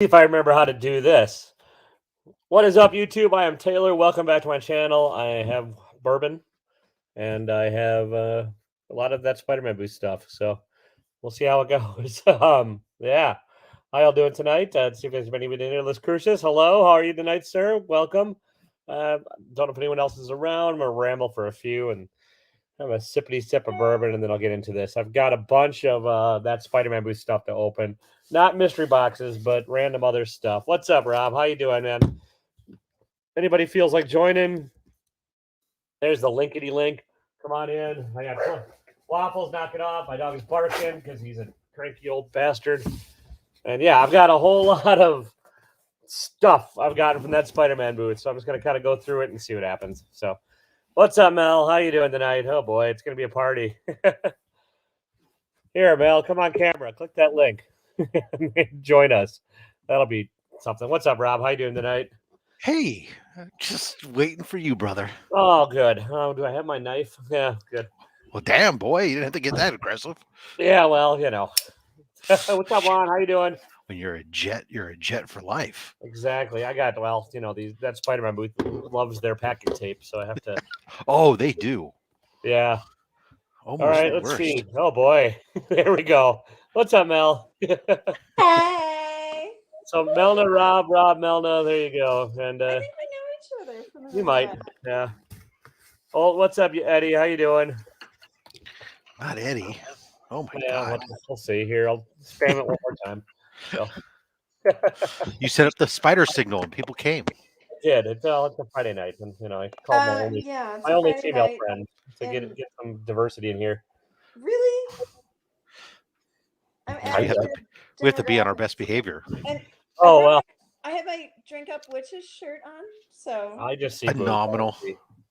If I remember how to do this. What is up, YouTube? I am Taylor. Welcome back to my channel. I have bourbon and I have a lot of that Spider-Man boost stuff. So we'll see how it goes. Yeah. How y'all doing tonight? Let's see if there's anybody in here. Liz Crucius, hello. How are you tonight, sir? Welcome. Don't know if anyone else is around. I'm gonna ramble for a few and have a sippity sip of bourbon, and then I'll get into this. I've got a bunch of that Spider-Man boost stuff to open. Not mystery boxes, but random other stuff. What's up, Rob? How you doing, man? Anybody feels like joining? There's the linkety link. Come on in. I got waffles. Knock it off. My dog is barking because he's a cranky old bastard. And yeah, I've got a whole lot of stuff I've gotten from that Spider-Man booth. So I'm just gonna kind of go through it and see what happens. So, what's up, Mel? How you doing tonight? Oh boy, it's gonna be a party. Here, Mel, come on camera. Click that link. Join us. That'll be something. What's up, Rob? How you doing tonight? Hey, just waiting for you, brother. Oh, good. Oh, do I have my knife? Yeah, good. Well, damn, boy, you didn't have to get that aggressive. Yeah, well, you know. What's up, Juan? How you doing? When you're a jet for life. Exactly. I got that Spider-Man booth loves their packing tape, so I have to. Oh, they do. Yeah. Almost all right, let's see. Oh boy, there we go. What's up, Mel? Hey. So Melna, Rob, Melna. There you go. And I think we know each other from you might. Yeah. Oh, what's up, Eddie? How you doing? Not Eddie. Oh my Yeah, God. we'll see here. I'll spam it one more time. So. You set up the spider signal and people came. I did. It's a Friday night, and I called my only female friend to get some diversity in here. Really? We have to be on our best behavior. And oh well. I have my Drink Up Witches shirt on, so I just see phenomenal.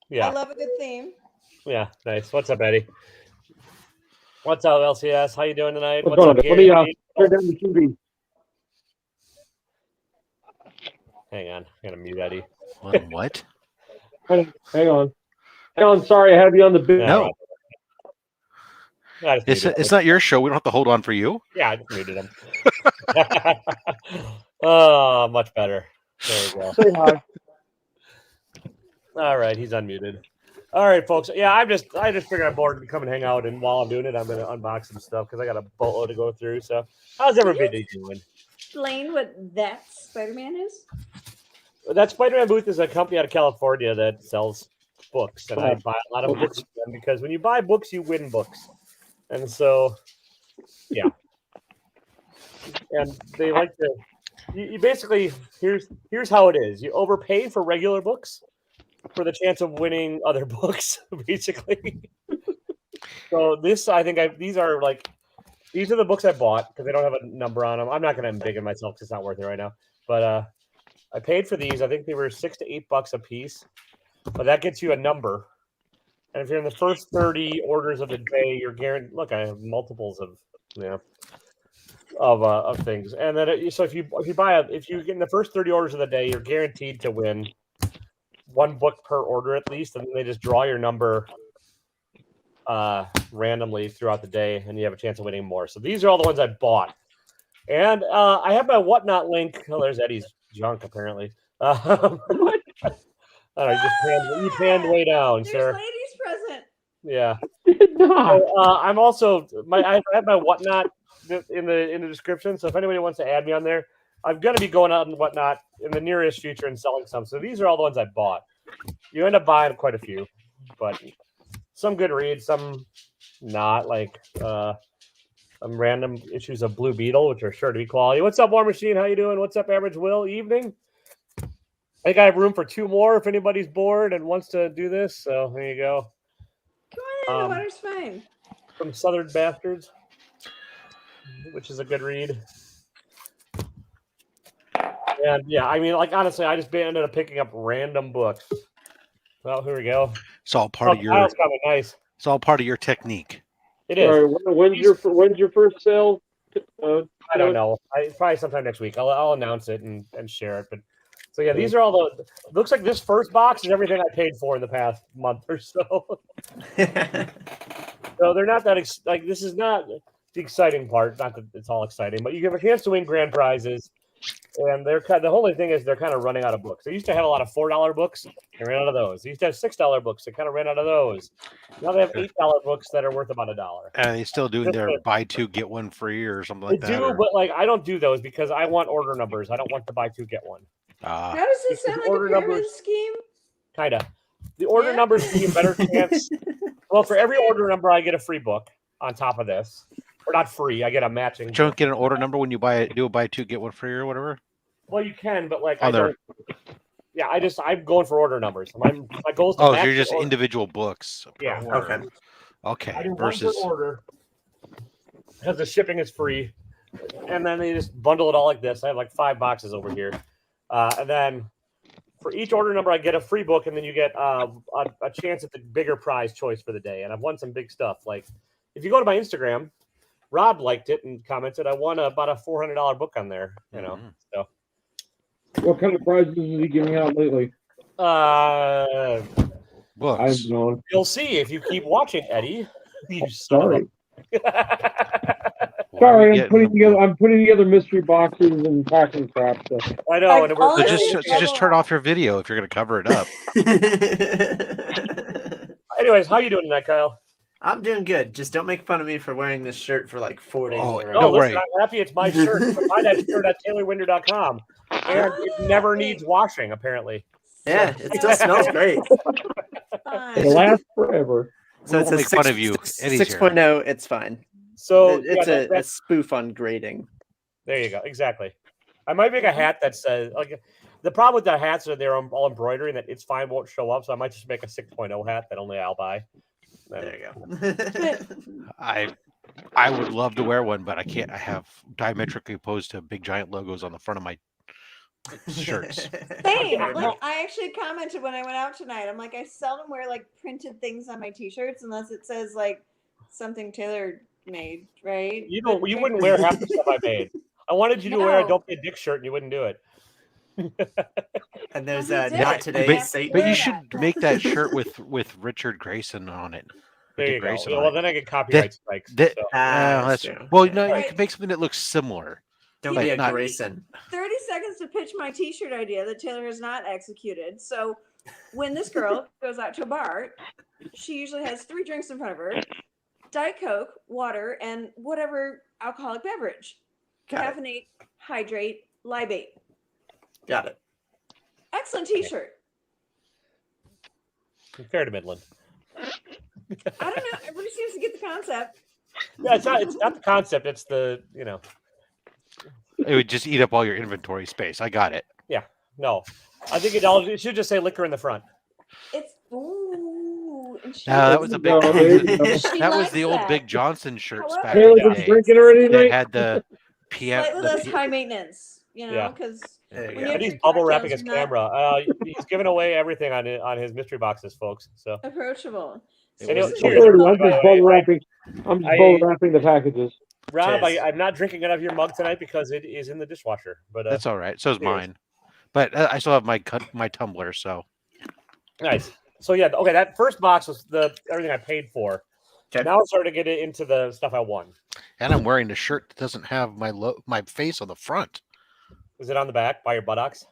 Yeah, I love a good theme. Yeah, nice. What's up, Eddie? What's up, LCS? How you doing tonight? What's up, Gary? Let me turn down the TV. Hang on, I'm gonna mute Eddie. What? Hang on. Sorry, I have you on the big. No. It's not your show. We don't have to hold on for you. Yeah, I just muted him. Oh, much better. There we go. Say hi. All right, he's unmuted. All right, folks. Yeah, I just figured I'm bored to come and hang out, and while I'm doing it, I'm gonna unbox some stuff because I got a boatload to go through. So, how's everybody doing? Explain what that Spider-Man is. That Spider-Man booth is a company out of California that sells books, and I buy a lot of books from them because when you buy books, you win books, and so, yeah. And they like to. You basically here's how it is. You overpay for regular books for the chance of winning other books, basically. So this, I think, these are the books I bought because they don't have a number on them. I'm not going to embiggen myself because it's not worth it right now. But I paid for these. I think they were $6 to $8 a piece. But that gets you a number. And if you're in the first 30 orders of the day, you're guaranteed. Look, I have multiples of of things. And then so if you get in the first 30 orders of the day, you're guaranteed to win one book per order at least, and then they just draw your number randomly throughout the day, and you have a chance of winning more. So these are all the ones I bought, and I have my whatnot link. Oh, there's Eddie's junk apparently. What? I don't know, you panned way down, There's sir. ladies present. Yeah. So, I'm also I have my whatnot in the description. So if anybody wants to add me on there, I'm going to be going out and whatnot in the nearest future and selling some. So these are all the ones I bought. You end up buying quite a few, but some good reads, some not, like some random issues of Blue Beetle, which are sure to be quality. What's up, War Machine? How you doing? What's up, Average Will? Evening. I think I have room for 2 more if anybody's bored and wants to do this. So there you go. Come on in, the water's fine. From Southern Bastards, which is a good read. And yeah, I mean, honestly, I just ended up picking up random books. Well, here we go. It's all part of your. Nice. It's all part of your technique. It is. Right, when's your first sale? I don't know. Probably sometime next week. I'll announce it and share it. But so yeah, these are all the. It looks like this first box is everything I paid for in the past month or so. So they're not that this is not the exciting part. Not that it's all exciting, but you have a chance to win grand prizes. And they're the only thing is they're kind of running out of books. They used to have a lot of $4 books. They ran out of those. They used to have $6 books. They kind of ran out of those. Now they have $8 books that are worth about $1. And they still doing their buy two get one free or something like that. They do, but like I don't do those because I want order numbers. I don't want to buy two get one. How does this sound like a pyramid scheme? Kind of. The order numbers give you a better chance. Well, for every order number, I get a free book on top of this. Or not free. I get a matching. You don't get an order number when you do a buy two get one free or whatever. Well, you can, but like I'm going for order numbers. My goal is to so match you're just order. individual books. Yeah. Okay. I do Versus one per order because the shipping is free, and then they just bundle it all like this. I have like 5 boxes over here, and then for each order number, I get a free book, and then you get a chance at the bigger prize choice for the day. And I've won some big stuff. Like if you go to my Instagram, Rob liked it and commented, I won about a $400 book on there. You know, so. What kind of prizes is he giving out lately? books. You'll see if you keep watching, Eddie. You Sorry. Sorry, I'm putting together mystery boxes and packing crap. So. I know. And so just turn off your video if you're going to cover it up. Anyways, how you doing tonight, Kyle? I'm doing good. Just don't make fun of me for wearing this shirt for like 4 days. Oh, no, listen, I'm happy it's my shirt. You can buy that shirt at taylorw.com. And it never needs washing, apparently. Yeah, it still smells great. It'll last forever. So it's a make fun of you. 6.0. It's fine. So it's a spoof on grading. There you go. Exactly. I might make a hat that says like the problem with the hats are they're all embroidery and that it's fine won't show up. So I might just make a 6.0 hat that only I'll buy. There you go. I would love to wear one, but I can't. I have diametrically opposed to big giant logos on the front of my shirts. Same. Like I actually commented when I went out tonight. I'm like, I seldom wear like printed things on my t-shirts unless it says like something Taylor made, right? You know, you wouldn't wear half the stuff I made. I wanted you to wear a Don't Be a Dick shirt and you wouldn't do it. And there's not today. But you should make that shirt with Richard Grayson on it. There you go. Yeah, well, then I get copyright strikes. That's well, no, you can make something that looks similar. Don't be a Grayson. 30 seconds to pitch my t-shirt idea that Taylor has not executed. So when this girl goes out to a bar, she usually has 3 drinks in front of her: Diet Coke, water, and whatever alcoholic beverage. Caffeinate, hydrate, libate. Got it. Excellent t-shirt. Fair to Midland. I don't know. Everybody seems to get the concept. Yeah, it's not the concept. It's the, It would just eat up all your inventory space. I got it. Yeah. No. I think it should just say liquor in the front. It's ooh. That was a big. That was the old that. Big Johnson shirts back Taylor in the been day. drinking already They tonight? had the PM. Slightly less high maintenance, because he's bubble wrapping his camera. He's giving away everything on his mystery boxes, folks. So approachable. Anyway, I'm just bubble wrapping the packages. Rob, I'm not drinking out of your mug tonight because it is in the dishwasher. But that's all right. So is mine. But I still have my tumbler. So nice. So yeah, okay. That first box was everything I paid for. Okay. Now I'm starting to get into the stuff I won. And I'm wearing a shirt that doesn't have my face on the front. Is it on the back by your buttocks?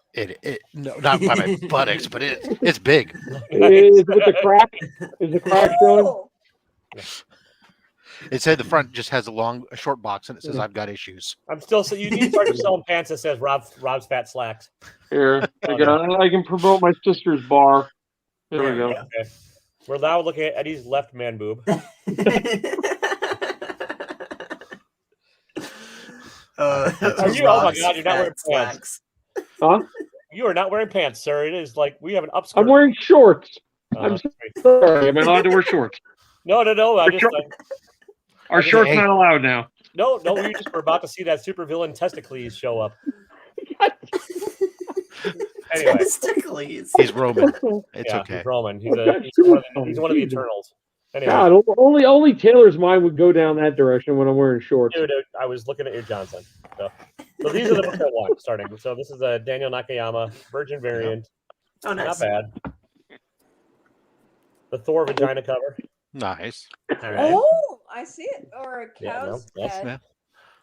No, not by my buttocks, but it's big. Is it with the crack? Is the crack showing? It said the front just has a short box, and it says I've got issues. I'm still so you need to start selling pants that says Rob's fat slacks. Here, I can promote my sister's bar. There we go. Okay. We're now looking at Eddie's left man boob. Oh my God, you're not wearing pants. Huh? You are not wearing pants, sir. It is like we have an upskirt. I'm wearing shorts. I'm sorry. Am I allowed to wear shorts? No. Our shorts not allowed now. No. We're about to see that supervillain testicles show up. Anyway, testicles. He's Roman. It's okay. He's Roman. He's one of the Eternals. Anyway. God, only Taylor's mind would go down that direction when I'm wearing shorts. Dude, I was looking at your Johnson. So these are the books I want starting. So this is a Daniel Nakayama Virgin variant. Oh, nice. Not bad. The Thor vagina cover. Nice. All right. Oh, I see it. Or a cow's head.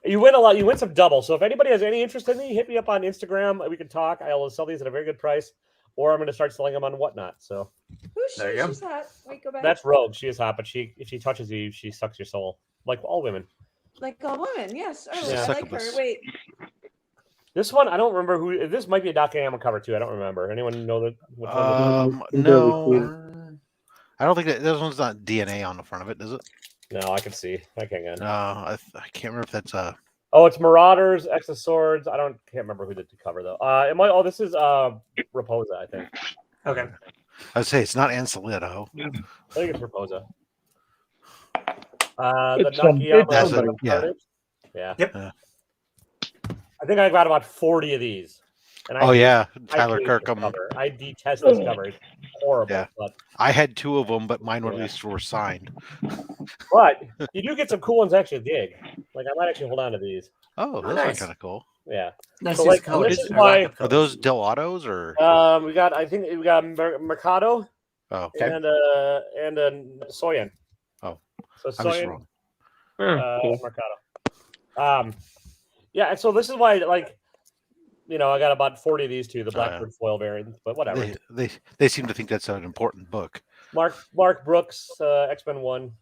You win a lot. You win some double. So if anybody has any interest in me, hit me up on Instagram. We can talk. I'll sell these at a very good price, or I'm going to start selling them on Whatnot. So Who's There she? you go. She's hot. Wait, go back. that's Rogue. She is hot, but if she touches you, she sucks your soul, like all women. like all women. Yes. Oh, She's a I like her. succubus. Wait. This one, I don't remember who. This might be a Nakayama cover too. I don't remember. Anyone know that? Which one this is? No, I don't think that this one's not DNA on the front of it, does it? No, I can see. I can't. No, I can't remember if that's Oh, it's Marauders, X of Swords. Can't remember who did the cover though. It might. Oh, this is Raposa, I think. Okay. I'd say it's not Ansalito. I think it's Raposa. It's The Nakayama. That's somebody. yeah. Yeah. Yep. I think I got about 40 of these. And Oh yeah, I Tyler hate this Kirkham. cover. I detest this cover. It's horrible. Yeah. But I had 2 of them, but mine were at Yeah. least were signed. you do get some cool ones actually dig. Like I might actually hold on to these. Oh, those nice. are kind of cool. Yeah. Nice So, use like, of colors. this is or lack why- of Are colors. those Del Autos or? I think we got Mercado Oh, Okay. and Soyan. Oh, So I was Soyan, wrong. Cool. Mercado. Yeah, and so this is why, like, I got about 40 of these too, the Oh, yeah. Blackbird foil variant, but whatever. They seem to think that's an important book. Mark Brooks, X-Men 1.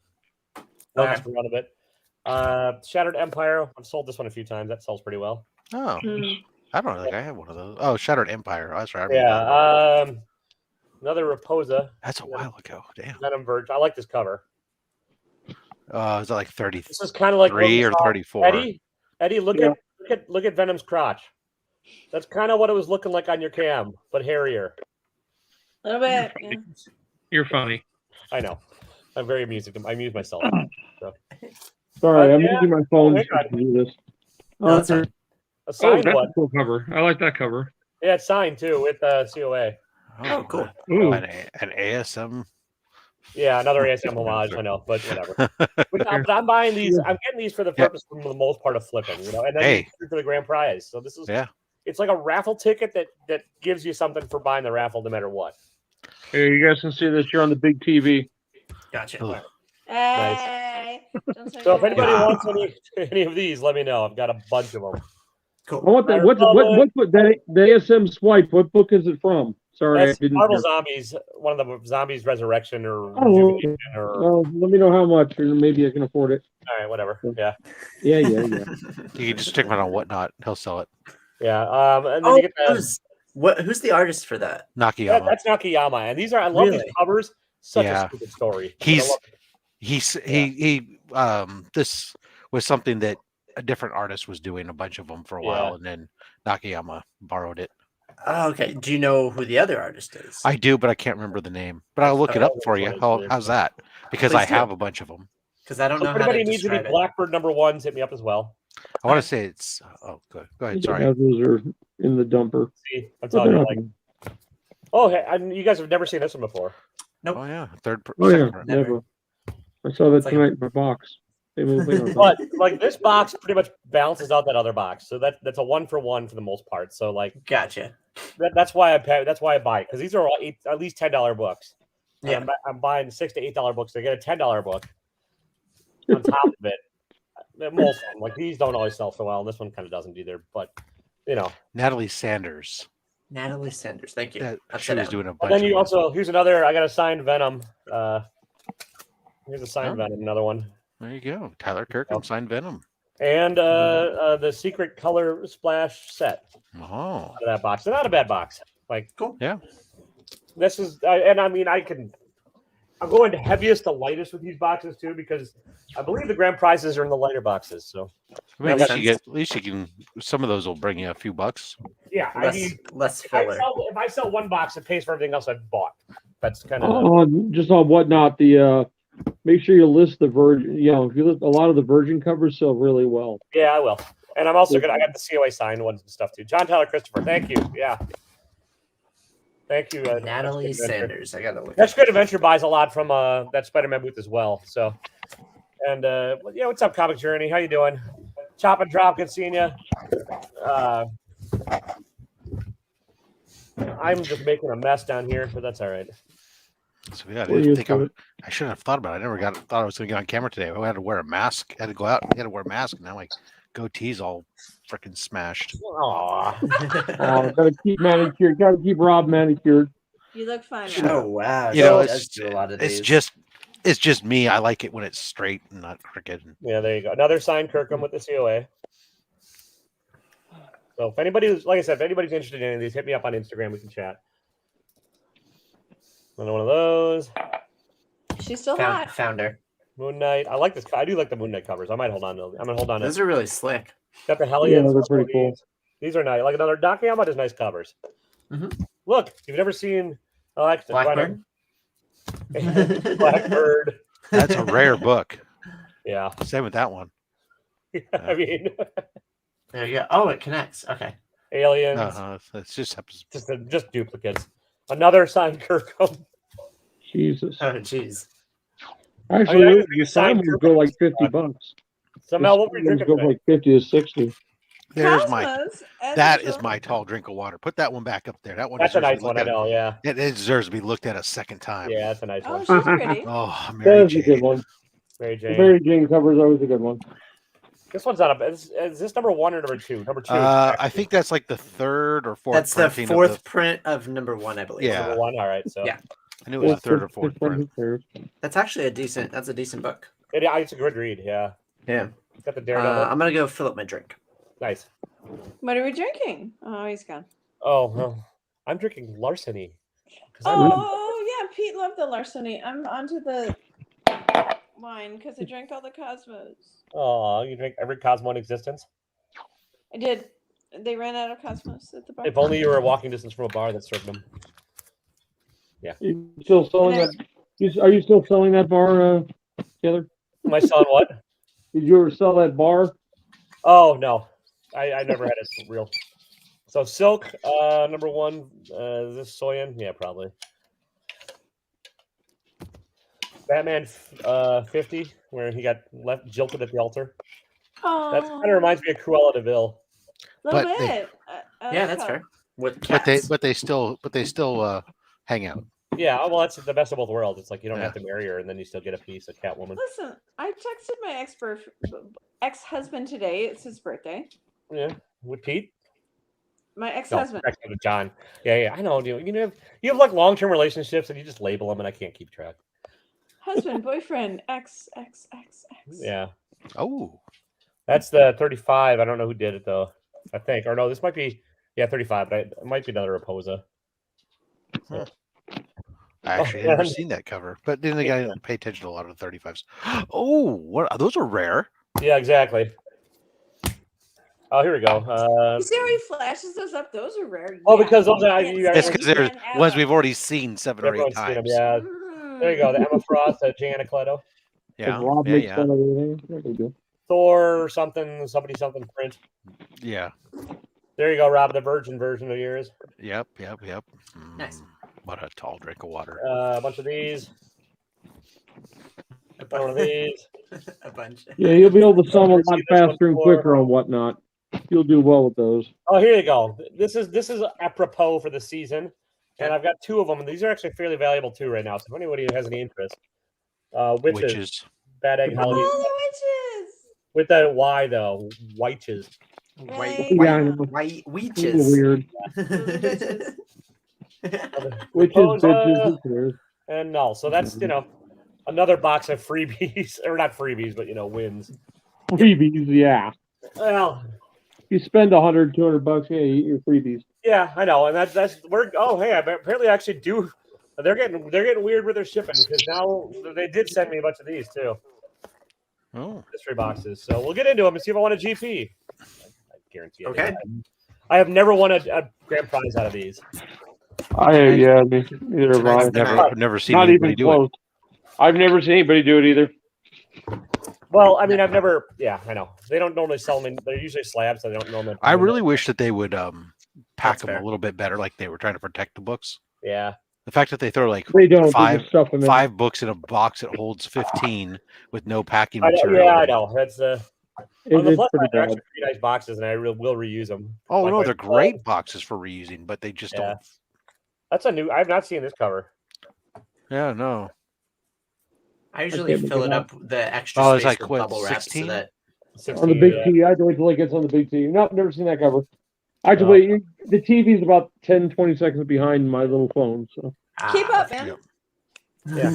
Okay. Last run of it. Shattered Empire. I've sold this one a few times. That sells pretty well. Oh, Hmm. I don't think I have one of those. Oh, Shattered Empire. Oh, that's right. I remember that one. Yeah. Another Raposa. That's a while ago. Damn. Venom Verge. I like this cover. Is that like 33 This is kind of like what we or saw. 34? Eddie, look Yeah. at Venom's crotch. That's kind of what it was looking like on your cam, but hairier. A little bit. Yeah. You're funny. I know. I'm very amusing. I amuse myself. Sorry, I'm Yeah. using my phone Oh, to do this. No, that's fine. A Oh, signed that's one. a cool cover. I like that cover. Yeah, it's signed too with COA. Oh, cool. Ooh. An ASM. Yeah, another ASM homage. I know, but whatever. But I'm buying these. I'm getting these for the Yeah. purpose, for the most part, of flipping. And then Hey. for the grand prize. So this is Yeah. It's like a raffle ticket that gives you something for buying the raffle, no matter what. Here, you guys can see this here on the big TV. Gotcha. Ugh. Hey. Don't say So if that. anybody Yeah. wants any of these, let me know. I've got a bunch of them. I Cool. want that. What the ASM swipe? What book is it from? Sorry, That's I didn't. Marvel hear. Zombies, one of the Zombies Resurrection or Oh, Rejuvenation or Well, let me know how much, and maybe I can afford it. all right, whatever. Yeah, Yeah. You can just check him out on Whatnot. He'll sell it. yeah. And then Oh, you get the, who's the artist for that? Nakayama. that's Nakayama, and I love these Really? covers. Such Yeah. a stupid story. But I He's love it. this was something that a different artist was doing a bunch of them for a while, Yeah. and then Nakayama borrowed it. Oh, okay. Do you know who the other artist is? I do, but I can't remember the name. But I'll look it up for you. How's that? Because I Please do. have a bunch of them. Because I don't So know if how to anybody needs any describe it. Blackbird #1s, hit me up as well. I want to say it's. Oh, good. Go ahead. Sorry. Yeah, those are in the dumper. See, I'm But telling they're you, not like, oh, hey, you guys have never seen this one before. Oh yeah, Oh yeah, second run. never. I saw that It's like a- tonight in my box. They moved me on. But like this box pretty much balances out that other box, so that's a 1-for-1 for the most part. So like Gotcha. that's why I pay. That's why I buy it, because these are all at least $10 books. And Yeah. I'm buying $6 to $8 books to get a $10 book on top of it. Most of them, like these, don't always sell so well. This one kind of doesn't either, but Natalie Sanders. Natalie Sanders. Thank you. That, That's she was doing a And bunch. then you of them. also here's another. I got a signed Venom. Here's a signed Oh. Venom, another one, There you go. Tyler Kirkham signed Venom. and the Secret Color Splash set Oh, out of that box. They're not a bad box. Like Cool. Yeah. This is, and I mean, I'm going to heaviest to lightest with these boxes too, because I believe the grand prizes are in the lighter boxes. So I mean, Makes at least you can. Some of those will bring you a few bucks. yeah, I Less, mean, less if I, filler. if I sell one box, it pays for everything else I've bought. That's kind of Just on Whatnot, make sure you list the Virgin. If you list a lot of the Virgin covers sell really well. yeah, I will. And I'm also gonna. I got the COA signed ones and stuff too. John Tyler Christopher, thank you. Yeah, thank you, Natalie That's Good Adventure. Sanders. I gotta look. That's up Good that. Adventure buys a lot from that Spider-Man booth as well. So, and yeah, what's up, Comic Journey? How you doing? Chop and Drop, good seeing you. I'm just making a mess down here, but that's all right. So yeah, I We're didn't used think to it. I should have thought about it. I never thought I was going to get on camera today. I had to wear a mask. I had to go out. I had to wear a mask, and now my goatee's all freaking smashed. Aw. Oh, gotta keep manicured. Gotta keep Rob manicured. You look fine. Shut Rob. Oh wow. You know, she does do a lot of these. it's just me. I like it when it's straight and not crooked. Yeah, there you go. Another signed Kirkham with the COA. So if anybody's, like I said, if anybody's interested in any of these, hit me up on Instagram. We can chat. Another one of those. She's still hot. Found her. Moon Knight. I like this. I do like the Moon Knight covers. I might hold on to them. I'm gonna hold on to Those are really slick. Got the Hellions. they're pretty cool. These are nice. Like another Doc Yama does nice covers. Mhm. Look, if you've never seen Blackbird? Blackbird. That's a rare book. Yeah. Same with that one. I mean, There you go. Oh, it connects. Okay. Aliens. It's just happens. Just duplicates. Another signed Kirkham. Jesus. Oh, jeez. Actually, I you sign ones go like $50. So Mel, what were you Ones drinking go today? like 50 to 60. There's my. Cosmos, as That usual. is my tall drink of water. Put that one back up there. That one. That's a deserves to nice be one. I looked at. know. Yeah. It deserves to be looked at a second time. Yeah, that's a nice Oh, one. she's pretty. Oh, Mary That's a good Jane. one. Mary The Jane. Mary Jane cover is always a good one. This one's not a. Is this number one or number two? Number two. I think that's like the third or fourth. That's the printing of fourth print of number 1, I believe. Yeah. Number one. All right. So Yeah. I knew it was the third or fourth print. That's actually a decent book. it's a good read. Yeah. Yeah. It's got the Daredevil. I'm gonna go fill up my drink. Nice. What are we drinking? Oh, he's gone. Oh, well, I'm drinking Larceny. 'Cause I- Oh, yeah. Pete loved the larceny. I'm onto the wine because I drank all the Cosmos. Oh, you drink every Cosmo in existence? I did. They ran out of Cosmos at the bar. If only you were a walking distance from a bar that served them. You still selling And that? Are you still selling that bar, Taylor? My son, what? Did you ever sell that bar? Oh, no. I never had it real. So Silk, number one. Is this Soyan? Yeah, probably. Batman 50, where he got left jilted at the altar. Oh, That kind of reminds me of Cruella de Vil. a little But they- bit. I Yeah, like that's how- fair. With But cats. they still hang out. Yeah, well, that's the best of both worlds. It's like you don't Yeah. have to marry her, and then you still get a piece of Catwoman. Listen, I texted my ex-husband today. It's his birthday. Yeah, with Pete. My No, ex-husband. actually with John. Yeah. I know. You have like long-term relationships, and you just label them, and I can't keep track. Husband, boyfriend, ex. Yeah, Oh, that's the 35. I don't know who did it though. I think, or no, this might be 35, but it might be another Raposa. I actually had never seen that cover. But then again, I didn't pay attention to a lot of the 35s. Oh, what? Those are rare. Yeah, exactly. Oh, here we go. You see how he flashes those up? Those are rare. Oh, Yeah. because those are Yes. you It's guys- because there's And ones Emma. we've already seen 7 or 8 everyone's seen them. times. Yeah, Mm. there you go. The Emma Frost, Jana Cleto, Yeah, Rob yeah, makes yeah, fun of everything. There we go. Thor, something print. yeah. There you go, Rob. The Virgin version of yours. Yep. Nice. What a tall drink of water. A bunch of these. One of these. A bunch. Yeah, you'll be able to sell them a Never lot seen this one faster and before. quicker and whatnot. You'll do well with those. Oh, here you go. This is apropos for the season, and I've got two of them. And these are actually fairly valuable too right now. So if anybody has any interest, witches, Witches. Bad Egg Halloween Oh, the witches. with that Y though, witches. White, Yeah, I know. white It's a weeches. little weird. Witches, Raposa. bitches, who cares? And no, so that's another box of freebies, or not freebies, but wins. Freebies, yeah. Well, You spend $100, $200, yeah, you eat your freebies. yeah, I know, and that's we're. Oh, hey, apparently I actually do. They're getting weird with their shipping because now they did send me a bunch of these too. Oh, Mystery boxes. So we'll get into them and see if I want a GP. I guarantee. Okay. I have never won a grand prize out of these. Yeah, neither have I. Tonight's I've never seen Not anybody even do it. close. I've never seen anybody do it either. Well, I mean, I've never. Yeah, I know. They don't normally sell them. They're usually slabs, so they don't normally. I really wish that they would pack That's them fair. a little bit better, like they were trying to protect the books. Yeah. The fact that they throw like They don't. They Five- just stuff them in. 5 books in a box that holds 15 with no packing I know, material. yeah, I know. That's on the It's plus pretty side, they're bad. actually pretty nice boxes, and I will reuse them. Oh Like no, my they're 12 great boxes for reusing, but they just Yeah. don't. That's a new. I've not seen this cover. Yeah, no. I usually can't fill make it it up the extra Oh, it's space like with what, bubble wrap 16? so that On the big T. I have to wait till it gets on the big T. Nope, never seen that cover. I have to wait. The TV's about 10, 20 seconds behind my little phone. So Keep up, man. Yeah.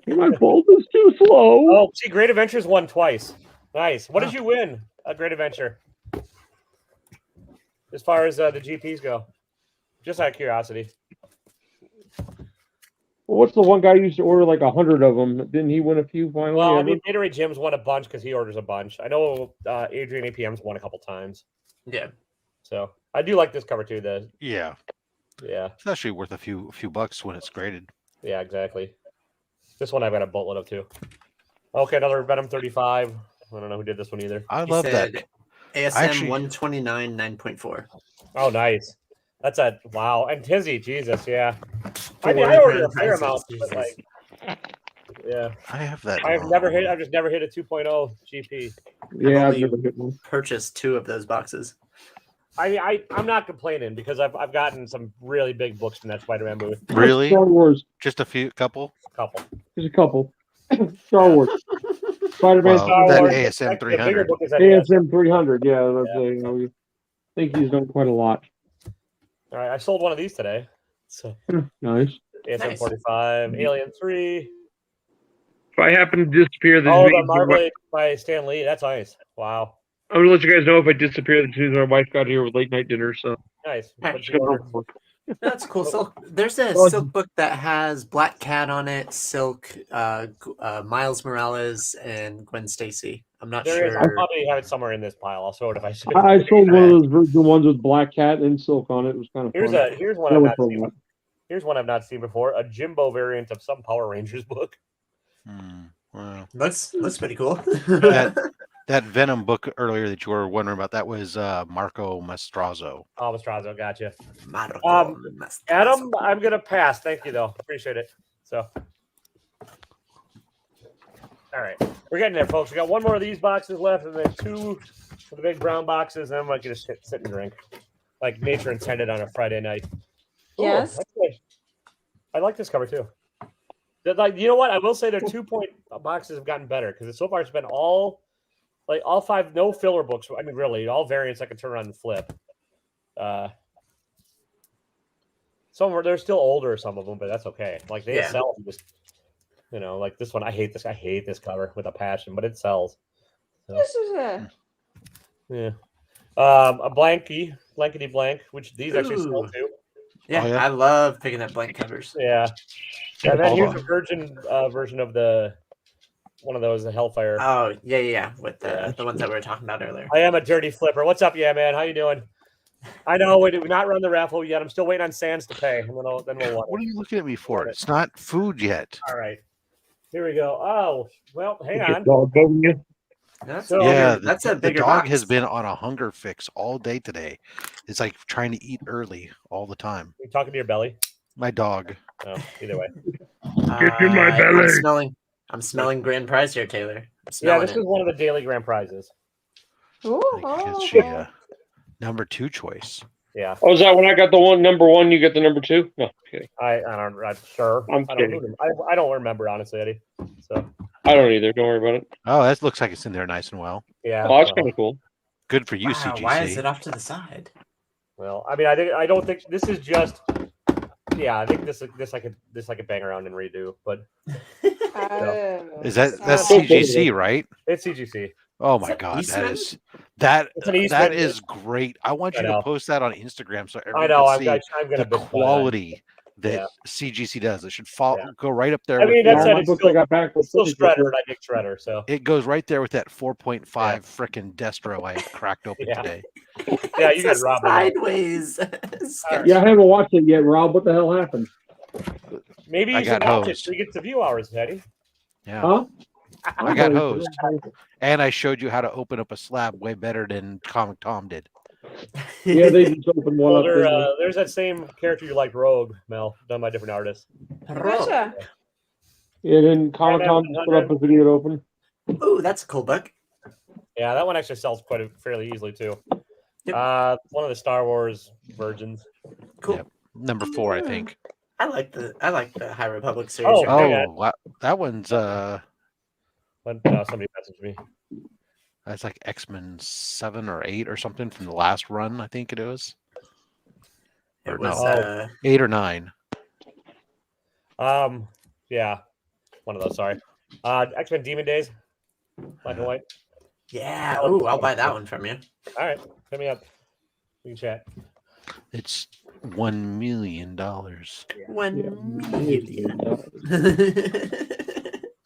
my phone is too slow. Oh, see, Great Adventures won twice. Nice. What did you win? A Great Adventure. As far as the GPs go, just out of curiosity. Well, what's the one guy who used to order like 100 of them? Didn't he win a few finally? Well, I mean, Gatorade Jim's won a bunch because he orders a bunch. I know Adrian APM's won a couple times. Yeah. So I do like this cover too. Yeah. It's actually worth a few bucks when it's graded. Yeah, exactly. This one I've got a boatload of too. Okay, another Venom 35. I don't know who did this one either. I love that. ASM 129 9.4. Oh, nice. That's a wow. And Tizzy, Jesus, yeah. I Four mean, I ordered a fair prices, amount, Jesus. but like, yeah. I have that. I've just never hit a 2.0 GP. Yeah, I've only never hit one. Purchased 2 of those boxes. I'm not complaining because I've gotten some really big books from that Spider-Man movie. Really? Star Wars. Just a couple? Couple. Just a couple. Star Wars. Spider-Man. Well, Star that Wars. ASM The bigger 300. book is that ASM 300. Yeah, that's I think he's done quite a lot. All right, I sold one of these today. So Nice. ASM 45, Alien 3. If I happen to disappear this Oh, week, the Marblade by Stan Lee. That's nice. Wow. I'm gonna let you guys know if I disappear as soon as my wife got here with late night dinner. So Nice. Hey, What'd you order? That's cool. So there's a Well, Silk book that has Black Cat on it, Silk, Miles Morales, and Gwen Stacy. I'm not There is. sure. I'll probably have it somewhere in this pile. I'll show it if I see it. I sold one of those virgin ones with Black Cat and Silk on it. It was kind of Here's fun. here's one That I've was not for seen. what? Here's one I've not seen before. A Jimbo variant of some Power Rangers book. Wow. Looks pretty cool. That Venom book earlier that you were wondering about, that was Marco Mastrozzo. Oh, Mastrozzo, gotcha. Marco Adam, I'm gonna pass. Thank you though. Appreciate it. So all right. We're getting there, folks. We got one more of these boxes left, and then 2 of the big brown boxes, and then I can just sit and drink. Like nature intended on a Friday night. Yes. That's good. I like this cover too. Like, you know what? I will say their 2-point boxes have gotten better because so far it's been all 5 no filler books. I mean, really, all variants I can turn around and flip. Some are they're still older, some of them, but that's okay. Like they sell just, like this one. I hate this. I hate this cover with a passion, but it sells. So, This is a yeah. A blankety blank, which these actually sell too. Yeah, Oh, yeah? I love picking up blank covers. Yeah. And then Hold here's on. a virgin version of one of those, the Hellfire. Oh yeah, with the ones that we were talking about earlier. I am a dirty flipper. What's up, yeah, man? How you doing? I know we did not run the raffle yet. I'm still waiting on Sands to pay, and then we'll want What are it. you looking at me for? It's not food yet. All right. Here we go. Oh, well, hang on. Dog bugging you? That's So- Yeah, that's a the bigger dog box. has been on a hunger fix all day today. It's like trying to eat early all the time. You talking to your belly? My dog. Oh, either way. Get in my belly. I'm smelling grand prize here, Taylor. I'm Yeah, smelling this it. is one of the daily grand prizes. Is she number 2 choice? Yeah. Oh, is that when I got the number 1? You get the number 2? No, kidding. I'm sure. I'm I kidding. don't remember, honestly, Eddie. So I don't either. Don't worry about it. Oh, that looks like it's in there nice and well. yeah. Oh, that's kind of cool. Good for you, Wow, CGC. why is it off to the side? Well, I mean, I don't think this is just. Yeah, I think this I could bang around and redo, but Is that's Oh, CGC, right? it's CGC. Oh Is my that god, Eastman? that It's an Eastman. that is great. I want you I to know. post that on Instagram so I everyone know. can see I'm gonna the bitch about it. quality that Yeah. CGC does. It should fall Yeah. go right up there. I with mean, that's their- it. My It's books still- I got back. It's still Shredder, and I dig Shredder. So it goes right there with that 4.5 frickin' Destro I cracked open Yeah. today. yeah, you It's got a robbed. sideways. Yeah, I haven't watched it yet, Rob. What the hell happened? Maybe I you should got watch it hosed. so you get the view hours, Eddie. Yeah. Huh? I got hosed. And I showed you how to open up a slab way better than Comic Tom did. Yeah, they just opened one Well, up. didn't they? there's that same character you like, Rogue, Mel, done by different artists. Gotcha. Yeah, then Comic Con just put up a video to open. Ooh, that's a cool book. Yeah, that one actually sells fairly easily too. Yep. One of the Star Wars virgins. Cool. Yep. Number 4, I think. I like the High Republic series. Oh, right hang there. on. Wow. That one's Somebody messaged me. That's like X-Men 7 or 8 or something from the last run. I think it was. Or It was no. 8 or 9. Yeah, one of those. Sorry. X-Men Demon Days, black and white. yeah. Oh, I'll buy that one from you. All right, hit me up. We can chat. It's $1 million. 1 million.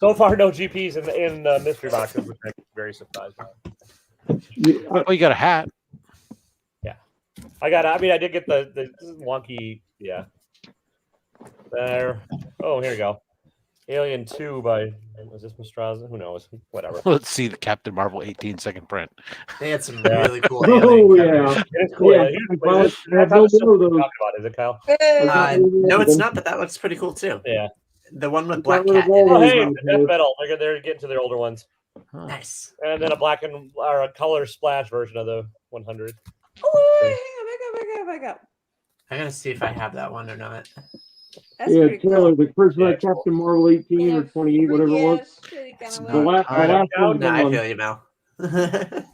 So far, no GPs in the mystery boxes, which I'm very surprised by. Oh, you got a hat. I did get the wonky. Yeah. There. Oh, here we go. Alien 2 by, was this Mastraza? Who knows? Whatever. Let's see the Captain Marvel 18-second print. They had some Yeah. really cool Oh, alien yeah. covers. It is cool. Yeah, That's I have how no the silver more of we're those. talking about, is it, Kyle? No, it's not, but that looks pretty cool too. Yeah. The one with It's Black not Cat in really Oh, it. hey, Those Death are- Metal. They're getting to their older ones. Huh. Nice. And then a black or a color splash version of the 100. Oh, wait, hang on, back up. I'm gonna see if I have that one or not. That's Yeah, pretty Taylor, cool. the first Yeah, like it's cool. Captain Marvel 18 or 28, whatever it was. It's The not last, time. one, No, I gone. feel you, Mel. The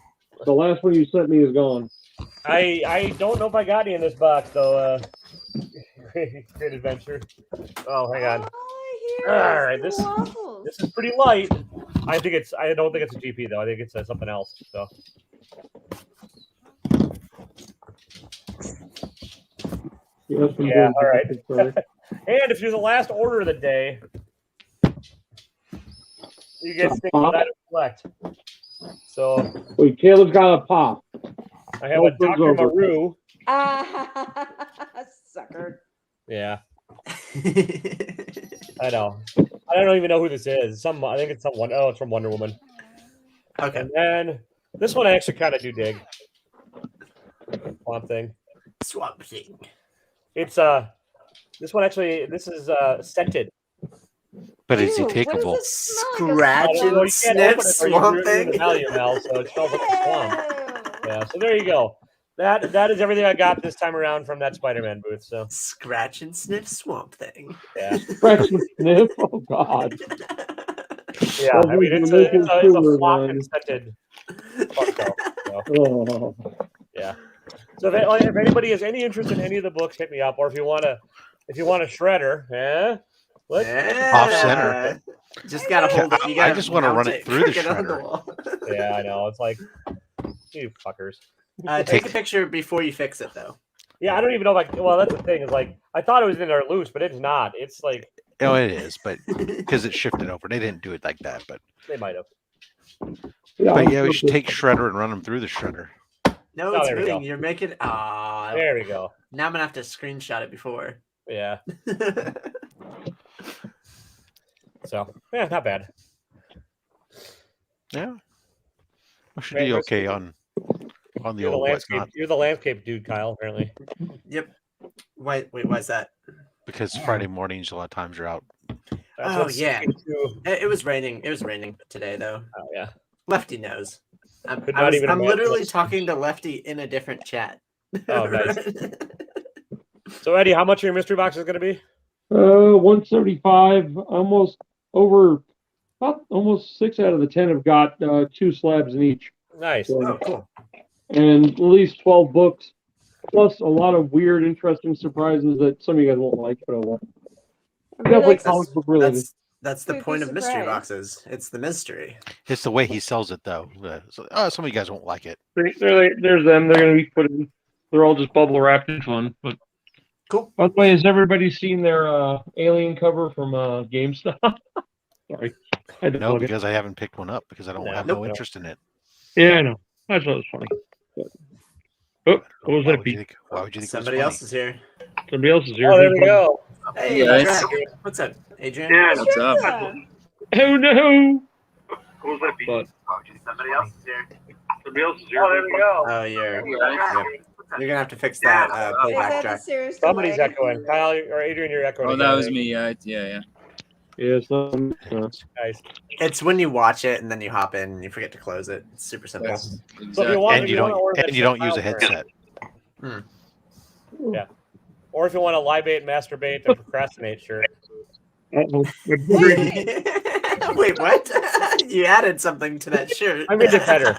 last one you sent me is gone. I don't know if I got any in this box though. Great adventure. Oh, hang on. All right, this is pretty light. I don't think it's a GP though. I think it's something else. So Yeah, Yeah, all right. Sorry. and if you're the last order of the day, you get things Pop? that I collect. So Wait, Taylor's got a pop. I have a Open's Dr. over. Maru. Sucker. Yeah, I know. I don't even know who this is. I think it's someone. Oh, it's from Wonder Woman. Okay. And then this one I actually kind of do dig. Swamp Thing. Swamp Thing. It's this is scented. But is he Ew, what does takeable? it smell Scratch like? Well, and you sniff can't open it or you Swamp ruin Thing. the value, Mel, so it smells like a swamp. Ew. Yeah, so there you go. That is everything I got this time around from that Spider-Man booth. So Scratch and sniff Swamp Thing. yeah, Scratch and sniff. Oh God. yeah. Well, I mean, it's we a can it's a, make it's it a cooler, flock man. and scented Funko. So, Oh. yeah. So if anybody has any interest in any of the books, hit me up. Or if you want a shredder, Off center. Just gotta hold it. You I gotta just wanna mount run it through the crooked on shredder. wall. Yeah, I know. It's like you fuckers. Take a picture before you fix it, though. Yeah, I don't even know if well, that's the thing. Is like I thought it was in there loose, but it's not. It's like Oh, it is, but because it shifted over, they didn't do it like that. But they might have. but yeah, we should take shredder and run them through the shredder. No, Oh, it's there we moving. go. You're making. Ah. There we go. Now I'm gonna have to screenshot it before. Yeah. So yeah, not bad. Yeah, we should Right, be let's okay see. on the You're the old landscape. whatnot You're the landscape dude, Kyle. Apparently. Yep. Wait, why's that? because Friday mornings a lot of times you're out. That's Oh, what's yeah. sticking to- It was raining. It was raining today, though. Oh yeah. Lefty knows. I'm Could not even I'm imagine literally this. talking to Lefty in a different chat. Oh, nice. So Eddie, how much your mystery box is going to be? 175. Almost over. About almost 6 out of the 10 have got 2 slabs in each. Nice. So, Oh, cool. and at least 12 books, plus a lot of weird, interesting surprises that some of you guys won't like, but oh well. Definitely Like, comic book related. That's the Creepy point of mystery surprise. boxes. It's the mystery. It's the way he sells it, though. Some of you guys won't like it. There's them. They're going to be put in. They're all just bubble wrapped and fun. But Cool. by the way, has everybody seen their Alien cover from GameStop? Sorry. I had to No, plug it. because I haven't picked one up because I don't Yeah, have nope. no interest in it. Yeah, I know. I thought it was funny. But, oh, what was Why that would you be? think? Why would you think Somebody it was else is here. Somebody else is here. Oh, there we go. Hey, guys. Adrian. What's up, Adrian? Yeah. What's up? Oh no! Somebody But else is here. somebody else is here. Oh, there we go. Oh, you're guys. gonna have to fix that Is playback that the track. serious Somebody's delay? echoing. Kyle or Adrian, you're echoing. Oh, again, that I was think. me. Yeah. Yeah, some, Nice. It's when you watch it and then you hop in and you forget to close it. It's super simple. Yeah. So if you Exactly. want, And if you wanna don't order and that you don't shit, use a Kyle, headset. or if you want to libate, masturbate, and procrastinate, sure. uh-oh. Wait, what? You added something to that shirt. I made it better.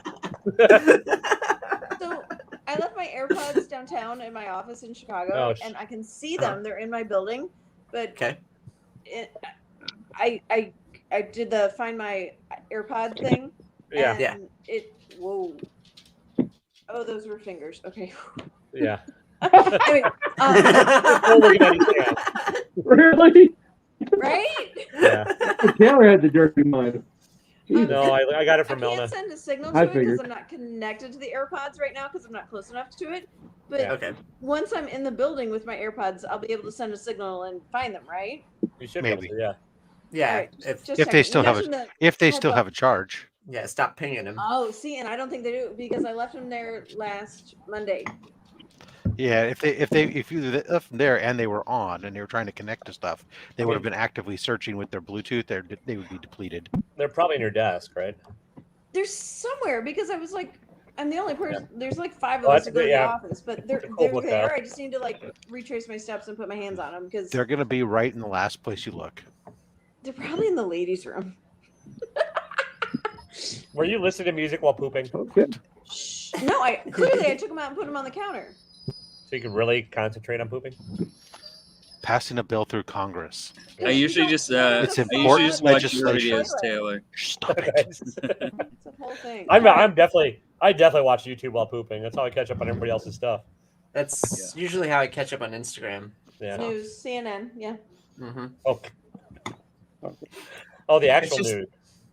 So I left my AirPods downtown in my office in Chicago, and I can see them. They're in my building, but Okay. I did the find my AirPod thing, Yeah. and Yeah. it oh, those were fingers. Okay. Yeah. Anyway, Full looking at his hand. Really? right? Yeah. Taylor had the dirty mind. Jesus. No, I got it from I can't Melna. send a signal I to it because figured. I'm not connected to the AirPods right now because I'm not close enough to it. But Yeah. Okay. once I'm in the building with my AirPods, I'll be able to send a signal and find them, right? You should Maybe. be able to, yeah. Yeah. All right, If just If they checking. still You have mentioned a if they still headphones. have a charge. yeah, stop pinging him. Oh, see, and I don't think they do because I left them there last Monday. Yeah, if you left them there and they were on and they were trying to connect to stuff, they would have been actively searching with their Bluetooth. They would be depleted. They're probably in your desk, right? They're somewhere because I was like, I'm the only person. There's like 5 of Oh, us that's who go to good, the yeah. office, but they're It's a cool there. lookout. I just need to like retrace my steps and put my hands on them because They're going to be right in the last place you look. they're probably in the ladies' room. Were you listening to music while pooping? Okay. Shh. No, I took them out and put them on the counter. So you could really concentrate on pooping? Passing a bill through Congress. I usually just It's I usually important just watch your legislation. videos, Taylor. Stop it. It's a whole thing. I definitely watch YouTube while pooping. That's how I catch up on everybody else's stuff. That's usually how I catch up on Instagram. Yeah. News, CNN, yeah. Mm-hmm. Oh, the actual just- news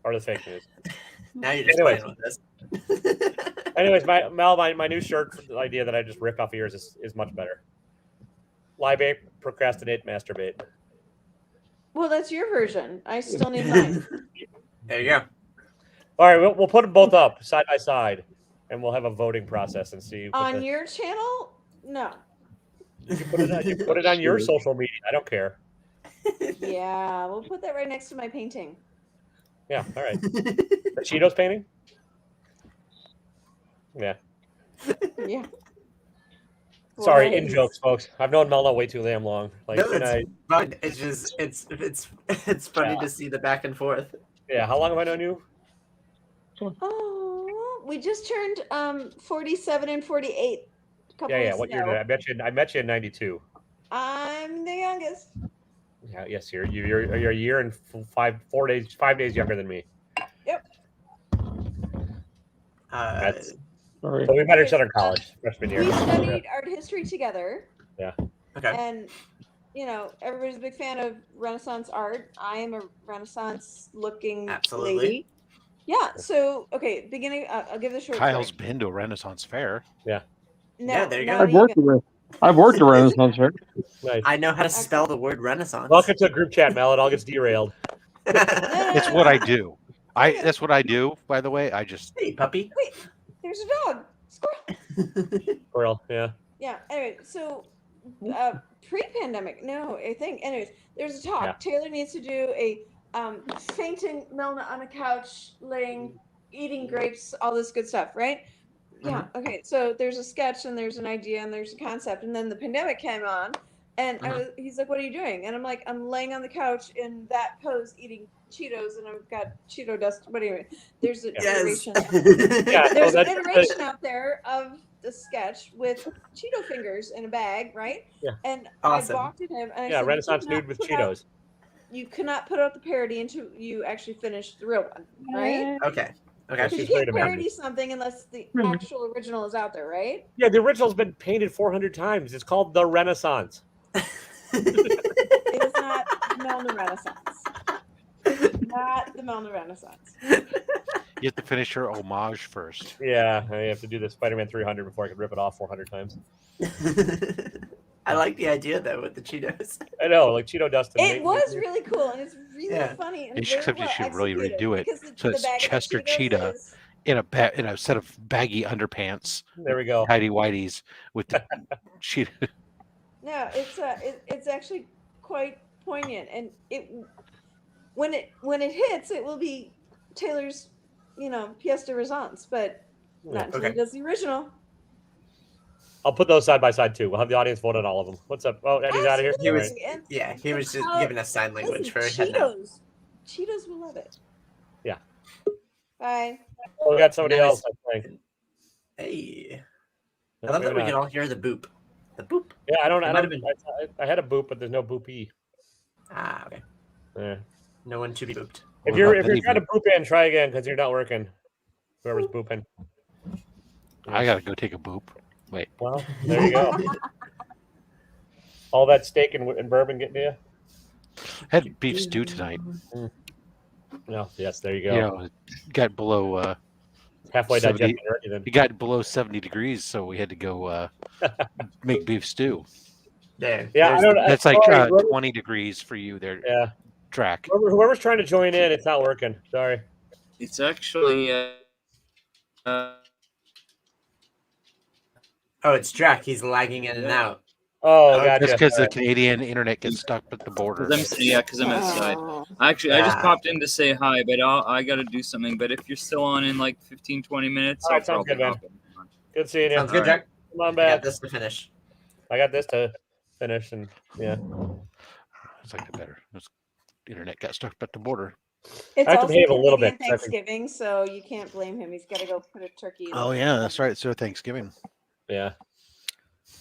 or the fake news. Now you're just Anyways. playing with this. Anyways, my new shirt idea that I just ripped off of yours is much better. Libate, procrastinate, masturbate. Well, that's your version. I still need mine. There you go. All right, we'll put them both up side by side, and we'll have a voting process and see. On your channel? No. You put it on your social media. I don't care. Yeah, we'll put that right next to my painting. Yeah, all right. The Cheetos painting? Yeah. Yeah. Sorry, Well, in jokes, folks. I've known Melna way too damn long. Like, No, can it's I? fun. It's just it's funny Yeah. to see the back and forth. Yeah. How long have I known you? Oh, we just turned 47 and 48. A couple Yeah. weeks What year ago. did I met you in '92. I'm the youngest. Yeah. Yes, you're a year and 5 days younger than me. That's Sorry. so we met each other in college, freshman year. We studied art history together. Okay. And everybody's a big fan of Renaissance art. I am a Renaissance looking Absolutely. lady. Yeah. So beginning. I'll give the short. Kyle's story. been to a Renaissance fair. No, Yeah, there you go. not I've worked even. at Renaissance Fair. Nice. I know how to spell the word Renaissance. Welcome to a group chat, Mel. It all gets derailed. It's what I do. That's what I do, by the way. I just Hey, puppy. There's a dog. Squirrel. Squirrel. Yeah. Yeah. Anyway, so pre-pandemic, no, I think. Anyways, there's a talk. Yeah. Taylor needs to do a fainting Melna on a couch, eating grapes, all this good stuff, right? Yeah. Okay. So there's a sketch and there's an idea and there's a concept, and then the pandemic came on, and he's like, "What are you doing?" And I'm like, "I'm laying on the couch in that pose, eating Cheetos, and I've got Cheeto dust." But anyway, there's an Yes. iteration. Yeah. There's so an that's- iteration out there of the sketch with Cheeto fingers in a bag, right? Yeah. And Awesome. I balked at him. And I Yeah. said, Renaissance "You cannot nude with put out- Cheetos. You cannot put out the parody until you actually finish the real one, right? Okay. Okay. Because you She's great can't about it. parody something unless the actual original is out there, right? Yeah, the original's been painted 400 times. It's called the Renaissance. It is not the Melna Renaissance. Not the Melna Renaissance. you have to finish your homage first. Yeah, I have to do the Spider-Man 300 before I can rip it off 400 times. I like the idea though with the Cheetos. I know, like Cheeto dust. and It was really cool, and it's really Yeah. funny. And Except very you well should really executed, redo it. because So the it's bag of Chester Cheetos Cheetah. is- In a set of baggy underpants, There we go. tidy whities with the sheet. No, it's actually quite poignant, and when it hits, it will be Taylor's, pièce de résistance, but not until Okay. he does the original. I'll put those side by side too. We'll have the audience vote on all of them. What's up? Oh, Eddie's out of here. He was- Absolutely, and Yeah, he was just Oh, giving us sign language for listen, heading out. Cheetos will love it. Yeah. Bye. Oh, we got somebody Nice. else, I think. Hey. I No, love that maybe we can not. all hear the boop. The boop. Yeah, I don't. It I might don't. have been. I had a boop, but there's no boopy. Ah, okay. Yeah. No one to be booped. If What you're about trying to Betty boop in, try again because you're not working. Whoever's booping. I gotta go take a boop. Wait. Well, there you go. All that steak and bourbon getting to you. Had beef stew tonight. No. Yes, there you go. You know, it got below Halfway 70 digested already. Then. it got below 70 degrees, so we had to go make beef stew. There. Yeah, I don't. That's like sorry, whoever- 20 degrees for you there, Yeah. track. Whoever's trying to join in, it's not working. Sorry. It's actually Oh, it's Drac. He's lagging in and out. Oh, Okay. gotcha. That's because the Alright. Canadian internet gets stuck at the border. because I'm outside. Actually, I just popped in to say hi, but I got to do something. But if you're still on in like 15, 20 minutes, All right, I'll sounds probably good, man. hop in. Good seeing you. Sounds good, Alright. Drac. Come on I got back. this to finish. I got this to finish, and yeah. It's like the better. The internet got stuck at the border. It's I have to also behave a little Canadian bit, 'cause I think- Thanksgiving, so you can't blame him. He's got to go put a turkey. in Oh the yeah, oven. that's right. So Thanksgiving. Yeah.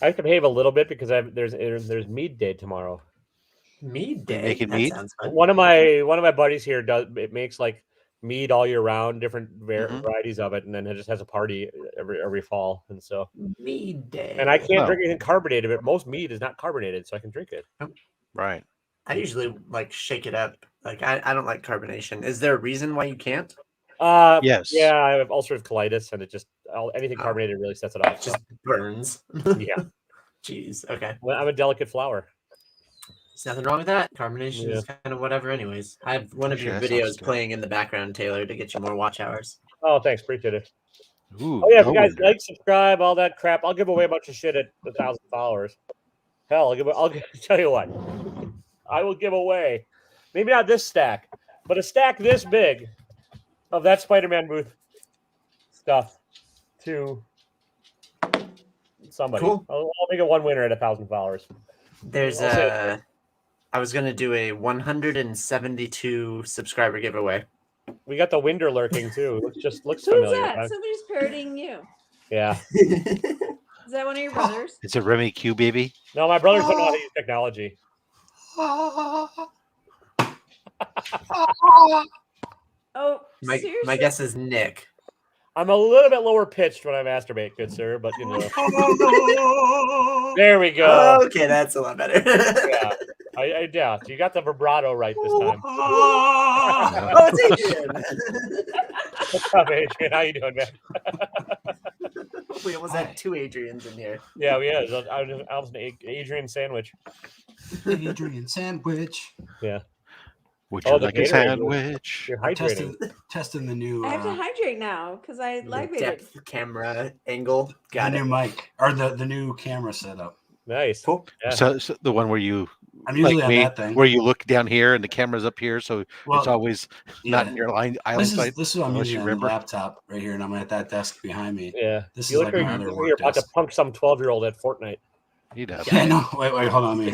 I have to behave a little bit because there's mead day tomorrow. Mead day. Making That mead? sounds fun. One of my buddies here makes like mead all year round, different Mhm. varieties of it, and then it just has a party every fall, and so Mead day. and I can't Wow. drink anything carbonated, but most mead is not carbonated, so I can drink it. Right. I usually like shake it up. Like I don't like carbonation. Is there a reason why you can't? Yes. Yeah, I have ulcerative colitis, and it just anything Oh. carbonated really sets it off. It So. just burns. Yeah, Jeez. Okay. well, I'm a delicate flower. There's nothing wrong with that. Carbonation Yeah. is kind of whatever, anyways. I have one of Sure, your that sounds videos good. playing in the background, Taylor, to get you more watch hours. Oh, thanks, appreciate it. Ooh, Oh yeah, if no you guys wonder. like, subscribe, all that crap. I'll give away a bunch of shit at 1,000 followers. Hell, tell you what. I will give away, maybe not this stack, but a stack this big of that Spider-Man booth stuff to somebody. Cool. I'll make it one winner at 1,000 followers. There's I'll say- I was gonna do a 172 subscriber giveaway. We got the Winder lurking too. Looks Who's familiar. that? Huh? Somebody's parodying you. Yeah. Is that one of your brothers? It's a Remy Q baby. No, my brother's putting out his technology. Oh, my seriously? guess is Nick. I'm a little bit lower pitched when I masturbate, good sir, but you know. There we go. Okay, that's a lot better. Yeah. I doubt. You got the vibrato right this time. Oh, it's Adrian. What's up, Adrian? How you doing, man? We almost had two Adrians in here. Yeah, we had. I was an Adrian sandwich. Adrian sandwich. Yeah. Would Oh, you the like a Gatorade. sandwich? You're I'm hydrating. testing the new I have to hydrate now because I libated. Depth camera angle. the Got new it. mic or the new camera setup. Nice. Cool. Yeah. So the one where you I'm usually like on me, that thing. where you look down here and the camera's up here, so Well, it's always not in your island this side. is what I'm unless using you on the remember. laptop right here, and I'm at that desk behind me. Yeah. This You is look like like my other you're work about to desk. punk some 12-year-old at Fortnite. He does. Yeah, no, wait, hold on, me.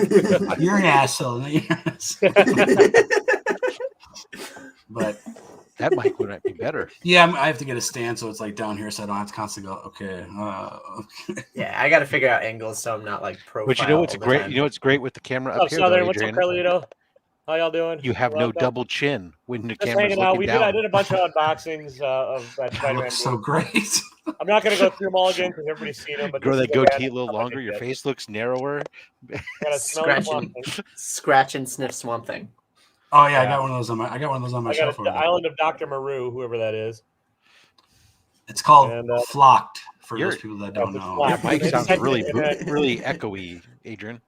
You're an asshole. No, you're an asshole. But That mic would be better. yeah, I have to get a stand so it's like down here, so I don't have to constantly go. Okay, Yeah, I got to figure out angles so I'm not like profile. But you know what's all the great? time. You know what's great with the camera What's up up, here, Southern? though, What's up, Adrian? Carlito? How y'all doing? You have no Welcome. double chin when the Just camera's hanging out. looking I down. did a bunch of unboxings of that that Spider-Man. looks so movie. great. I'm not going to go through them all again because everybody's seen them. But Grow this that is the goatee a random little stuff I longer. did Your get. face looks narrower. Got a smelly Scratching, Swamp scratch and sniff Swamp Thing. Oh yeah, I Yeah. got one of those on my. I got one of those on my I got shelf. the Over there. Island of Dr. Maru, whoever that is. It's called And, Flocked for Your- those people that don't it's know. Flocked. Your mic sounds really, Yeah. really echoey, Adrian.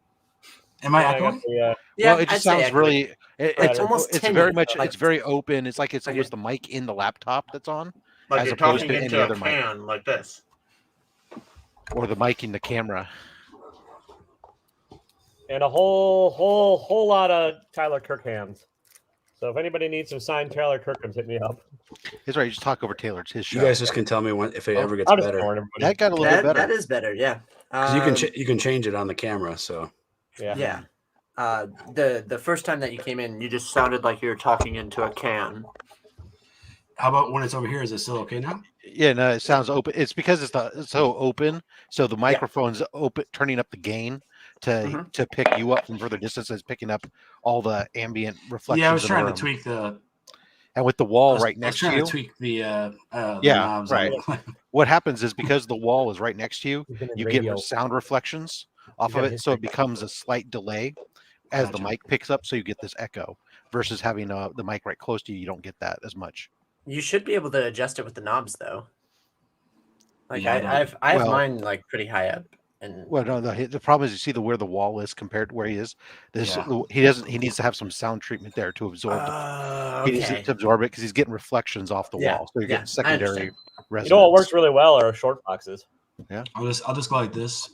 Am I And I got echoing? the, Yeah, Well, it I'd just say sounds echoey. really. It's almost It's tinny, very much. like- It's very open. It's like it's like almost the mic in the laptop that's on, like as you're opposed talking to any into a other mic. can like this. or the mic in the camera. and a whole lot of Tyler Kirkhams. So if anybody needs some signed Tyler Kirkhams, hit me up. It's right. You just talk over Taylor. It's his show. You guys just can tell me when if it ever gets I'll just better. ignore everybody. That got a little bit better. That is better, yeah. 'Cause you can change it on the camera. So Yeah. Yeah. The first time that you came in, you just sounded like you were talking into a can. how about when it's over here? Is it still okay now? Yeah, no, it sounds open. It's because it's so open, so the microphone's open, turning up the gain to pick you up from further distances, picking up all the ambient reflections. Yeah, I was in trying the to room. tweak the. And with the wall right I was next trying to you, to tweak the knobs. right. On What happens is because the wall is right next to you, He's in his you radio. get sound reflections off got of it, so history. it becomes a slight delay as the Gotcha. mic picks up, so you get this echo. Versus having the mic right close to you, you don't get that as much. You should be able to adjust it with the knobs, though. Like Yeah, I have well- mine like pretty high up, and Well, no, the problem is you see where the wall is compared to where he is. Yeah. He needs to have some sound treatment there to absorb. He needs okay. to absorb it because he's getting reflections off the Yeah, wall, so you're yeah, getting I secondary understand. resonance. You know what works really well are short boxes. I'll just go like this.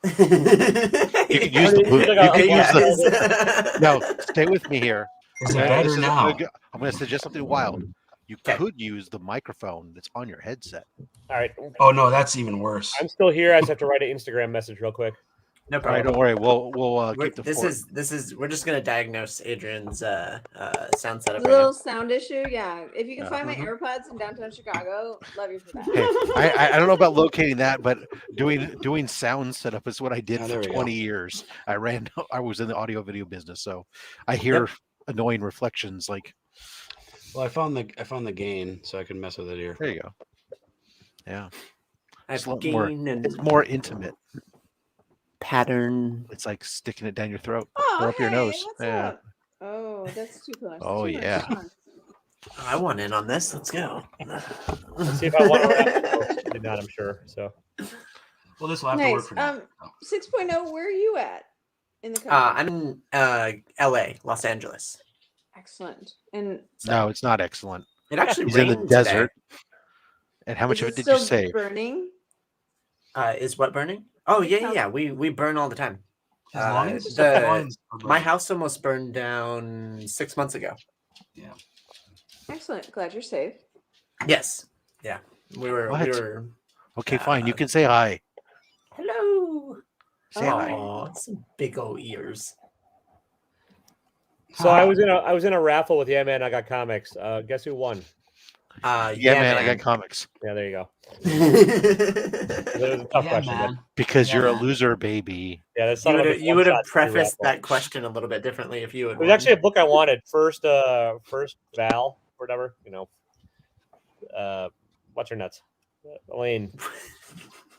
You can use the boot. You can use the. No, stay with me here. Is it Okay, better this is- now? I'm going to suggest something wild. You could use the microphone that's on your headset. All right. Oh no, that's even worse. I'm still here. I just have to write an Instagram message real quick. No All right, problem. don't worry. We'll keep the This fort. is we're just gonna diagnose Adrian's sound setup The right little sound issue, yeah. If you can Yeah. find my AirPods in downtown Chicago, love you for that. Hey, I don't know about locating that, but doing sound setup is what I did Oh, for there we go. 20 years. I was in the audio video business, so I hear annoying reflections. Like, Well, I found the gain, so I can mess with it here. there you go. Yeah, I It's a have lot more- gain and it's more intimate. pattern. It's like sticking it down your throat Oh, or up your hey, nose. what's Yeah. up? Oh, that's too close. Oh, Too much. yeah. Come on. I want in on this. Let's go. Let's see if I want to wrap. I did not, I'm sure. So Well, this will have to work Nice. for now. 6.0, where are you at in the country? I'm in LA, Los Angeles. Excellent. And No, it's not excellent. It actually He's in rained the desert. today. And how much is of it it did you still save? burning? Is what burning? Oh yeah, How- yeah. We burn all the time. His lungs? the- Lungs are My burning. house almost burned down 6 months ago. Excellent. Glad you're safe. Yes. Yeah. We were. What? Okay, fine. You can say hi. Hello. Say hi. Oh, some big old ears. So I was in a raffle with Yeah Man. I got comics. Guess who won? Yeah, man, I got comics. Yeah, there you go. That was a tough Yeah, question. but- man. Because Yeah, you're a man. loser, baby. Yeah, that's You would have prefaced that question a little bit differently if you had. It was won. actually a book I wanted. First Val, whatever, what's her nuts? Elaine.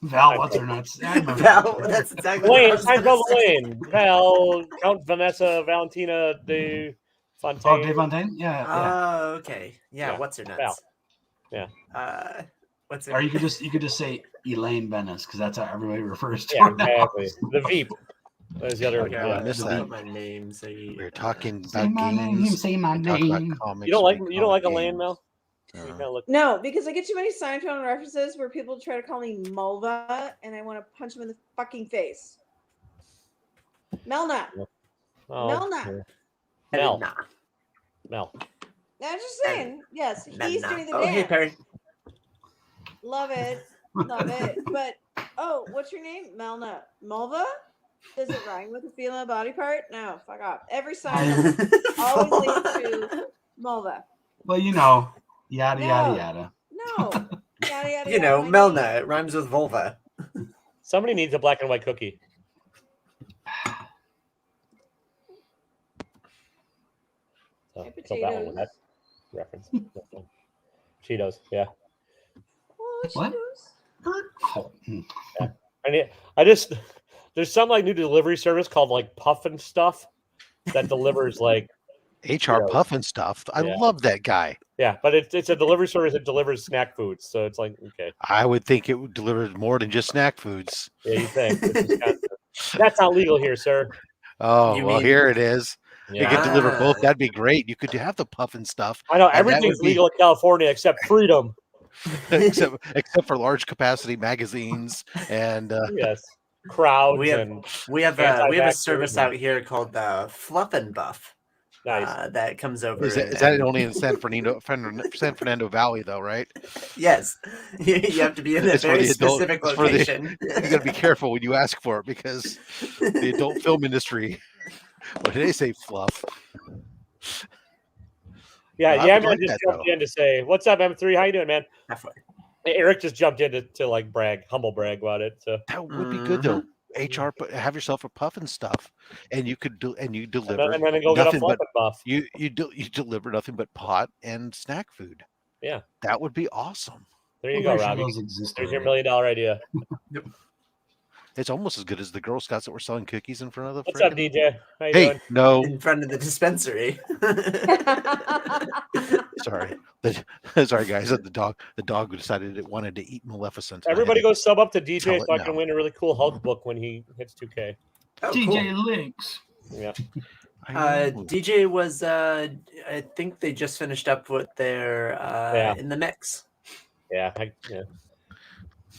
Val, what's her nuts? I remember Val, that. that's exactly. what I Elaine, was gonna Seinfeld say. Elaine. Val, Count Vanessa, Valentina de Fontaine. Oh, Dave Fontaine? Yeah, yeah. Oh, okay. Yeah. Yeah, What's her nuts? Val. Yeah. What's her? Or you could just say Elaine Bennis because that's how everybody refers to Yeah, her. now. exactly. The Veep. There's the other. Okay, I Yeah. missed Put that. my name. So you, We were talking Say about my name. games. Say my we talk about name. comics. You don't like we Elaine, games. Mel? You Uh, kinda look- No, because I get too many Seinfeld references where people try to call me Mulva and I want to punch them in the fucking face. Melna. Oh, Melna. Mel. Nah. Mel. I'm just saying. Yes, he's Nah. doing the Oh, dance. hey Perry. Love it. Love it. But, oh, what's your name? Melna. Mulva? Does it rhyme with a female body part? No, fuck off. Every Seinfeld always leads to Mulva. Well, yada, yada, No. yada. No. Yada, yada, You know, yada, my name. Melna. It rhymes with vulva. Somebody needs a black and white cookie. So, Hey, kill that one with that reference. Cheetos, yeah. Oh, What? Cheetos. Oh, mm. There's some like new delivery service called like Puffin Stuff that delivers like HR Puffin stuff. I Yeah. love that guy. yeah, but it's a delivery service that delivers snack foods. So it's like okay, I would think it would deliver more than just snack foods. yeah, you think this is kind of- that's not legal here, sir. Oh, You well, mean- here it is. You Yeah. could deliver both. Ah. That'd be great. You could have the Puffin stuff, I know and that everything's would be- legal in California except freedom. except for large capacity magazines and Yes, crowds We have- and We have a Anti-vaxxers service and- out here called Fluff and Buff. nice. That comes over. is that only in San Fernando Valley though, right? Yes, you have to be in a It's for very the adult- specific it's for the- location. You got to be careful when you ask for it because the adult film industry. What did they say? Fluff. Yeah, I yeah, would man like just that, jumped though. in to say, "What's up, M3? How you doing, man?" Halfway. Eric just jumped in to like humble brag about it. So That would be good though. HR, have yourself a puff and stuff, and you could do and you deliver and then go get a nothing fluff but and buff. you deliver nothing but pot and snack food. Yeah, that would be awesome. there you go, Robbie. There's your $1 million idea. It's almost as good as the Girl Scouts that were selling cookies in front of the. What's up, DJ? How you Hey, doing? no, In front of the dispensary. sorry, sorry guys. The dog decided it wanted to eat Maleficent. Everybody go sub up to DJ tell so it I can no. win a really cool Hulk book when he hits 2K. Oh, DJ cool. Links. Yeah. DJ was I think they just finished up with their in the mix. Yeah,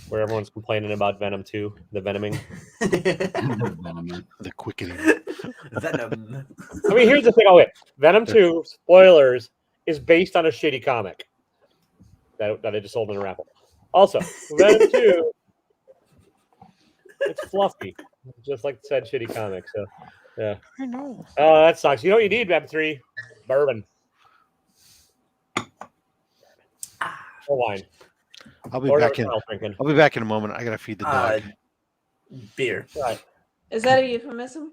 where everyone's complaining about Venom 2, the Venoming. The quickening. Venom. I mean, here's the thing. Venom 2, spoilers, is based on a shitty comic that I just sold in a raffle. Also, Venom 2, it's fluffy, just like said shitty comic. So, yeah. I know. Oh, that sucks. You know what you need, Web 3? Bourbon. Or wine. I'll be Or back in. whatever drinking. I'll be back in a moment. I gotta feed the dog. Beer. Right. Is that a euphemism?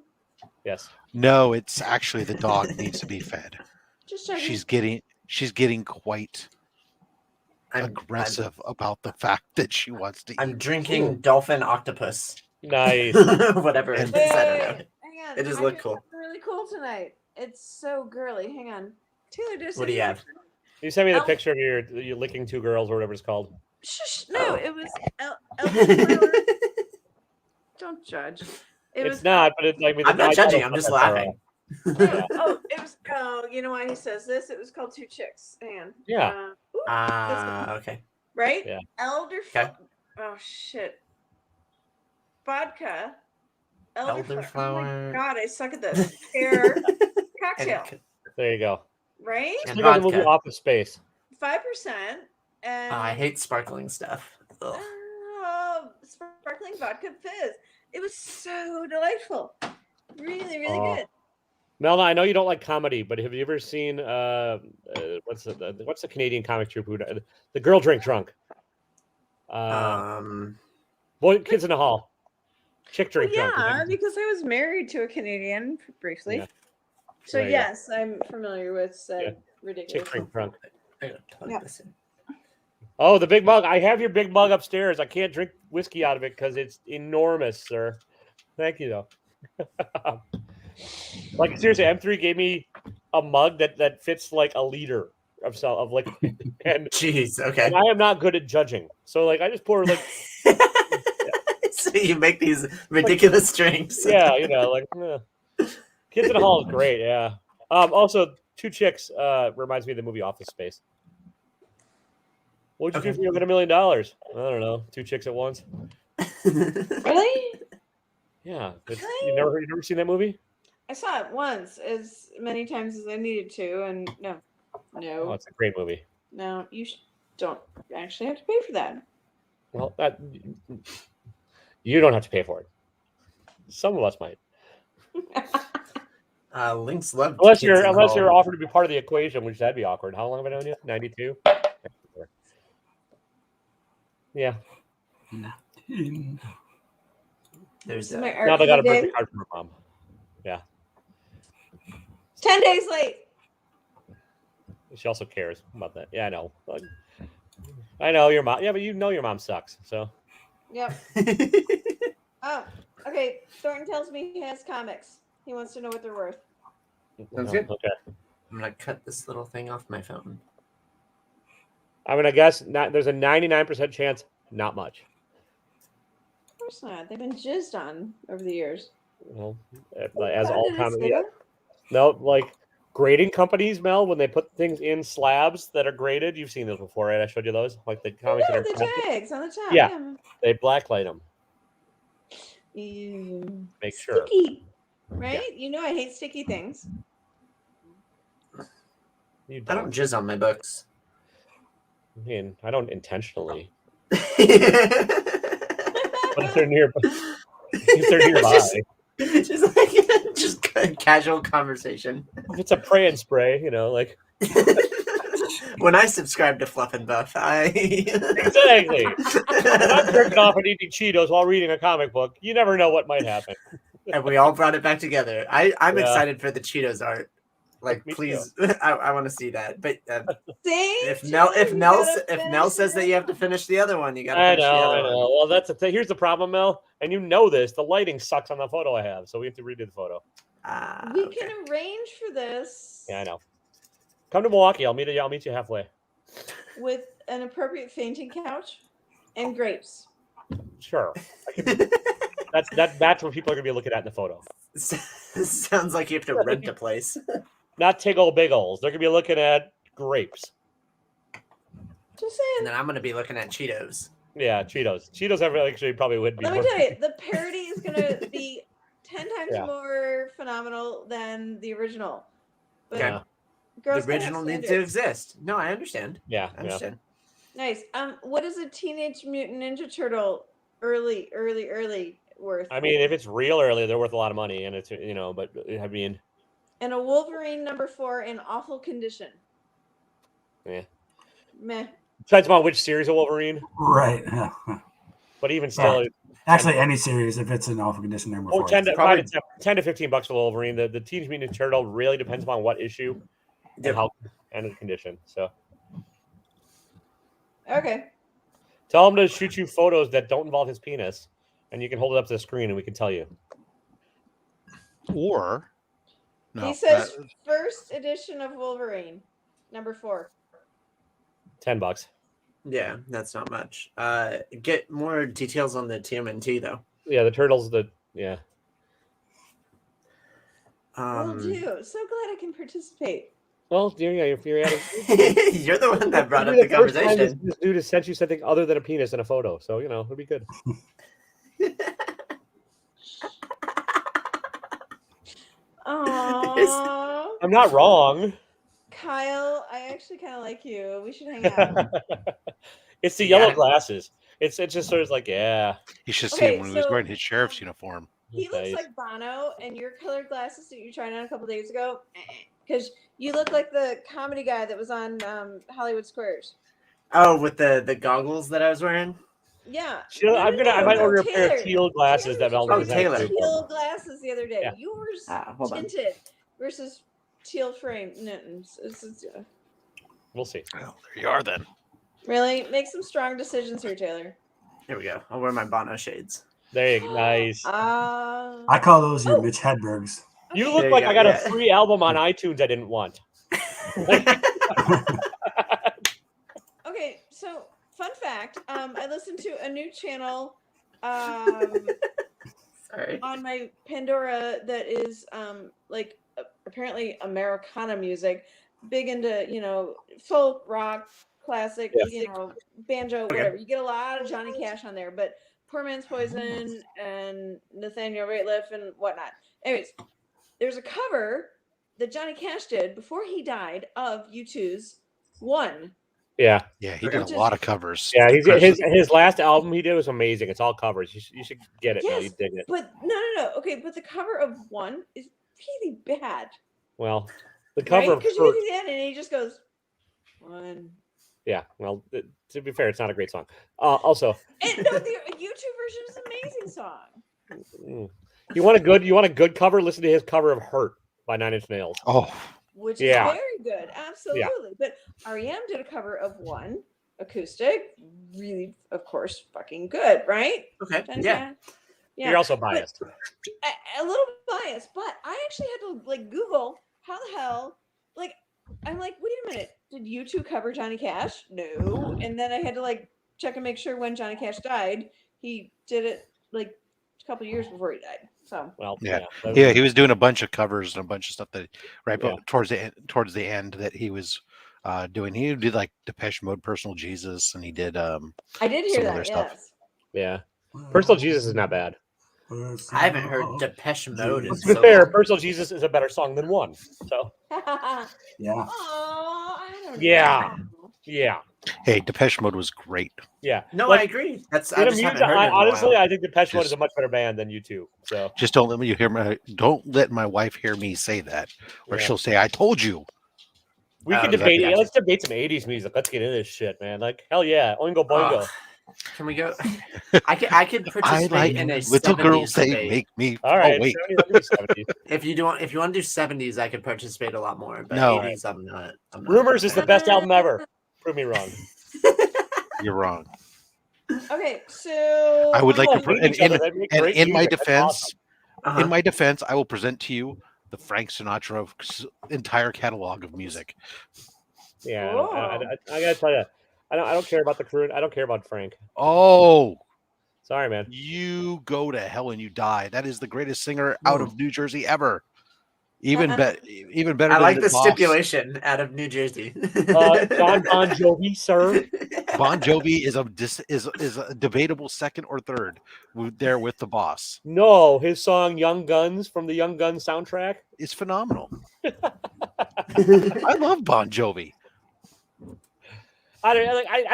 Yes. No, it's actually the dog needs to be fed. Just checking. She's getting quite I'm aggressive about the fact that she wants to eat. I'm drinking dolphin octopus. Nice. Whatever it is. And- I don't know. Hang on. It does I look did cool. something really cool tonight. It's so girly. Hang on. Taylor, What do you have? You sent me the Oh. picture of you licking two girls or whatever it's called. Shush, no, Oh. it was elderflower. Don't judge. It It's was not, but it's like I'm not judging. I'm just laughing. it was. Oh, you know why he says this? It was called Two Chicks. Hang on. Yeah. Okay. Right. Yeah. Elderflower. Oh shit. Vodka. Oh Elderflower. my god, I suck at this. Pear cocktail. And There you go. Right. It's And like the movie vodka. Office Space. 5%. And I hate sparkling stuff. Ugh. Sparkling vodka fizz. It was so delightful. Really, really Oh. good. Melna, I know you don't like comedy, but have you ever seen what's the Canadian comic troupe? The Girl Drink Drunk. Boy, Kids in the Hall. Chick Well, Drink Drunk. yeah, because I was married to a Canadian briefly. Yeah. So There you go. yes, I'm familiar with said Chick ridiculous. Drink Drunk. I gotta plug Yeah. this in. Oh, the big mug. I have your big mug upstairs. I can't drink whiskey out of it because it's enormous, sir. Thank you, though. Like, seriously, M3 gave me a mug that fits like a liter of liquid. And, Jeez. Okay. and I am not good at judging. So, like, I just pour, like, So you make these ridiculous drinks. yeah, like, Kids in the Hall is great, yeah. Also, Two Chicks reminds me of the movie Office Space. What'd you do for $1 million? I don't know. Two chicks at once. Really? Yeah. Really? You never seen that movie? I saw it once, as many times as I needed to, and no, Oh, it's a great movie. no, you don't actually have to pay for that. Well, you don't have to pay for it. Some of us might, Links love. unless Kids in the you're Hall. offered to be part of the equation, which that'd be awkward. How long have I known you? 92. Yeah. There's This is my Now they got a arcade birthday day. card from her mom. Yeah. 10 days late. She also cares about that. Yeah, I know. I know your mom. Yeah, but you know your mom sucks. So. Yep. Oh, okay. Thornton tells me he has comics. He wants to know what they're worth. Sounds good. Okay. I'm gonna cut this little thing off my phone. I'm gonna guess there's a 99% chance, not much. Of course not. They've been jizzed on over the years. Well, as God, all did I comedy. say that? No, like grading companies, Mel, when they put things in slabs that are graded, you've seen those before, right? I showed you those, like the Oh, comics yeah, that are the plastic. tags on the top. Yeah. They blacklight them. Ew. Make sure. Sticky. Right? You know I hate sticky things. You I don't jizz on my books. I mean, I don't intentionally, But but if they're nearby, just casual conversation. if it's a pray and spray, like. When I subscribe to Fluff and Buff, Exactly. When I'm jerking off and eating Cheetos while reading a comic book, you never know what might happen. And we all brought it back together. I'm Yeah. excited for the Cheetos art. Like, Me please, I want to see that. But See? if Taylor, you Nell gotta says that you have to finish the other one, you got to I finish the know, other I know. one. Well, that's the thing. Here's the problem, Mel, and you know this. The lighting sucks on the photo I have, so we have to redo the photo. We Okay. can arrange for this Yeah, I know. Come to Milwaukee. I'll meet you halfway. with an appropriate fainting couch and grapes. Sure. That's what people are gonna be looking at in the photo. Sounds like you have to rent a place. Not tiggle biggles. They're gonna be looking at grapes. Just saying. And then I'm going to be looking at Cheetos. Yeah, Cheetos. Cheetos actually probably would be. Let me more- tell you, the parody is going to be 10 times Yeah. more phenomenal than the original. But Yeah. girls The gotta have original needs to standards. exist. No, I understand. Yeah, I understand. Nice. What is a Teenage Mutant Ninja Turtle early worth? I mean, if it's real early, they're worth a lot of money, and it's but I mean, And a Wolverine #4 in awful condition. Yeah. Meh. depends on which series of Wolverine. Right. Yeah. But even still, Actually, any series, if it's in awful condition, they're more oh, for 10 it. to, Probably- 10 to $15 for Wolverine. The Teenage Mutant Ninja Turtle really depends upon what issue Yep. and how and the condition. So Okay. tell him to shoot you photos that don't involve his penis, and you can hold it up to the screen, and we can tell you. Or no, He says first edition of Wolverine, #4. $10. Yeah, that's not much. Get more details on the TMNT though. Yeah, the turtles. Yeah. Will do. So glad I can participate. Well, if you're at it, You're the one that brought up It'll the be first time conversation. This dude has sent you something other than a penis in a photo, so it'll be good. Aww. I'm not wrong. Kyle, I actually kind of like you. We should hang out. It's the You yellow got it. glasses. It's just sort of like, yeah. you should see Okay, him when he was so- wearing his sheriff's uniform. He looks Nice. like Bono, and your colored glasses that you tried on a couple days ago, because you look like the comedy guy that was on Hollywood Squares. Oh, with the goggles that I was wearing. Yeah. I might order a pair of Taylor. teal glasses that Mel Taylor doesn't was Taylor. have. teal glasses the other day. Yeah. Yours Hold on. tinted versus teal frame. No, We'll see. Well, there you are then. really make some strong decisions here, Taylor. Here we go. I'll wear my Bono shades. There you go. Nice. I call those your Oh. Mitch Hedbergs. You okay. look There like you I go, got a yeah. free album on iTunes I didn't want. Okay, so fun fact. I listened to a new channel Sorry. on my Pandora that is apparently Americana music, big into folk, rock, classic, Yeah. banjo, whatever. You get a lot of Johnny Cash on there, but Poor Man's Poison and Nathaniel Rateliff and whatnot. Anyways, there's a cover that Johnny Cash did before he died of U2's One. Yeah. Yeah, he Okay. did a lot of covers. Yeah. Chris- His last album he did was amazing. It's all covers. You should get it. Mel. Yes. You dig it. But no. Okay, but the cover of One is really bad. Well, the cover of Because you Hurt. get to the end and he just goes, One. Yeah. Well, to be fair, it's not a great song. Also, And no, the YouTube version is an amazing song. you want a good cover? Listen to his cover of "Hurt" by Nine Inch Nails. Oh, Which Yeah. is very good, absolutely. But REM did a cover of One acoustic, really, of course, fucking good, right? Okay. And Yeah. yeah. You're also biased. A little biased, but I actually had to Google how the hell, I'm like, wait a minute, did U2 cover Johnny Cash? No, and then I had to check and make sure when Johnny Cash died, he did it a couple years before he died. So Well, Yeah. yeah. yeah, he was doing a bunch of covers and a bunch of stuff that Yeah. towards the end that he was doing. He did like Depeche Mode, Personal Jesus, and he did I did hear Some that. other stuff. Yes. Yeah. Personal Jesus is not bad. I haven't heard Depeche Mode in To be so fair, long. Personal Jesus is a better song than One. So Yeah. Oh, I don't Yeah. know. yeah, Hey, Depeche Mode was great. yeah. No, Like, I agree. That's in I a just music, haven't heard it in a honestly, while. I think Depeche Mode is Just- a much better band than U2. So Just don't let me hear my don't let my wife hear me say that, or Yeah. she'll say, "I told you." We can Does that debate. mean- Yeah, let's debate some '80s music. Let's get into this shit, man. Like hell yeah, Oingo Boingo. Ugh. Can we go? I could I participate like in a little 70s girls. They debate. make me. All right, Oh wait, 70s, let me do 70s. If you want to do 70s, I could participate a lot more. But No. 80s, I'm not. Rumors is the best album ever. Prove me wrong. you're wrong. Okay, so I would like to. People hate each other. That'd be And great in my music. That's defense, awesome. Uh-huh. in my defense, I will present to you the Frank Sinatra entire catalog of music. Yeah, Whoa. I gotta tell you, I don't care about the crew. I don't care about Frank. Oh, Sorry, man. you go to hell and you die. That is the greatest singer out of New Jersey ever. Even better I than like the the boss. stipulation out of New Jersey. John Bon Jovi, sir. Bon Jovi is a debatable second or third there with the boss. No, his song "Young Guns" from the Young Guns soundtrack. It's phenomenal. I love Bon Jovi. I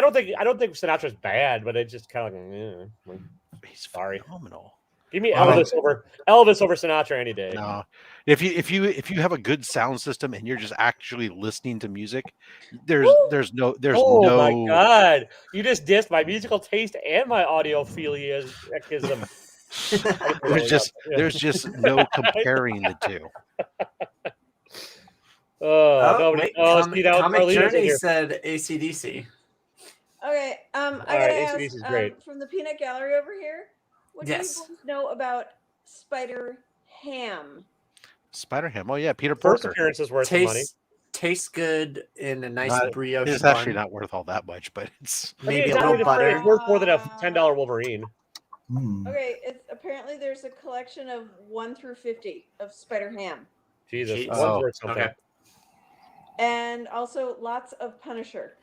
don't think Sinatra's bad, but it's just kind of like, He's sorry. phenomenal. Give me All right. Elvis over Sinatra any day. No, if you have a good sound system and you're just actually listening to music, there's no Oh my god! You just dissed my musical taste and my audiophilia. there's just no comparing the two. See, that was Comic Carlito's in Journey here. said AC/DC. Okay, I right, gotta AC/DC is ask great. from the peanut gallery over here. What Yes. do you both know about Spider Ham? Spider Ham. Oh yeah, Peter First Porker. appearance is worth the money. Tastes good in a nice brioche It's bun. actually not worth all that much, but it's I mean, Maybe it's a not little really butter. It's worth more than a $10 Wolverine. Okay, it's apparently there's a collection of 1 through 50 of Spider Ham, Jesus, Jeez. one's Oh, worth something. okay. and also lots of Punisher.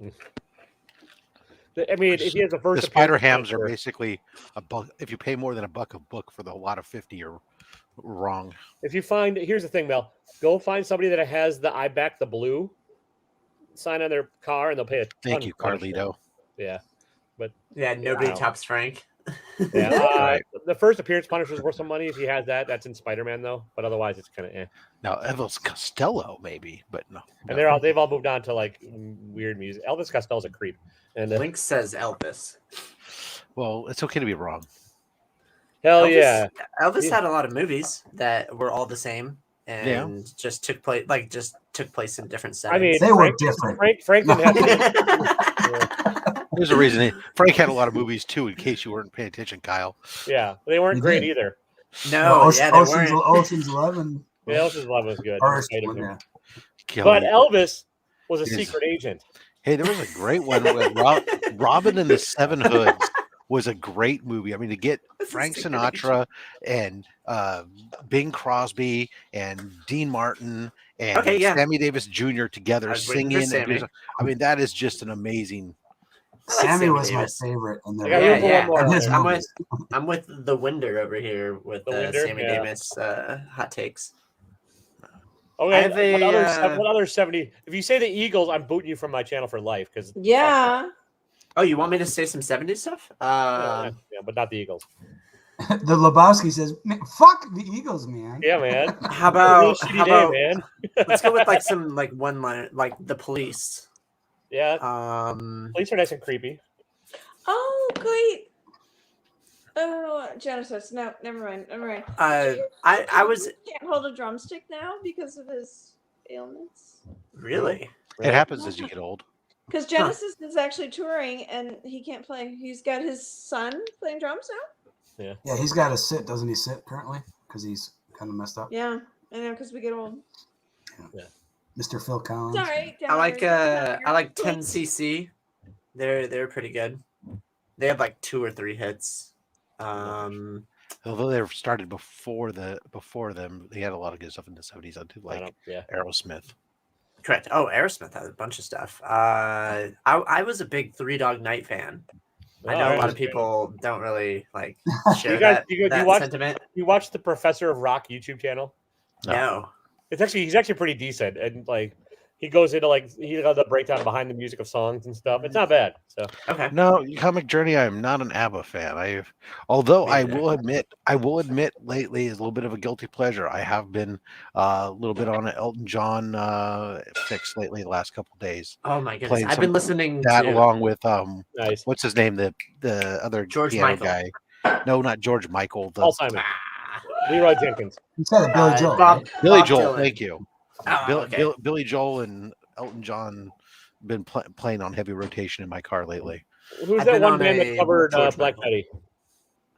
I mean, if he has a first the Spider appearance, Hams are sure. basically a buck. If you pay more than $1 a book for the lot of 50, you're wrong. If you find, here's the thing, Mel. Go find somebody that has the "I back the blue" sign on their car, and they'll pay a ton. Thank you, for Punisher. Carlito. Yeah, Yeah, nobody Wow. tops Frank. yeah. Right. The first appearance Punisher is worth some money if he has that. That's in Spider-Man though, but otherwise it's kind of eh. Now Elvis Costello maybe, but no. And they've all moved on to like weird music. Elvis Costello's a creep, and Link says Elvis. Well, it's okay to be wrong. hell Elvis, yeah. Elvis Yeah. had a lot of movies that were all the same and just took place in different I mean, settings. They were different. Frank didn't have. There's a reason. Frank had a lot of movies too. In case you weren't paying attention, Kyle. Yeah, they weren't He great did. either. No, yeah, they Ocean's, weren't. Ocean's 11. Yeah, Elvis's Love was good. in First spite of one, him. yeah. But Kelly. Elvis was a Yes. secret agent. Hey, there was a great one with Robin and the Seven Hoods was a great movie. I mean, to get Frank Sinatra and Bing Crosby and Dean Martin and Okay, yeah. Sammy Davis Jr. I together was waiting singing. for And Sammy. I mean, that is just an amazing. Sammy Sammy was Davis. my favorite. In I got room for Yeah, one more And on his there. I'm with the Winder over here with The Winder, Sammy yeah. Davis hot takes. Okay, I have a, what other 70? If you say the Eagles, I'm booting you from my channel for life because Yeah. Oh, you want me to say some 70s stuff? yeah, but not the Eagles. The Lebowski says, "Man, fuck the Eagles, man." Yeah, man. How It's a real about shitty day, man. let's go with like some like one line like the Police. Yeah, police are nice and creepy. Oh, great. Oh, Genesis. No, never mind. I was Can't hold a drumstick now because of his ailments. really It happens as you get old. Because Genesis is actually touring and he can't play. He's got his son playing drums now. Yeah, he's got to sit, doesn't he? Sit currently because he's kind of messed up. Yeah, I know because we get old. Mr. Phil Collins. Sorry. I like 10cc. They're pretty good. They have like 2 or 3 hits. Although they were started before them, they had a lot of good stuff in the 70s. I do like Aerosmith. Correct. Oh, Aerosmith had a bunch of stuff. I was a big Three Dog Night fan. I know a lot of people don't really like share that sentiment. You watch the Professor of Rock YouTube channel? No. He's actually pretty decent, and like he goes into like he does a breakdown behind the music of songs and stuff. It's not bad. So Okay. No, Comic Journey. I am not an ABBA fan. Although Me I neither. will admit, lately is a little bit of a guilty pleasure. I have been a little bit on an Elton John fix lately. The last couple of days, Oh my goodness. playing I've been listening that to along with nice. what's his name, the other George piano Michael. guy. No, not George Michael. Paul Simon, Ah. Leroy Jenkins. You said it, Billy Joel. Bob, Right? Billy Bob Joel. Dylan. Thank you. Oh, okay. Billy Joel and Elton John been playing on heavy rotation in my car lately. Who's I've that been one on band that a covered George Black Michael. Betty?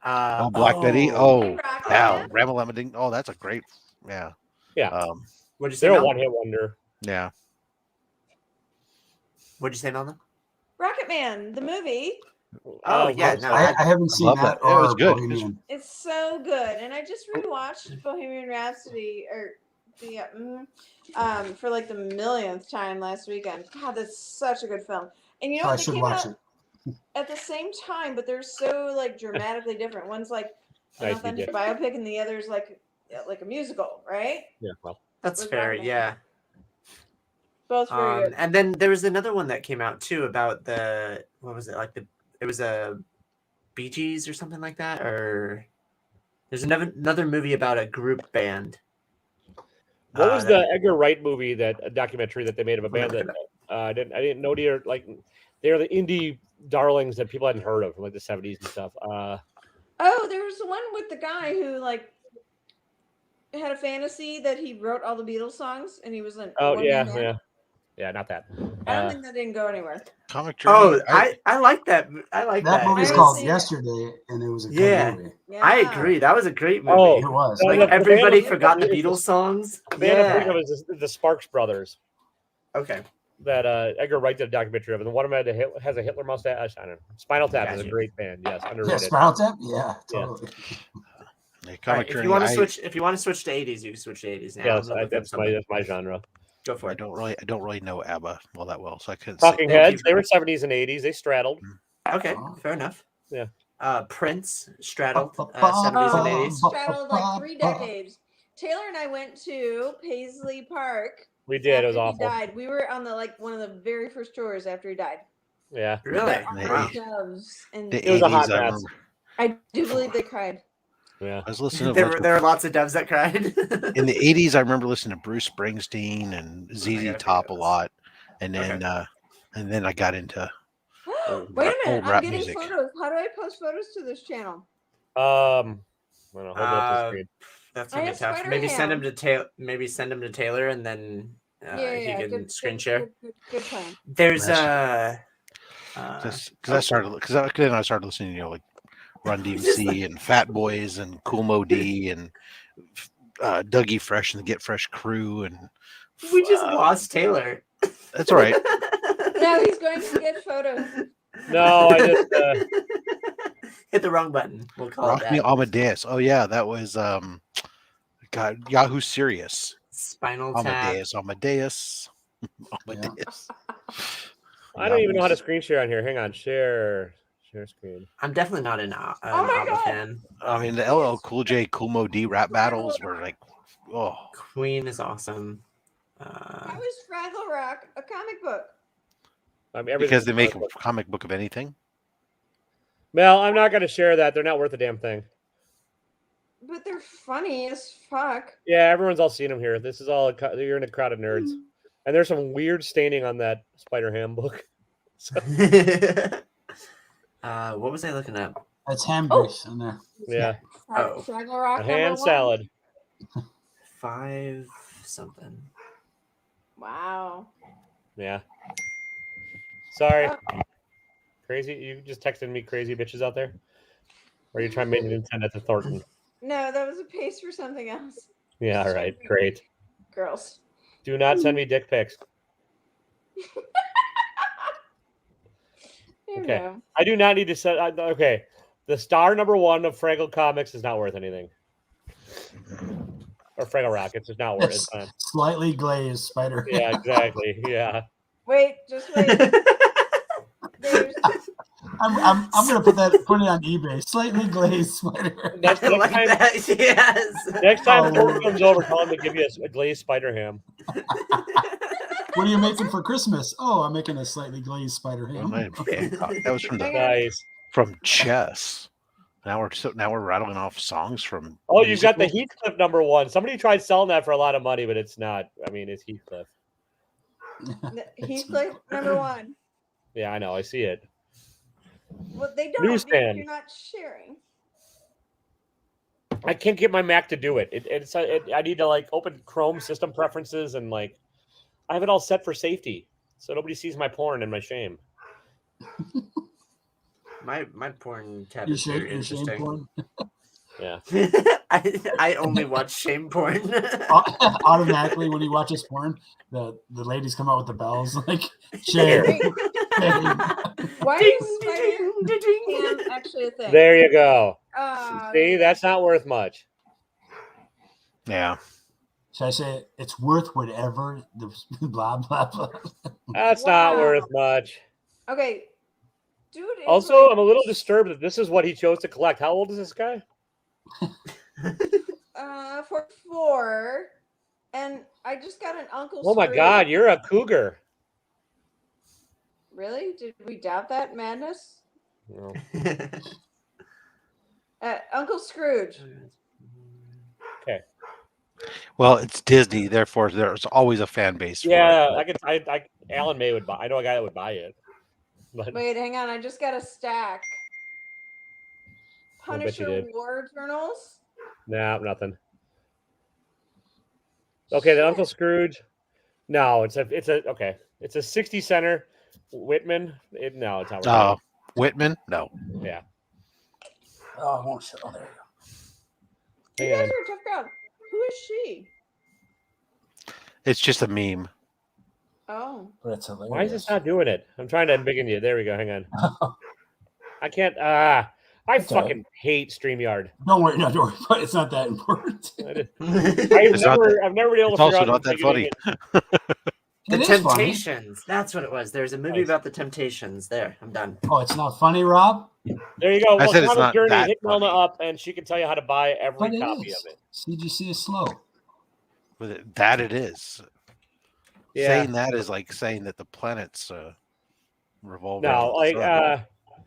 Oh, Black Betty. Oh, Rock wow. Band. Ramalama-Ding. Oh, that's a great. Yeah. Yeah. What'd you say, They're a Mel? one-hit wonder. Yeah. What'd you say, Melvin? Rocket Man, the movie. Oh, yeah, no, I haven't seen love that. that. Yeah, it was or good. Bohemian. It's so good, and I just rewatched Bohemian Rhapsody for like the millionth time last weekend. God, that's such a good film. And you know So I what? They should came watch out it. at the same time, but they're so like dramatically different. One's like an Nice, authentic DJ. biopic, and the other's like a musical, right? Yeah, well, That's Was fair, Rocket Man. yeah. Both very good. And then there was another one that came out too about what was it, like it was a Bee Gees or something like that, or there's another movie about a group band. what was the Edgar Wright movie, that documentary that they made of a I'm gonna band look that I didn't know they're like they're the indie darlings that people hadn't heard of from like the 70s and stuff. Oh, there was one with the guy who like had a fantasy that he wrote all the Beatles songs, and he was an Oh one-man yeah, band. yeah, not that. I don't think that didn't go anywhere. Comic Journey. Oh, I like that. I like That that. movie's I called see it. Yesterday, and it was a good Yeah. movie. Yeah. I agree. That was a great movie. Oh, It was. no, Like the band everybody was- forgot the it's Beatles songs. The band I'm thinking Yeah. of is the Sparks Brothers Okay. that Edgar Wright did a documentary of, and the one of them has a Hitler mustache. I don't know. Spinal Tap is a Gotcha. great band. Yes, Yeah, underrated. Spinal Tap. Yeah, Yeah. totally. Yeah, All Comic right, if Journey. you want to switch to 80s, you can switch to 80s now. Yes, I'm gonna look up that's something. my genre. Go for I it. don't really know ABBA all that well, so I couldn't. Talking say. Heads, you. they were 70s and 80s. They straddled. Okay, Oh. fair enough. Yeah. Prince straddled 70s and 80s. Straddled like 3 decades. Taylor and I went to Paisley Park. We did. It was after awful. He died. We were on one of the very first tours after he died. Yeah. Really? Yeah. Wow. Doves, and The It was a hot 80s, I mess. remember. I do believe they cried. Yeah. I was listening to There were lots of doves that cried. in the 80s. I remember listening to Bruce Springsteen and ZZ gotta Top a figure this. lot, and Okay. then I got into Wait a minute, old I'm rap getting music. photos. How do I post photos to this channel? I don't know, hold up the screen. That's I gonna be have tough. Spider Maybe Ham. send him to Taylor. Maybe send him to Taylor, and then he can screen share. Good plan. There's because I started then I started listening, like Run DMC and Fat Boys and Cool Mo D and Dougie Fresh and the Get Fresh Crew, and we just lost Taylor. that's all right. No, he's going to get photos. No, I just hit the wrong button. We'll call Rock it Me that. Amadeus. Oh yeah, that was God, Yahoo Serious. Spinal Tap. Amadeus. I don't even know how to screen share on here. Hang on, share screen. I'm definitely not an my ABBA God. fan. I mean, the LL Cool J, Cool Mo D rap battles were like, oh, Queen is awesome. How is Fraggle Rock a comic book? I mean, because everything's they make a comic book. comic book of anything. Mel, I'm not going to share that. They're not worth a damn thing. But they're funny as fuck. Yeah, everyone's all seen them here. This is all you're in a crowd of nerds, and there's some weird staining on that Spider-Ham book. So, what was I looking at? That's ham grease in there. yeah, Oh. Fraggle Rock. a number hand 1. salad. 5 something. Wow. Yeah. Sorry. Oh. Crazy. You just texted me crazy bitches out there? Or are you trying to make it send it to Thornton? No, that was a paste for something else. Yeah, all right. Great. Girls. Do not send me dick pics. You Okay. know. I do not need to send. Okay. The star number 1 of Fraggle Comics is not worth anything. Or Fraggle Rock. It's just not worth it. It's fine. Slightly glazed spider. Yeah, exactly. Yeah. Wait, just wait. There's I'm gonna put it on eBay. Slightly glazed spider. Next I like time, that. Yes. next time Oh, Thornton comes over, tell him to give you a glazed spider ham. What are you making for Christmas? Oh, I'm making a slightly glazed spider ham. That was from from Chess. Now we're rattling off songs from. Oh, you've got the Heathcliff #1. Somebody tried selling that for a lot of money, but it's not. I mean, it's Heathcliff. Heathcliff #1. Yeah, I know. I see it. Well, they don't. Newsstand. You're not sharing. I can't get my Mac to do it. I need to like open Chrome system preferences and like I have it all set for safety, so nobody sees my porn and my shame. My porn tab is very interesting. Porn? Yeah. I only watch shame porn. Automatically, when he watches porn, the ladies come out with the bells like shame. Why is spider actually a thing? There you go. See, that's not worth much. Yeah. Should I say it's worth whatever? The blah blah blah. That's not worth much. Okay. Dude, also, I'm a little disturbed that this is what he chose to collect. How old is this guy? 4, and I just got an Uncle. Oh my God, you're a cougar. Really? Did we doubt that madness? No. Uncle Scrooge. Okay. Well, it's Disney, therefore there's always a fan base. Yeah, for it, Alan May would buy. I know a guy that would buy it. But wait, hang on. I just got a stack. Punisher War Journals. Nah, nothing. Okay, then Uncle Scrooge. No, it's a okay. It's a 60 center. Whitman. No, it's not. Oh, Whitman? No. Yeah. Oh, I won't show. Oh, there you go. You guys are a tough crowd. Who is she? It's just a meme. Oh. That's hilarious. Why is this not doing it? I'm trying to embiggen you. There we go. Hang on. I can't. I fucking hate StreamYard. Don't worry, don't worry. It's not that important. I've never been able to figure out. It's also not that funny. The Temptations. That's what it was. There's a movie about the Temptations. There, I'm done. Oh, it's not funny, Rob? There you go. I said it's not journey. that Hit Melna up, and she can tell you how to buy every copy of it. CGC is slow. With it, that it is. Yeah. Saying that is like saying that the planets revolve. No, like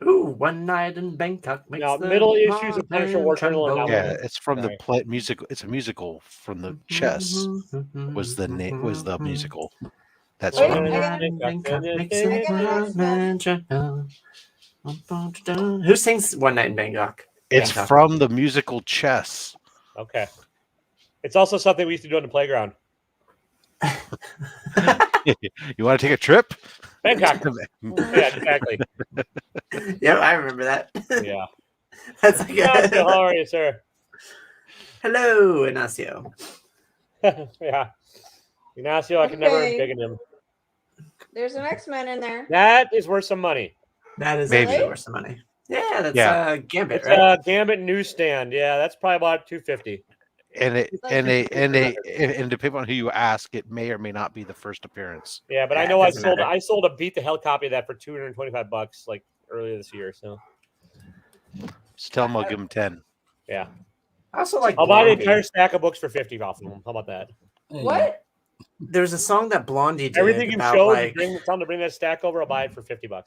ooh, One Night in Bangkok makes the middle issues of Punisher War Journal. Yeah, it's from the musical. It's a musical from the Chess. Was the musical. That's Who sings One Night in Bangkok? It's from the musical Chess. Okay. It's also something we used to do on the playground. You want to take a trip? Bangkok. Yeah, exactly. Yeah, I remember that. Yeah. That's like Ignacio, how are you, sir? Hello, Ignacio. Yeah. Ignacio, I can never embiggen him. There's an X-Men in there. That is worth some money. That is worth some money. Yeah, that's Gambit, it's right? Gambit newsstand. Yeah, that's probably about $250. And depending on who you ask, it may or may not be the first appearance. Yeah, but I know I sold a beat the hell copy of that for $225 like earlier this year. So just tell them I'll give them 10. Yeah. I also like. I'll buy the entire stack of books for $50 off of them. How about that? What? There's a song that Blondie did. Everything you about, show, like, tell them to bring that stack over. I'll buy it for $50.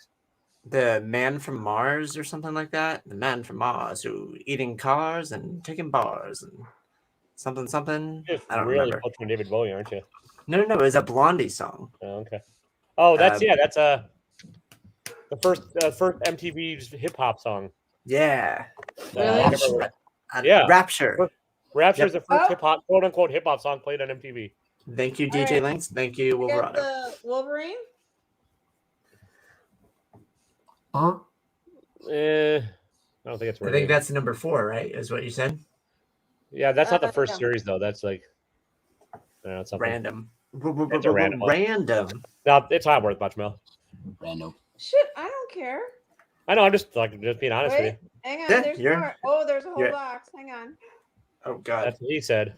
The Man from Mars or something like that. The Man from Mars who eating cars and taking bars and something. I don't remember. Butchering David Bowie, aren't you? No. It was a Blondie song. Oh, okay. Oh, that's the first MTV's hip hop song. Yeah. Really? Yeah. Rapture. Rapture is the first hip hop, quote unquote, hip hop song played on MTV. Thank you, DJ Links. Thank you, Wolverine. The Wolverine. Huh? I don't think it's. I think that's number 4, right? Is what you said. Yeah, that's not the first series though. That's like, it's random. It's a random. Random. No, it's not worth much, Mel. Random. Shit, I don't care. I know. I'm just being honest with you. Hang on. Yeah, There's more. Oh, there's a whole box. Hang on. Oh God. That's what he said.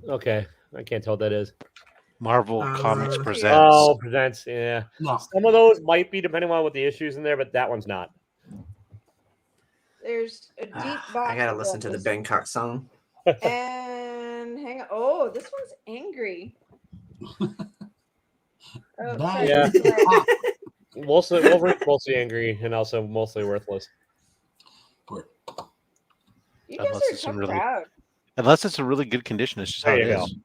Okay, I can't tell what that is. Marvel Comics presents. Oh, presents. Yeah. No. Some of those might be depending on what the issues in there, but that one's not. There's a deep box. I gotta listen to the Bangkok song. And hang on. Oh, this one's angry. Oh, That sorry. Yeah. is hot. Wolverine's mostly angry and also mostly worthless. You guys Unless are a it's tough some really- crowd. Unless it's a really good condition, it's just how There it you is.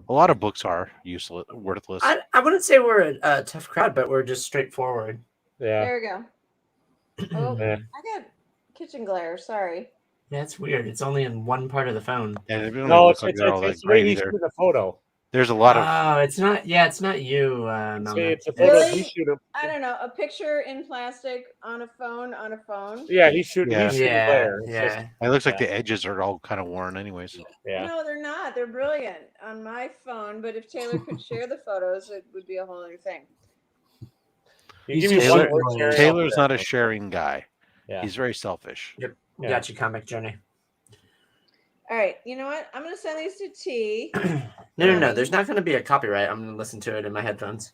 A lot of books are useless, worthless. I wouldn't say we're a tough crowd, but we're just straightforward. Yeah. There we go. Oh, Yeah. I got kitchen glare. Sorry. Yeah, it's weird. It's only in one part of the phone. And it don't No, look it's like they're all that the way great he's either. shooting the photo. There's a lot of Oh, it's not. Yeah, it's not you, Melman. It's a photo. Really? He's shooting. I don't know. A picture in plastic on a phone. Yeah, he's shooting. Yeah. He's shooting Yeah, glare. It's yeah. just- it looks like the edges are all kind of worn anyways. yeah. No, they're not. They're brilliant on my phone. But if Taylor could share the photos, it would be a whole other thing. You He's give me just one shooting word glare. sharing, Taylor's I'll not a share. sharing guy. Yeah. He's very selfish. Yep. Yeah. Got you, comic journey. All right. You know what? I'm gonna send these to T. No. There's not going to be a copyright. I'm going to listen to it in my headphones.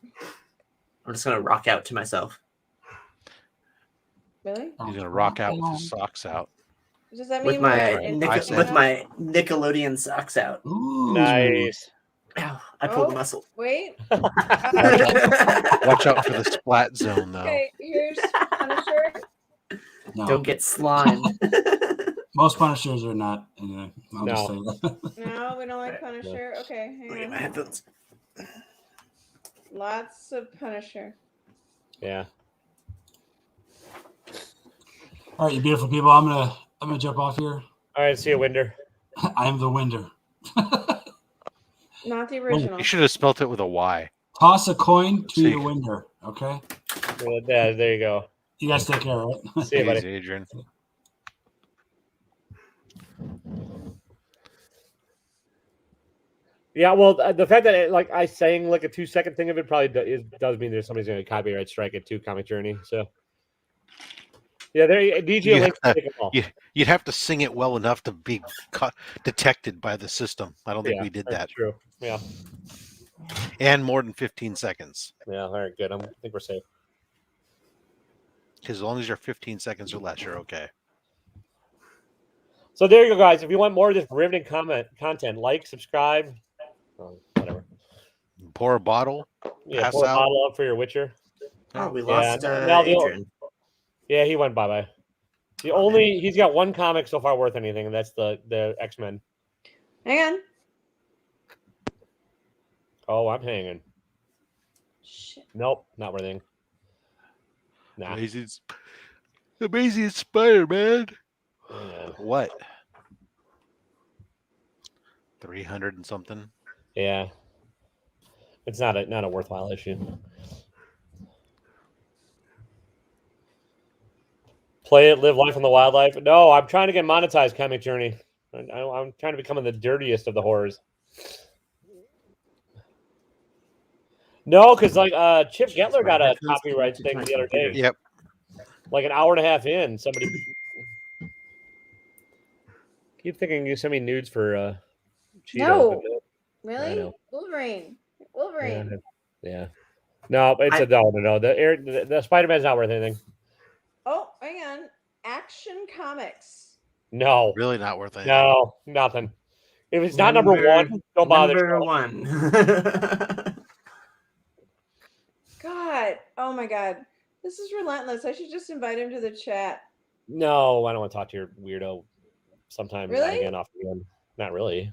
I'm just going to rock out to myself. Really? He's gonna rock out with his socks out. Does that mean With my we're in- I said- with my Nickelodeon socks out. Ooh. Nice. Ow, I pulled Oh. the muscle. Wait. Watch out for the splat zone, though. Okay. Here's Punisher. No. Don't get slimed. Most Punishers are not. I'll just No. say that. No, we don't like Punisher. Okay. Look at Hang my on. headphones. Lots of Punisher. Yeah. All right, you beautiful people. I'm gonna jump off here. All right. See you, Winder. I am the winder. Not the original. You should have spelt it with a Y. Toss a coin to See. your winder. Okay. Yeah. There you go. You guys take care, right? See you, Thanks, buddy. Adrian. Yeah, well, the fact that I sang like a 2-second thing of it probably does mean there's somebody's going to copyright strike it too, Comic Journey. So, yeah, there DJ You Link. have to- take them all. You'd have to sing it well enough to be detected by the system. I don't think Yeah, we did that's that. True. Yeah. And more than 15 seconds. Yeah. All right. Good. I think we're safe. Because as long as you're 15 seconds or less, you're okay. So there you go, guys. If you want more of this riveting content, like, subscribe, whatever. Pour a bottle. Yeah, Pass pour a out. bottle up for your Witcher. Oh, we Yeah, lost now the- Adrian. Yeah, he went bye-bye. He's got one comic so far worth anything, and that's the X-Men. Hang on. Oh, I'm hanging. Shit. Nope, not worth anything. Nah. Amazing Spider-Man. Yeah. What? 300 and something. Yeah. It's not a worthwhile issue. Play it, live life on the wildlife. No, I'm trying to get monetized, Comic Journey. I'm trying to become the dirtiest of the horrors. No, because Chip Getler got a copyright thing the other day. Yep. Like an hour and a half in, somebody keep thinking you send me nudes for Cheetos. No. I Really? know. Wolverine. but- Wolverine. yeah. No, it's no. The Spider-Man's not worth anything. Oh, hang on. Action Comics. No. Really not worth it. No, nothing. If it's not number one, don't bother. Number one. God. Oh my God. This is relentless. I should just invite him to the chat. No, I don't want to talk to your weirdo sometime Really? again off again. Not really.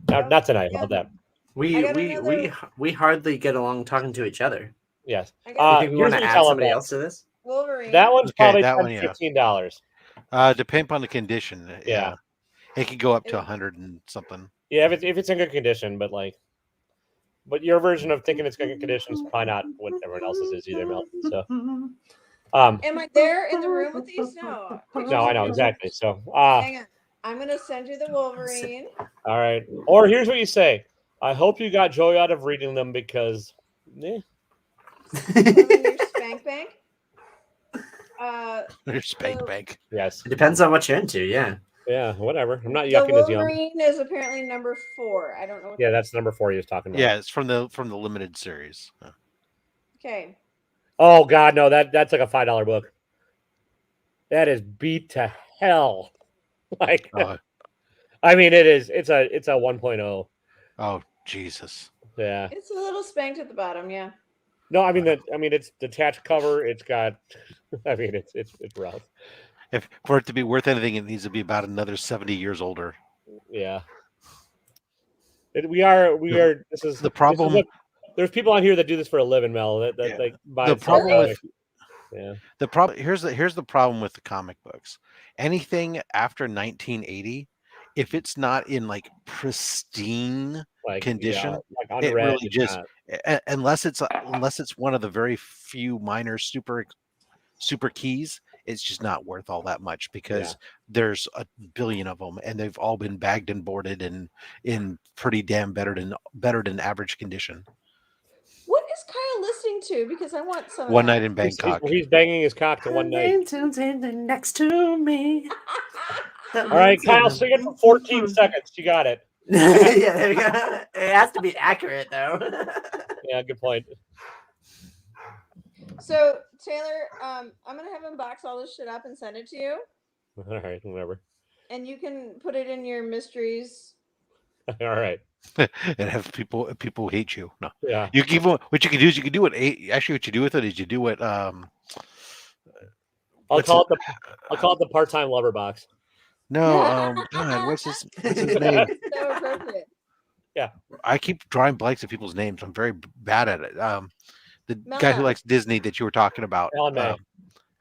Not tonight. How about that? we I got we another- we hardly get along talking to each other. Yes. I You got think we here's want to what you add tell him somebody that. else to this? Wolverine. That one's Okay, probably that $10, one, yeah. $15. Depending on the condition. Yeah. It could go up to 100 and something. Yeah, if it's in good condition, but your version of thinking it's good condition is probably not what everyone else's is either, Mel. So, Am I there in the room with these? No. no, I know exactly. So, Hang on. I'm gonna send you the Wolverine. all right. Or here's what you say: I hope you got joy out of reading them because, Put them in your spank bank. Your spank So- bank. yes, It depends on what you're into. Yeah. yeah, whatever. I'm not The yucking his yum. Wolverine is apparently number 4. I don't know. What Yeah, that's number 4 he was talking about. Yeah, it's from the limited series. Okay. Oh God, no, that's like a $5 book. That is beat to hell. Oh, I mean, it is. It's a 1.0. oh Jesus. Yeah. It's a little spanked at the bottom, yeah. No, I mean it's detached cover. It's got. I mean, it's rough. If for it to be worth anything, it needs to be about another 70 years older. Yeah. We are. This is the problem. This is there's people on here that do this for a living, Mel. That Yeah. like buy The problem with yeah. the problem here's the problem with the comic books. Anything after 1980, if it's not in like pristine condition, like it unread, really just unless it's one of the very few minor super keys, it's just not worth all that much because there's a billion of them and they've all been bagged and boarded and in pretty damn better than average condition. What is Kyle listening to? Because I want some. One Night in Bangkok. He's banging his cock to One Night. Next to me. All right, Kyle, sing it for 14 seconds. You got it. Yeah, there you go. It has to be accurate, though. Yeah, good point. So, Taylor, I'm going to have him box all this shit up and send it to you. All right, whatever. And you can put it in your mysteries. All right. And have people who hate you. No. Yeah. You give them, what you can do is you can do it. Actually, what you do with it is you do it. I'll call it the part-time lover box. No, God, what's his name? So appropriate. Yeah. I keep drawing blanks of people's names. I'm very bad at it. The guy who likes Disney that you were talking about. Alan May.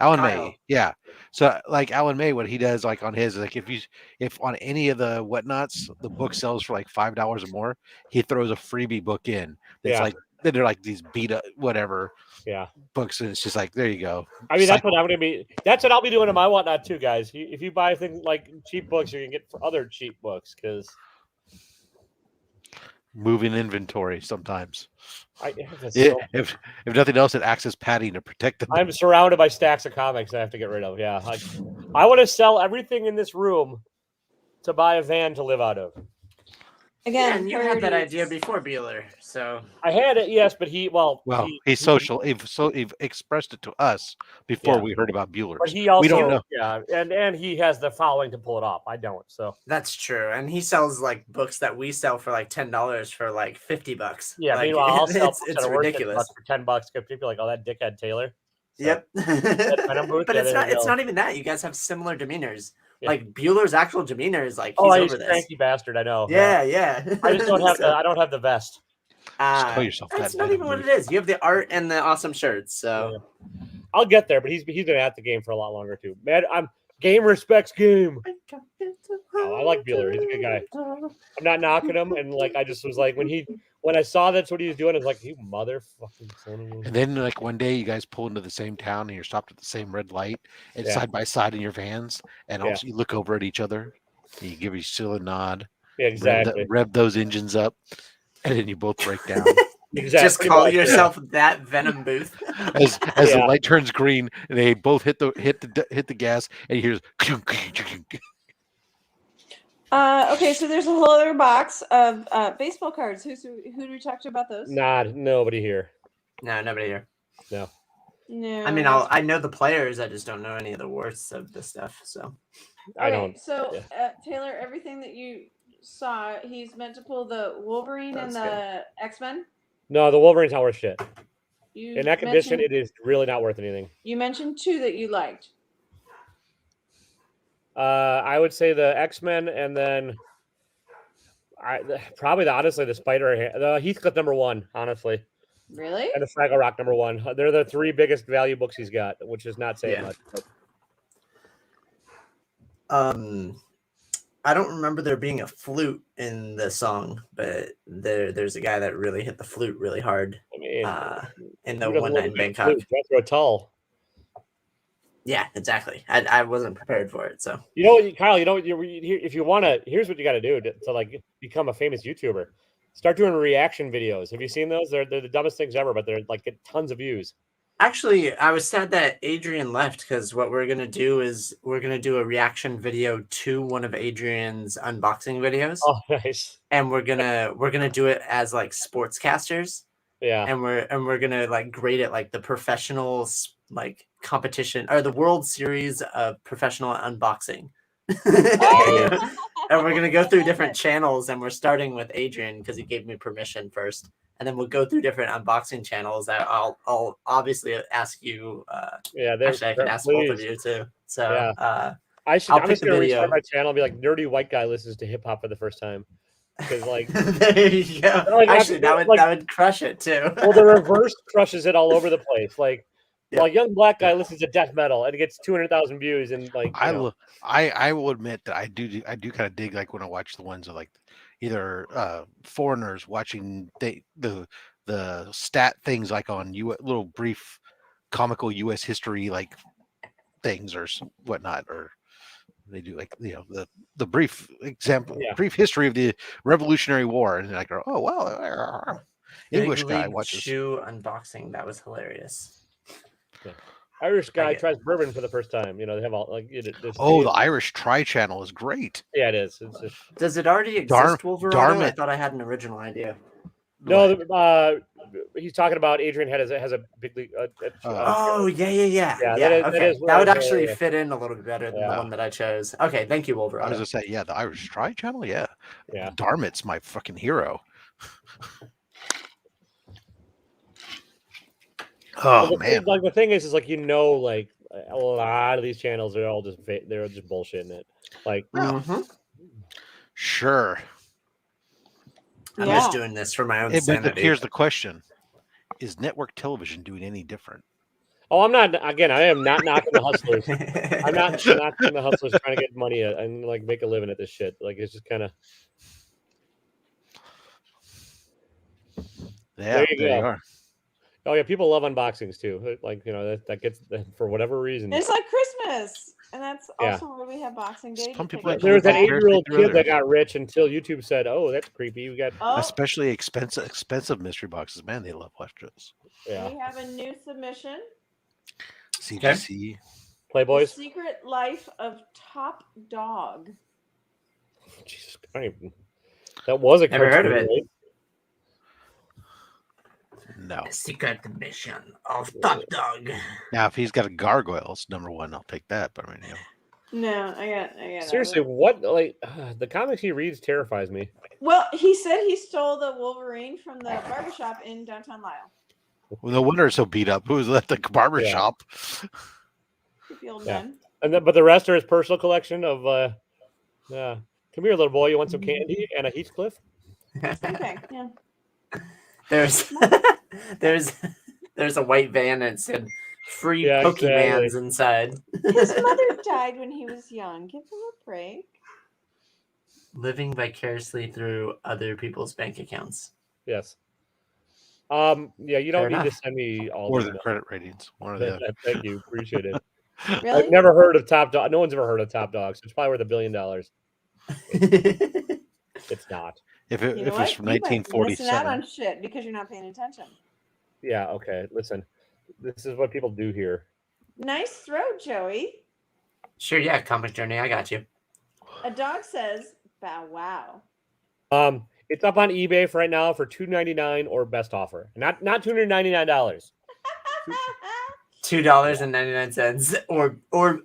Alan May, yeah. So like Alan May, what he does like on his, like if on any of the whatnots the book sells for like $5 or more, he throws a freebie book in. That's like they're like these beat up whatever books, and it's just like there you go. I mean that's what I'm gonna be. That's what I'll be doing in my whatnot too, guys. If you buy things like cheap books, you can get for other cheap books because moving inventory sometimes. If nothing else, it acts as padding to protect them. I'm surrounded by stacks of comics I have to get rid of. Yeah, I want to sell everything in this room to buy a van to live out of. Again, you had that idea before Bueller, so I had it, yes, but he expressed it to us before we heard about Bueller. But he also, we don't know. and he has the following to pull it off. I don't, so that's true. And he sells like books that we sell for like $10 for like $50. Yeah, like, meanwhile, I'll sell it's ridiculous for $10 because people are like, oh, that dickhead Taylor. So, yep. But it's not even that. You guys have similar demeanors. Yeah. Like Bueller's actual demeanor is like he's over this cranky bastard. I know. Yeah. I just don't have I don't have the vest. Just call yourself that. That's not even what it is. You have the art and the awesome shirts. So I'll get there, but he's been at the game for a lot longer too. Man, game respects game. Oh, I like Bueller. He's a good guy. I'm not knocking him, and like I just was like when I saw that's what he was doing, I was like, you motherfucking son of a. And then like one day you guys pull into the same town and you're stopped at the same red light and side by side in your vans, and also you look over at each other and you give each other a nod. Yeah, exactly. Rev those engines up, and then you both break down. Exactly. Just call yourself that Venom Booth. As the light turns green and they both hit the gas, and you hear. Okay, so there's a whole other box of baseball cards. Who do we talk to about those? Nobody here. No, nobody here. No. No. I mean, I know the players. I just don't know any of the words of the stuff. So I don't. So Taylor, everything that you saw, he's meant to pull the Wolverine and the X-Men. No, the Wolverine's not worth shit. In that condition, it is really not worth anything. You mentioned two that you liked. I would say the X-Men, and then probably the Spider, the Heathcliff #1, honestly. Really? And the Fraggle Rock #1. They're the three biggest value books he's got, which is not saying much. But... I don't remember there being a flute in the song, but there's a guy that really hit the flute really hard. I mean, in the One Night in Bangkok. Jethro Tull. Yeah, exactly. I wasn't prepared for it, so you know what, Kyle. You know, if you want to, here's what you got to do to like become a famous YouTuber. Start doing reaction videos. Have you seen those? They're the dumbest things ever, but they're like get tons of views. Actually, I was sad that Adrian left because what we're gonna do is we're gonna do a reaction video to one of Adrian's unboxing videos. Oh, nice! And we're gonna do it as like sportscasters. Yeah. And we're gonna like grade it like the professionals like competition or the World Series of professional unboxing. And we're gonna go through different channels, and we're starting with Adrian because he gave me permission first. and then we'll go through different unboxing channels that I'll obviously ask you. Yeah, Actually, I can ask both of you too. So yeah. I'm just gonna restart my channel and be like, nerdy white guy listens to hip hop for the first time. Because like there you go. like, Actually, that would crush it too. Well, the reverse crushes it all over the place. Like, while young black guy listens to death metal and it gets 200,000 views, and like, I will admit that I do kind of dig like when I watch the ones of like either foreigners watching the stat things like on little brief comical U.S. history like things or whatnot, or they do like the brief example, brief history of the Revolutionary War, and I go, oh wow, English guy watches shoe unboxing. That was hilarious. Yeah. Irish guy tries bourbon for the first time. You know, they have all like the Irish Tri Channel is great. Yeah, it is. Does it already exist, Wolverine? I thought I had an original idea. No, he's talking about Adrian has a big league. Oh yeah. That Okay, that would actually fit in a little bit better than the one that I chose. Okay, thank you, Wolverine. I was gonna say, the Irish Tri Channel, yeah. Darmit's my fucking hero. Oh man! Like the thing is like like a lot of these channels are all just bullshitting it. Like, sure. I'm just doing this for my own sanity. But here's the question: is network television doing any different? Oh, I'm not. Again, I am not knocking the hustlers. I'm not knocking the hustlers trying to get money and like make a living at this shit. Like it's just kind of. Yeah, there you are. Oh yeah, people love unboxings too. Like that gets for whatever reason. It's like Christmas, and that's also where we have Boxing Day. There was that 8-year-old kid that got rich until YouTube said, "Oh, that's creepy." We got especially expensive mystery boxes. Man, they love watching this. Yeah. We have a new submission. CGC. Playboys. The Secret Life of Top Dog. Jesus Christ. That was a never heard of it. Right? No. The Secret Mission of Top Dog. Now, if he's got a gargoyles, #1, I'll take that. But I mean, no, I got. Seriously, what? Like the comics he reads terrifies me. Well, he said he stole the Wolverine from the barbershop in downtown Lisle. Well, no wonder it's so beat up. Who was at the barbershop? Yeah. And but the rest are his personal collection of. Come here, little boy. You want some candy and a Heathcliff? Okay. Yeah. There's a white van and it said free Pokemans inside. His mother died when he was young. Give him a break. Living vicariously through other people's bank accounts. Yes. Yeah, you don't need to send me all or their credit ratings. One of them. Thank you. Appreciate it. Really? I've never heard of Top Dog. No one's ever heard of Top Dog, so it's probably worth $1 billion. It's not. If it's from 1947. Missing out on shit because you're not paying attention. Yeah, okay. Listen. This is what people do here. Nice throw, Joey. Sure, yeah, Comic Journey, I got you. A dog says, bow wow. It's up on eBay for right now for $2.99 or best offer. Not $299. $2.99 or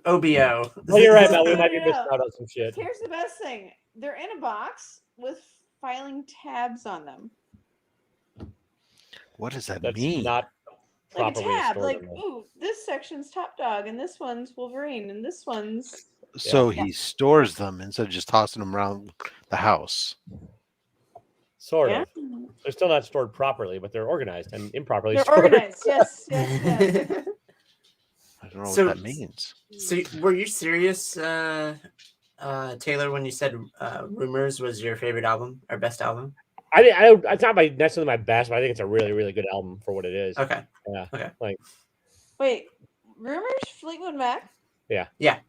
OBO. Well, you're right, Mel. We might be missing out on some shit. Here's the best thing. They're in a box with filing tabs on them. What does that mean? Not like a tab. Like, ooh, this section's Top Dog, and this one's Wolverine, and this one's. So he stores them instead of just tossing them around the house. Sort of. They're still not stored properly, but they're organized and improperly they're stored. Organized. Yes. I don't know what that means. So were you serious, Taylor, when you said Rumors was your favorite album or best album? It's not necessarily my best, but I think it's a really, really good album for what it is. Okay. Yeah. Okay. Like. Wait, Rumors, Fleetwood Mac? Yeah. Yeah.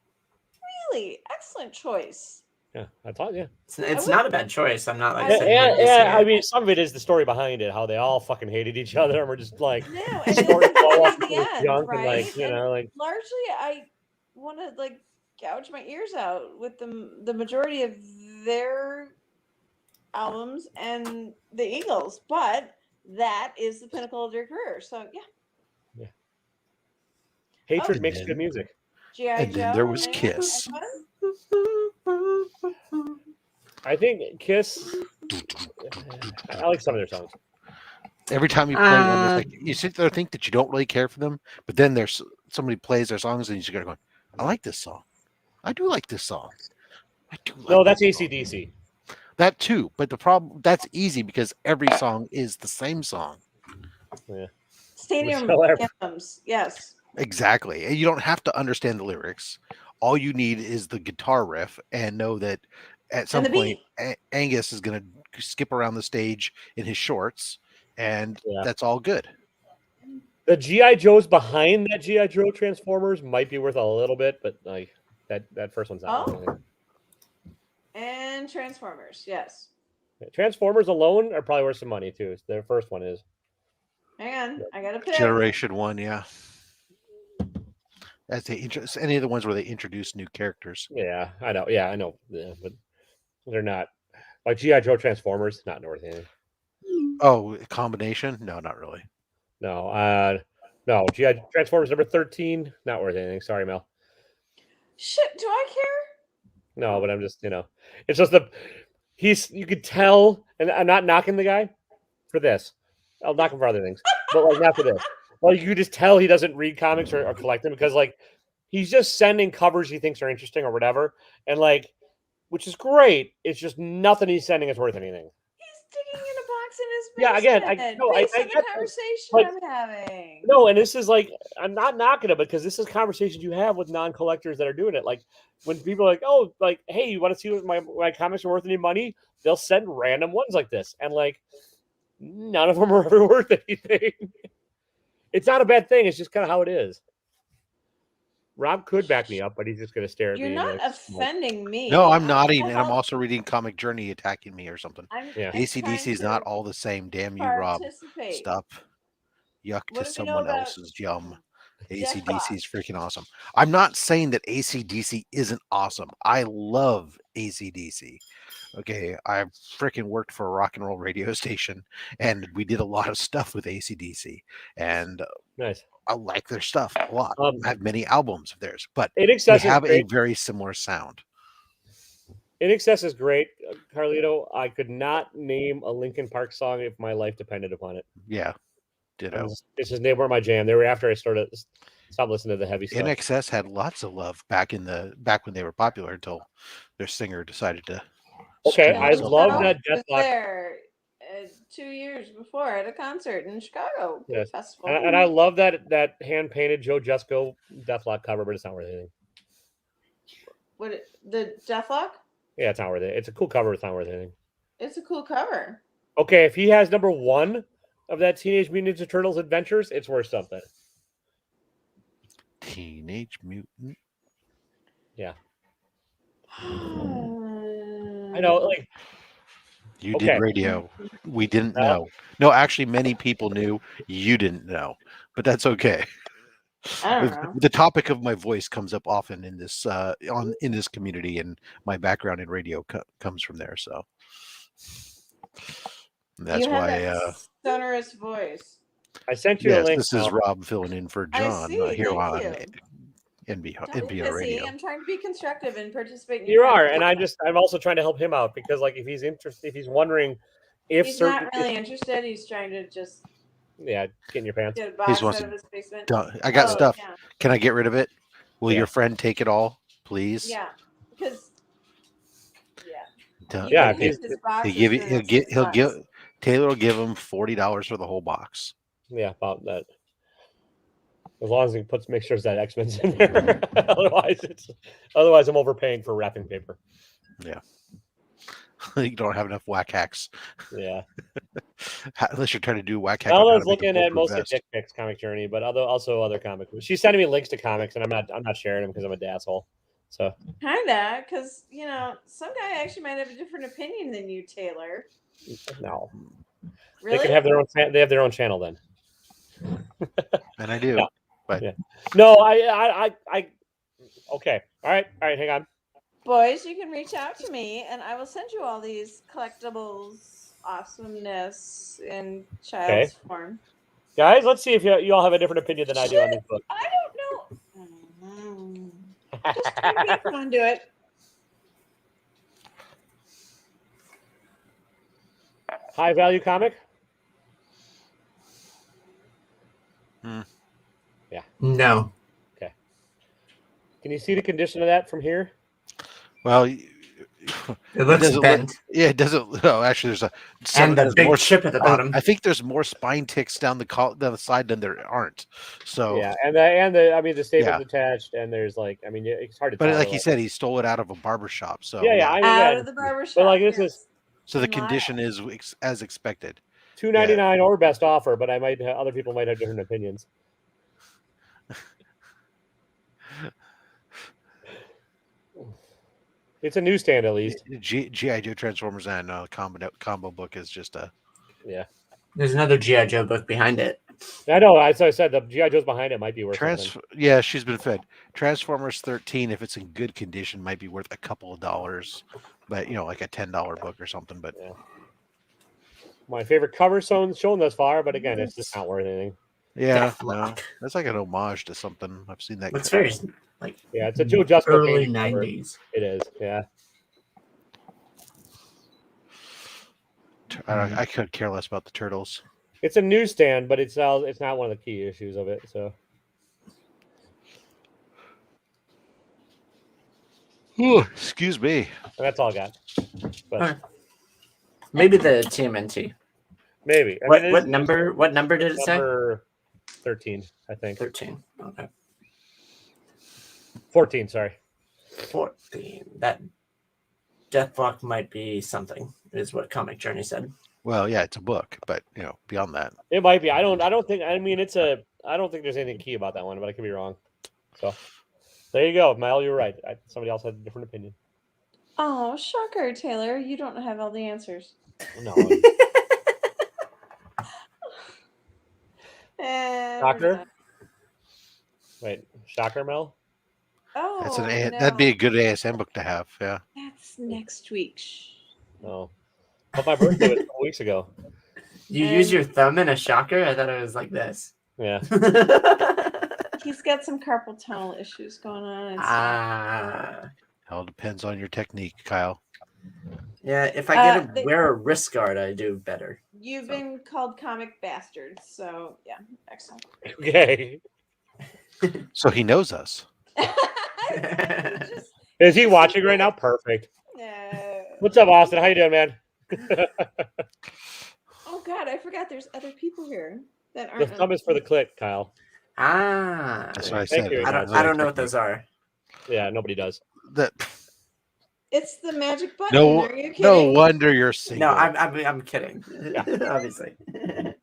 Really? Excellent choice. Yeah, I thought, yeah. It's not a bad choice. I'm not like yeah. I mean, some of it is the story behind it, how they all fucking hated each other, and we're just like, no, and the end, right? And, largely, I want to like gouge my ears out with the majority of their albums and the Eagles, but that is the pinnacle of their career. So yeah. Hatred makes good music. And then there was Kiss. I think Kiss. I like some of their songs. Every time you play one, there's like you sit there and think that you don't really care for them, but then there's somebody plays their songs and you just gotta go, I like this song. I do like this song. I do like No, that's this song. AC/DC. That too, but the problem that's easy because every song is the same song. Yeah. Stadium anthems, yes. Exactly. And you don't have to understand the lyrics. All you need is the guitar riff and know that at some point Angus is going to skip around the stage in his shorts, and that's all good. The G.I. Joes behind that G.I. Joe Transformers might be worth a little bit, but like that first one's not. Oh. And Transformers, yes. Transformers alone are probably worth some money too. The first one is. Hang on, I got to pick. Generation 1, yeah. As they any of the ones where they introduce new characters. Yeah, I know. Yeah, I know. Yeah, but they're not like G.I. Joe Transformers. Not worth anything. Oh, a combination? No, not really. No, no. G.I. Transformers number 13. Not worth anything. Sorry, Mel. Shit, do I care? No, but I'm just it's just you could tell, and I'm not knocking the guy for this. I'll knock him for other things, but like not for this. Well, you could just tell he doesn't read comics or collect them because like he's just sending covers he thinks are interesting or whatever, and like, which is great. It's just nothing he's sending is worth anything. He's digging in a box in his basement. Yeah, again, I get the conversation I'm having. No, and this is like I'm not knocking it because this is conversations you have with non-collectors that are doing it. Like when people are like, oh, like, hey, you want to see what my comics are worth any money? They'll send random ones like this, and like none of them are ever worth anything. It's not a bad thing. It's just kind of how it is. Rob could back me up, but he's just going to stare at me. You're not offending me. No, I'm nodding, and I'm also reading Comic Journey attacking me or something. Yeah. AC/DC is not all the same. Damn you, Rob. Stop. Yuck to someone else's yum. AC/DC is freaking awesome. I'm not saying that AC/DC isn't awesome. I love AC/DC. Okay, I freaking worked for a rock and roll radio station, and we did a lot of stuff with AC/DC, and nice. I like their stuff a lot. I have many albums of theirs, but they have a very similar sound. In Excess is great, Carlito. I could not name a Linkin Park song if my life depended upon it. Yeah, ditto. It's just they weren't my jam. They were after I stopped listening to the heavy stuff. NXS had lots of love back when they were popular until their singer decided to. Okay, I love that Deathlock. There 2 years before at a concert in Chicago. Yes, festival. and I love that hand painted Joe Jusko Deathlock cover, but it's not worth anything. What the Deathlock? Yeah, it's not worth it. It's a cool cover. It's not worth anything. It's a cool cover. Okay, if he has number 1 of that Teenage Mutant Ninja Turtles Adventures, it's worth something. Teenage Mutant. Yeah. I know, like you did radio. We didn't know. No, actually, many people knew. You didn't know, but that's okay. I don't know. The topic of my voice comes up often in this in this community, and my background in radio comes from there. So that's you have why. That sonorous voice. I sent you a link. This is Rob filling in for John here on NPR Radio. I'm trying to be constructive and participate. You are, and I'm also trying to help him out because, like, if he's interested, if he's wondering if he's not really interested, he's trying to just get in your pants. Get a box out of his basement. I got stuff. Yeah. Can I get rid of it? Will your friend take it all, please? Yeah, because he'll give Taylor will give him $40 for the whole box. Yeah, about that. As long as he makes sure that X-Men's in there. otherwise I'm overpaying for wrapping paper. Yeah. You don't have enough whack hacks. Yeah. Unless you're trying to do whack hack. I was looking at mostly Dick Pics Comic Journey, but also other comic books. She's sending me links to comics, and I'm not sharing them because I'm a dasshole. So kinda, because some guy actually might have a different opinion than you, Taylor. No. Really? They can have their own. They have their own channel then. And I do. No. But no, I okay. All right, hang on. Boys, you can reach out to me and I will send you all these collectibles awesomeness in child's form. Guys, let's see if you all have a different opinion than I do on this book. I don't know. Just come on, do it. High value comic? No. Okay. Can you see the condition of that from here? Well, It looks bent. It doesn't. No, actually, there's and the big more, chip at the bottom. I think there's more spine ticks down the side than there aren't. So yeah, and the staple's attached, and there's it's hard to tell. But like he said, he stole it out of a barber shop. So out of the barber shop. But like this is so the condition is as expected. $2.99 or best offer, but other people might have different opinions. It's a newsstand at least. G.I. Joe Transformers and combo book is just a There's another G.I. Joe book behind it. I know. As I said, the G.I. Joe's behind it might be worth something. Yeah, she's been fed. Transformers 13, if it's in good condition, might be worth a couple of dollars, but like a $10 book or something. But my favorite cover shown thus far, but again, it's just not worth anything. Yeah, no, that's like an homage to something. I've seen that. It's very it's a Joe Jusko early 90s. It is, yeah. I could care less about the turtles. It's a newsstand, but it's not one of the key issues of it. So, excuse me. That's all I got. But maybe the TMNT. Maybe. What number? What number did it say? Number 13, I think. 13. Okay. 14. Sorry. 14. That Deathblock might be something, is what Comic Journey said. Well, yeah, it's a book, but beyond that, it might be. I don't think. I mean, I don't think there's anything key about that one, but I could be wrong. So there you go, Mel. You're right. Somebody else had a different opinion. Oh, shocker, Taylor! You don't have all the answers. No. Shocker. Wait, shocker, Mel. Oh, that'd be a good ASM book to have. Yeah. That's next week. No. But my birthday was 2 weeks ago. You use your thumb in a shocker? I thought it was like this. Yeah. He's got some carpal tunnel issues going on. It all depends on your technique, Kyle. Yeah, if I wear a wrist guard, I do better. You've been called comic bastards, so yeah, excellent. Okay. So he knows us. Is he watching right now? Perfect. No. What's up, Austin? How you doing, man? Oh God, I forgot. There's other people here that The aren't. thumb is for the click, Kyle. That's what I Thank said. you. I don't know what those are. Yeah, nobody does. It's the magic button. No, Are you kidding? no wonder you're single. No, I'm kidding. Yeah. Obviously. That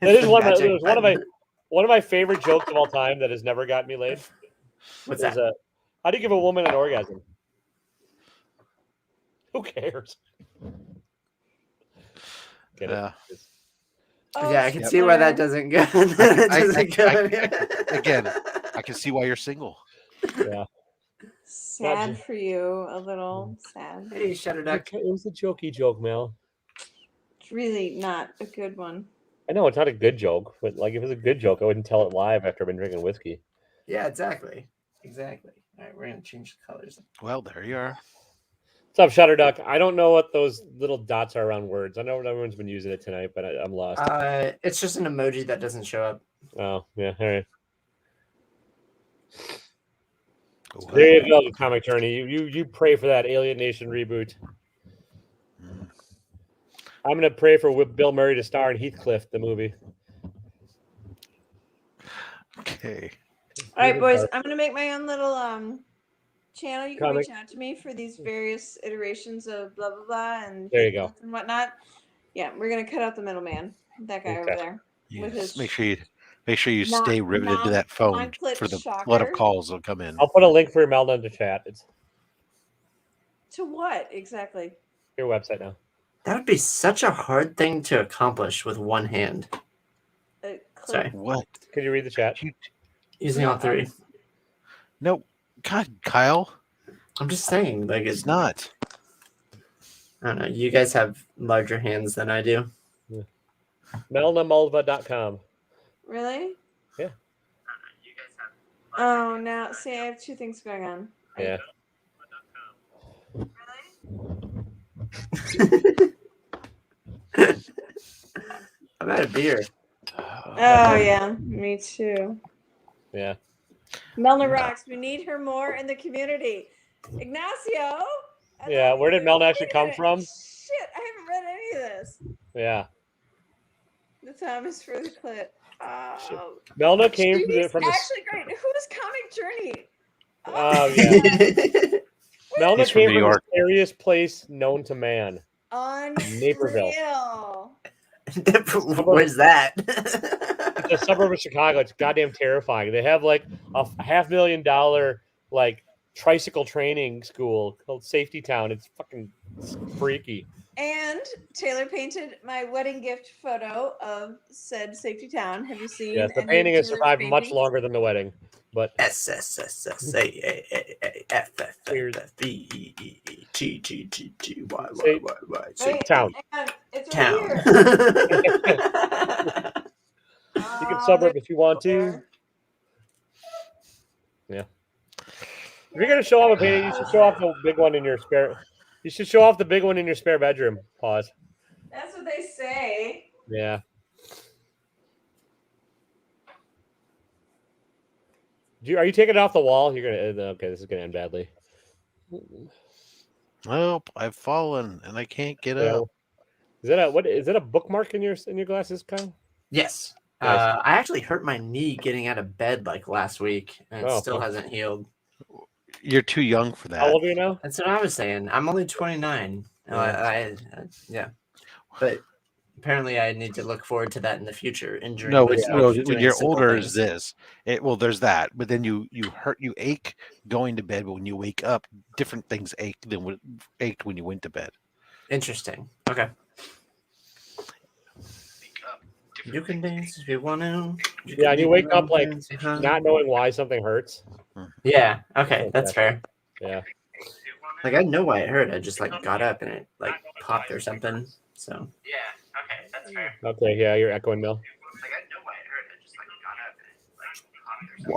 is one of my favorite jokes of all time that has never gotten me laid. What's that? How do you give a woman an orgasm? Who cares? Get it? Yeah, I can see why that doesn't go. Again, I can see why you're single. Yeah. Sad for you, a little sad. Hey, Shutter Duck. It was a jokey joke, Mel. It's really not a good one. I know it's not a good joke, but if it was a good joke, I wouldn't tell it live after I've been drinking whiskey. Yeah, exactly. All right, we're gonna change the colors. Well, there you are. What's up, Shutter Duck? I don't know what those little dots are around words. I know everyone's been using it tonight, but I'm lost. It's just an emoji that doesn't show up. Oh, yeah. All right. There you go, Comic Journey. You pray for that Alien Nation reboot. I'm gonna pray for Bill Murray to star in Heathcliff, the movie. Okay. All right, boys. I'm gonna make my own little channel. You can Comic. reach out to me for these various iterations of blah blah blah and There you go. and whatnot. Yeah, we're gonna cut out the middleman. That guy over there. With Yes. his Make sure you stay riveted to that phone non-click for the shocker. flood of calls that'll come in. I'll put a link for your Mel in the chat. It's To what exactly? your website now. That would be such a hard thing to accomplish with one hand. Sorry. What? Can you read the chat? Using all three. No. God, Kyle. I'm just saying, It's not. I don't know. You guys have larger hands than I do. melnamulva.com. Really? Yeah. Oh, now see, I have two things going on. Yeah. I'm out of beer. Oh yeah, me too. Yeah. Melna rocks. We need her more in the community. Ignacio. Yeah. Where did Melna actually come from? Shit, I haven't read any of this. Yeah. The Thomas for the clip. Melna came from actually great. Who's Comic Journey? Oh yeah. Melna came from the scariest place known to man. Naperville. Where's that? It's a suburb of Chicago. It's goddamn terrifying. They have like a $500,000 like tricycle training school called Safety Town. It's fucking freaky. And Taylor painted my wedding gift photo of said Safety Town. Have you seen? Yes, the painting has survived much longer than the wedding. But SSSSAFFBEEGGGY Town. It's right here. You can suburb if you want to. Yeah. If you're gonna show off a painting, you should show off the big one in your spare. You should show off the big one in your spare bedroom. Pause. That's what they say. Yeah. Are you taking it off the wall? You're gonna. Okay, this is gonna end badly. Well, I've fallen and I can't get up. Is that a bookmark in your glasses, Kyle? Yes. Nice. I actually hurt my knee getting out of bed like last week, and it still hasn't healed. You're too young for that. How old are you now? That's what I was saying. I'm only 29. Yeah. But apparently I need to look forward to that in the future. Injury. No, when you're older is this. There's that, but then you ache going to bed, but when you wake up, different things ache than what ached when you went to bed. Interesting. Okay. You can dance if you want to. Yeah, and you wake up like not knowing why something hurts. Yeah. Okay, that's fair. Yeah. Like I know why it hurt. I just like got up and it like popped or something. So. Yeah. Okay, that's fair. Okay. Yeah, you're echoing, Mel. Like I know why it hurt. I just like got up and it like popped or something. Wob.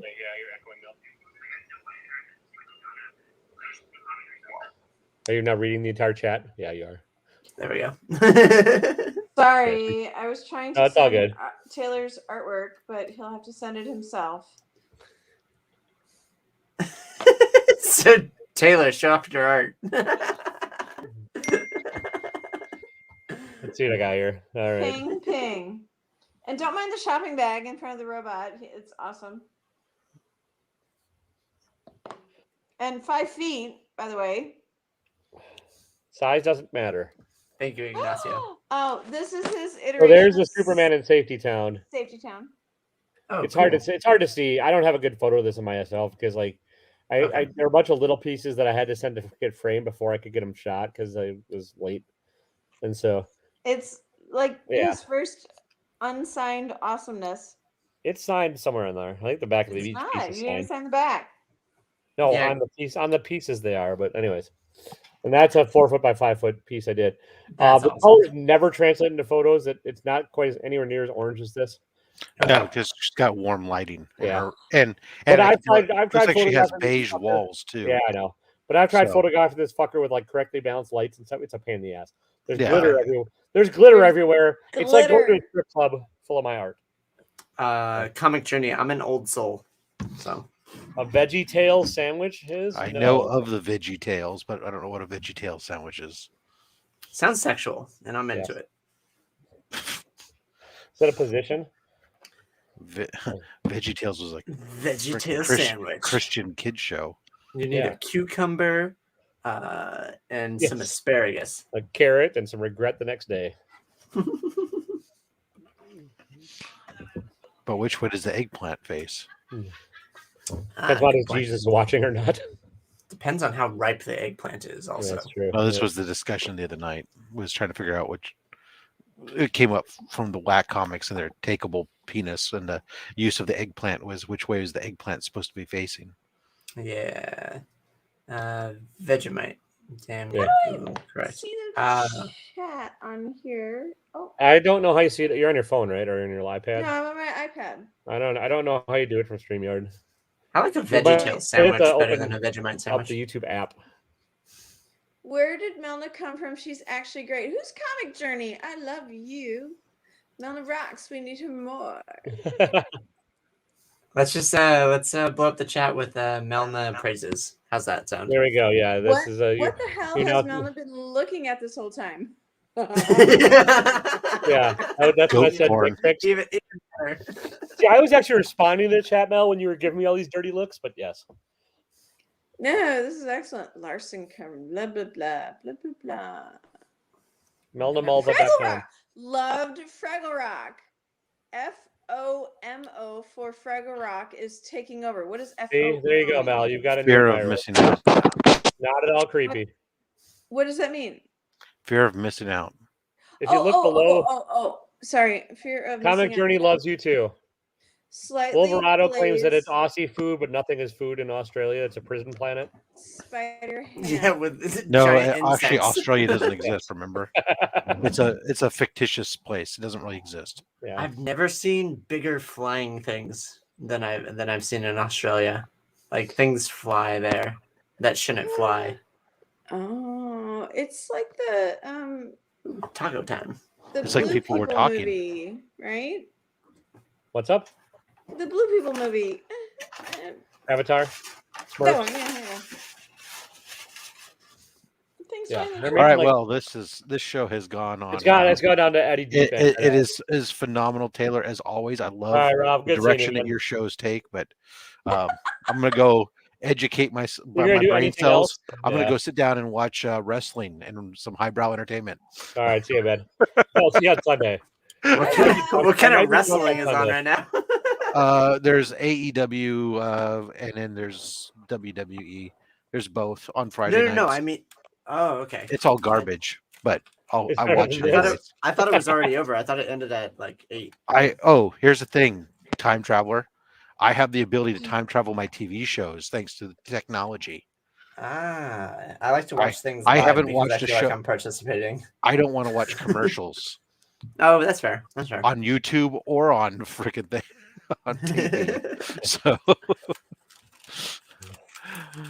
Yeah, you're echoing, Mel. Are you not reading the entire chat? Yeah, you are. There we go. Sorry, I was trying to it's all send good. Taylor's artwork, but he'll have to send it himself. So Taylor, show off your art. Let's see what I got here. All right. Ping. And don't mind the shopping bag in front of the robot. It's awesome. And 5 feet, by the way. Size doesn't matter. Thank you, Ignacio. Oh, this is his iteration. So there's the Superman in Safety Town. Safety Town. Oh, it's hard to see. I don't have a good photo of this in myself because like there are a bunch of little pieces that I had to send to get framed before I could get them shot because I was late, and so it's like his first unsigned awesomeness. It's signed somewhere in there. I think the back of each piece is signed. You didn't sign the back. No, on the pieces they are. But anyways, and that's a 4 foot by 5 foot piece I did. The colors never translate into photos. It's not quite anywhere near as orange as this. No, because she's got warm lighting. Yeah, and I've tried. Looks like she has beige walls too. Yeah, I know. But I've tried photographing this fucker with like correctly balanced lights and stuff. It's a pain in the ass. There's glitter everywhere. There's glitter everywhere. It's like going to a strip club full of my art. Comic Journey. I'm an old soul. So a Veggie Tail sandwich is. I know of the Veggie Tales, but I don't know what a Veggie Tail sandwich is. Sounds sexual, and I'm into it. Is that a position? Veggie Tales was like Veggie Tail sandwich. Christian kid show. You need a cucumber and some asparagus. A carrot and some regret the next day. But which way does the eggplant face? Depends on if Jesus is watching or not. Depends on how ripe the eggplant is also. Yeah, that's true. Well, this was the discussion the other night. Was trying to figure out which. It came up from the Whack comics and their takeable penis, and the use of the eggplant was which way is the eggplant supposed to be facing? Yeah, Vegemite. Damn, yeah, correct. See the chat on here. Oh, I don't know how you see it. You're on your phone, right, or on your iPad? No, I'm on my iPad. I don't know how you do it from StreamYard. I like a VeggieTales sandwich better than a Vegemite sandwich. Up the YouTube app. Where did Melna come from? She's actually great. Who's Comic Journey? I love you. Melna rocks. We need him more. Let's blow up the chat with Melna praises. How's that sound? There we go. Yeah, this is a. What the hell has Melna been looking at this whole time? Yeah, that's what I said. Even better. See, I was actually responding to the chat, Mel, when you were giving me all these dirty looks, but yes. No, this is excellent. Larson, blah blah blah blah blah blah. Melnamalva.com. Loved Fraggle Rock. FOMO for Fraggle Rock is taking over. What is FOMO? See, there you go, Mel. You've got a fear new of virus. missing out. Not at all creepy. What does that mean? Fear of missing out. If you look below, sorry, fear of Comic missing Journey out. loves you too. Slightly Wolverado claims that it's glazed Aussie food, but nothing is food in Australia. It's a prison planet. spider hand. Yeah, with No, giant actually, insects. Australia doesn't exist. Remember, it's a fictitious place. It doesn't really exist. Yeah. I've never seen bigger flying things than I've seen in Australia. Like things fly there that shouldn't fly. Oh, it's like the Taco time. It's like people were talking. movie, right? What's up? The Blue People movie. Avatar. That Smurfs. one, yeah. Thanks, Yeah. Simon. They're All making, right, like, well, this show has gone on. It's gone down to Eddie D. It is phenomenal, Taylor. As always, I love right, Rob, the good seeing you, direction that man. your shows take. But I'm gonna go educate my gonna do brain anything cells. else? I'm gonna Yeah. go sit down and watch wrestling and some highbrow entertainment. All right, see you, man. Well, see you on Sunday. What kind of wrestling is on right now? There's AEW, and then there's WWE. There's both on Friday nights. No. I mean, oh, okay. It's all garbage, but I watch it I anyways. thought it was already over. I thought it ended at like 8. Here's the thing, time traveler. I have the ability to time travel my TV shows thanks to the technology. I like to watch things. I live haven't because watched I a feel show. like I'm participating. I don't want to watch commercials. Oh, that's fair. That's fair. On YouTube or on freaking thing on TV. So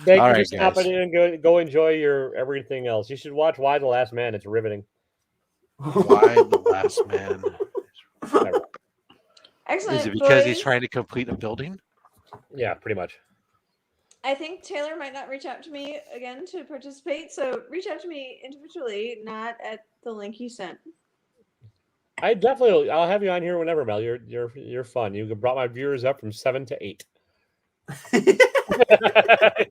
Thank all you right, for stopping guys. in and go enjoy your everything else. You should watch Why the Last Man. It's riveting. Why the Last Man? Excellent. Is it because he's boys. trying to complete a building? Yeah, pretty much. I think Taylor might not reach out to me again to participate, so reach out to me individually, not at the link you sent. I'll have you on here whenever, Mel. You're fun. You brought my viewers up from 7 to 8. I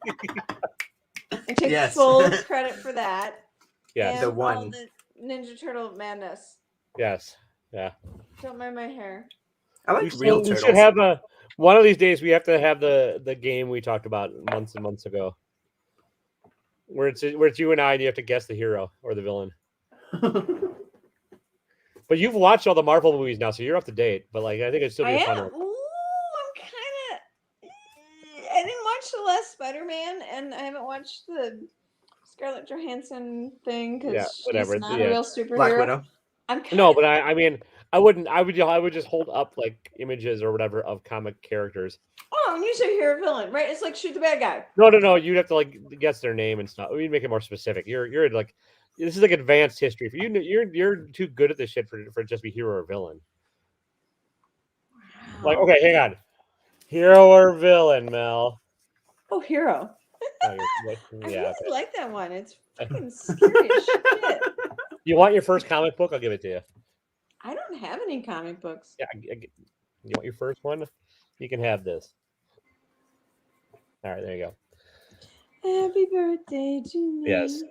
take Yes. full credit for that. Yes. And The one. all the Ninja Turtle madness. Yes. Yeah. Don't mind my hair. I like real We turtles. should have one of these days. We have to have the game we talked about months and months ago, where it's you and I, and you have to guess the hero or the villain. But you've watched all the Marvel movies now, so you're up to date. But like, I think it'd still be I a fun am. one. Ooh, I'm kind of. I didn't watch the last Spider-Man, and I haven't watched the Scarlett Johansson thing because whatever. she's not Yeah. a real superhero. Black Widow. I'm kind No, but I mean, I would just hold up like images or whatever of comic characters. Oh, and you say you're a villain, right? It's like shoot the bad guy. No. You'd have to like guess their name and stuff. We'd make it more specific. You're like, this is like advanced history for you. You're too good at this shit for just be hero or villain. Like, okay, hang on, hero or villain, Mel? Oh, hero. Oh, I yeah. really Okay. like that one. It's fucking scary as shit. You want your first comic book? I'll give it to you. I don't have any comic books. Yeah. You want your first one? You can have this. All right, there you go. Happy birthday to me. Yes.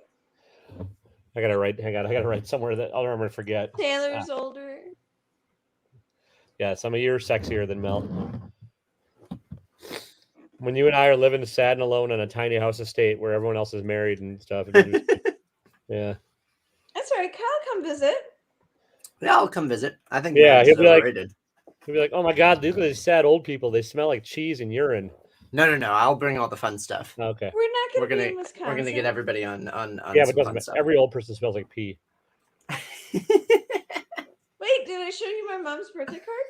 I gotta write. Hang on, I gotta write somewhere that I'm gonna forget. Taylor's older. Yes, I'm a year sexier than Mel. When you and I are living sad and alone on a tiny house estate where everyone else is married and stuff. Yeah. That's right. Kyle, come visit. Yeah, I'll come visit. I think Yeah, he'll he'll be like- overrated. He'll be like, "Oh my God, look at these sad old people. They smell like cheese and urine." No. I'll bring all the fun stuff. Okay. We're not We're going to be gonna in Wisconsin. we're gonna get everybody on Yeah, some but it doesn't fun matter. stuff. Every old person smells like pee. Wait, did I show you my mom's birthday card?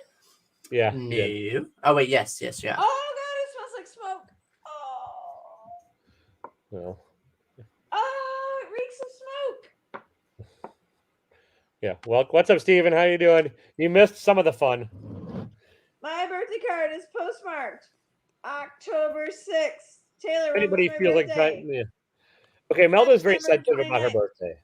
Yeah. you did. No. Oh wait, yes, yeah. Oh God, it smells like smoke. Oh, Well, oh, it reeks of smoke. Yeah. Well, what's up, Steven? How you doing? You missed some of the fun. My birthday card is postmarked October 6th. Taylor, when was Anybody my feels like that? birthday? Yeah. Okay, Melda's very September sensitive about her 29th. birthday.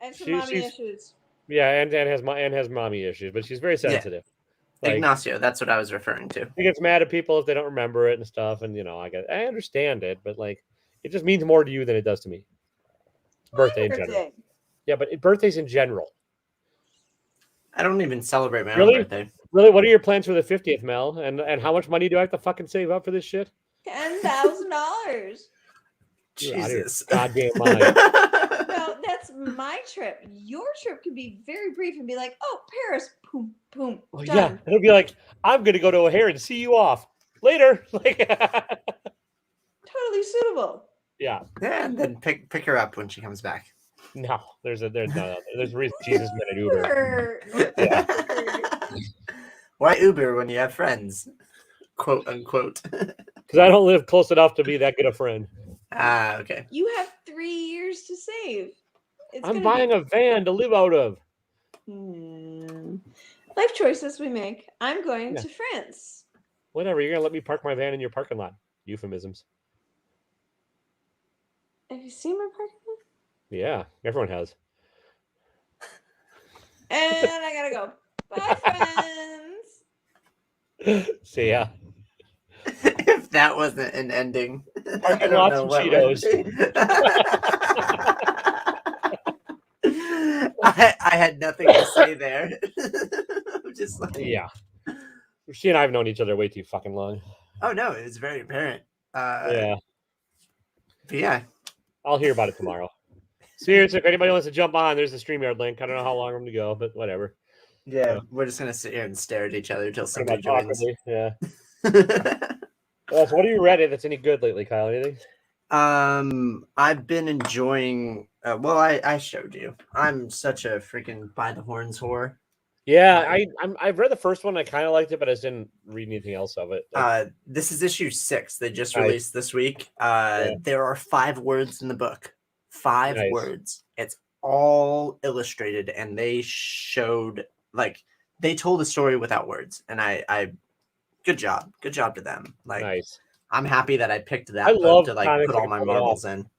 I have some mommy She's issues. yeah, and has mommy issues, but she's very sensitive. Like, Ignacio, that's what I was referring to. she gets mad at people if they don't remember it and stuff, and I understand it, but like it just means more to you than it does to me. Birthday in general. Yeah, but birthdays in general. I don't even celebrate my Really? own birthday. Really? What are your plans for the 50th, Mel? And how much money do I have to fucking save up for this shit? $10,000. Jesus. Goddamn mind. No, that's my trip. Your trip could be very brief and be like, oh, Paris, boom, boom, Well, done. yeah, it'll be like, I'm gonna go to O'Hare and see you off later. Like, Totally suitable. yeah. Yeah, and then pick her up when she comes back. No, there's a reason Jesus meant an Uber. Yeah. Why Uber when you have friends? Quote unquote. Because I don't live close enough to be that good a friend. Ah, okay. You have 3 years to save. I'm buying a van to live out of. Life choices we make. I'm going to France. Whatever, you're gonna let me park my van in your parking lot. Euphemisms. Have you seen my parking lot? Yeah, everyone has. And I gotta go. Bye, friends. See ya. If that wasn't an ending, Parking lots and Cheetos. I had nothing to say there. I'm just like, yeah. She and I have known each other way too fucking long. Oh no, it was very apparent. Yeah. But yeah. I'll hear about it tomorrow. Seriously, if anybody wants to jump on, there's the StreamYard link. I don't know how long I'm going to go, but whatever. Yeah, we're just gonna sit here and stare at each other until somebody joins. Yeah. So what are you read that's any good lately, Kyle? Anything? I've been enjoying. Well, I showed you. I'm such a freaking by the horns whore. Yeah, I've read the first one. I kind of liked it, but I just didn't read anything else of it. This is issue 6. They just released this week. There are 5 words in the book. 5 words. It's all illustrated, and they showed they told a story without words. And I good job to them. I'm happy that I picked that book to put all my marbles in.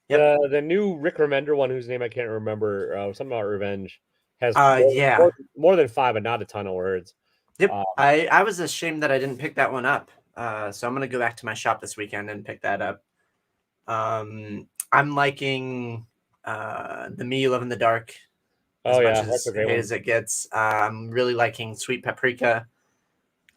Yep. The new Rick Remender one, whose name I can't remember, something about revenge, has more than 5, but not a ton of words. Yep. I was ashamed that I didn't pick that one up. So I'm gonna go back to my shop this weekend and pick that up. I'm liking the Me You Love in the Dark as much as it gets. I'm really liking Sweet Paprika.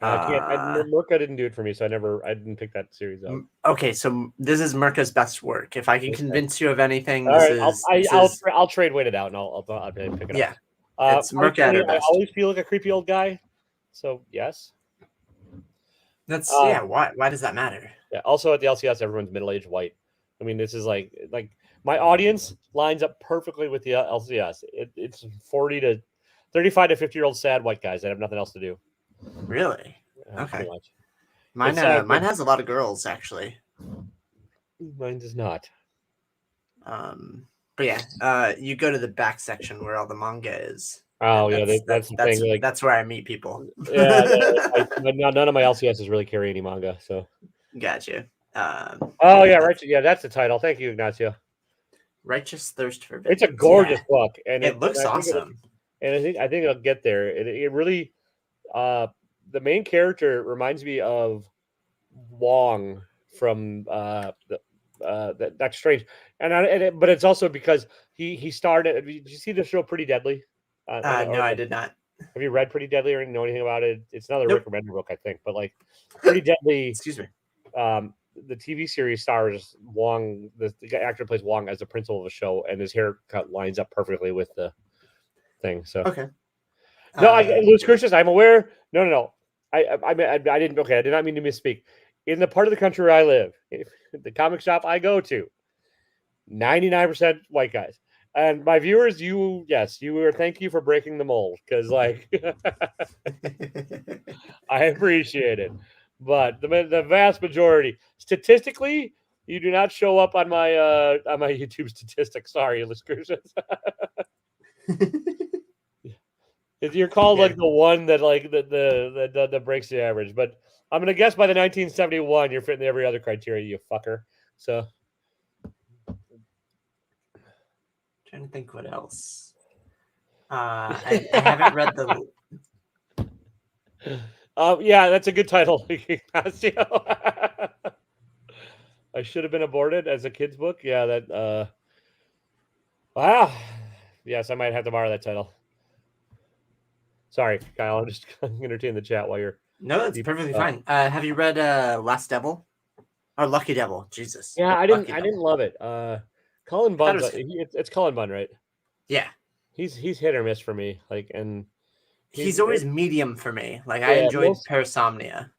Mirka didn't do it for me, so I didn't pick that series up. Okay, so this is Mirka's best work. If I can convince you of anything, I'll trade weight it out and I'll pick it up. Yeah, it's Mirka at her best. I always feel like a creepy old guy, so yes. That's Why does that matter? Yeah. Also, at the LCS, everyone's middle-aged white. I mean, this is like my audience lines up perfectly with the LCS. It's 40 to 35 to 50-year-old sad white guys that have nothing else to do. Really? Okay. Mine has a lot of girls actually. Mine does not. But yeah, you go to the back section where all the manga is. Oh yeah, that's the thing. That's where I meet people. Yeah, none of my LCSs really carry any manga, so. Gotcha. Oh yeah, right. Yeah, that's the title. Thank you, Ignacio. Righteous Thirst for Vengeance. It's a gorgeous book, and it looks awesome. And I think it'll get there. It really, the main character reminds me of Wong from that's strange, but it's also because he started. Did you see the show Pretty Deadly? No, I did not. Have you read Pretty Deadly or know anything about it? It's another Rick Remender book, I think. But like Pretty Deadly, excuse me. The TV series stars Wong. The actor plays Wong as the principal of a show, and his haircut lines up perfectly with the thing. So okay. No, Louis Crucius, I'm aware. No. I didn't. Okay, I did not mean to misspeak. In the part of the country where I live, the comic shop I go to, 99% white guys. And my viewers, thank you for breaking the mold, because I appreciate it. But the vast majority, statistically, you do not show up on my YouTube statistics. Sorry, Louis Crucius. You're called Yeah. like the one that like that breaks the average. But I'm gonna guess by the 1971, you're fitting every other criteria, you fucker. So Trying to think what else. I haven't read the. yeah, that's a good title. I should have been aborted as a kid's book. Yeah, that. Wow. Yes, I might have to borrow that title. Sorry, Kyle. I'm just entertaining the chat while you're. No, that's perfectly fine. Have you read Last Devil or Lucky Devil? Jesus. Yeah, I Lucky didn't love it. Cullen Bunn. It's Cullen Bunn, right? Yeah. He's hit or miss for me. Like, and he's always medium for me. Like I enjoyed Parasomnia.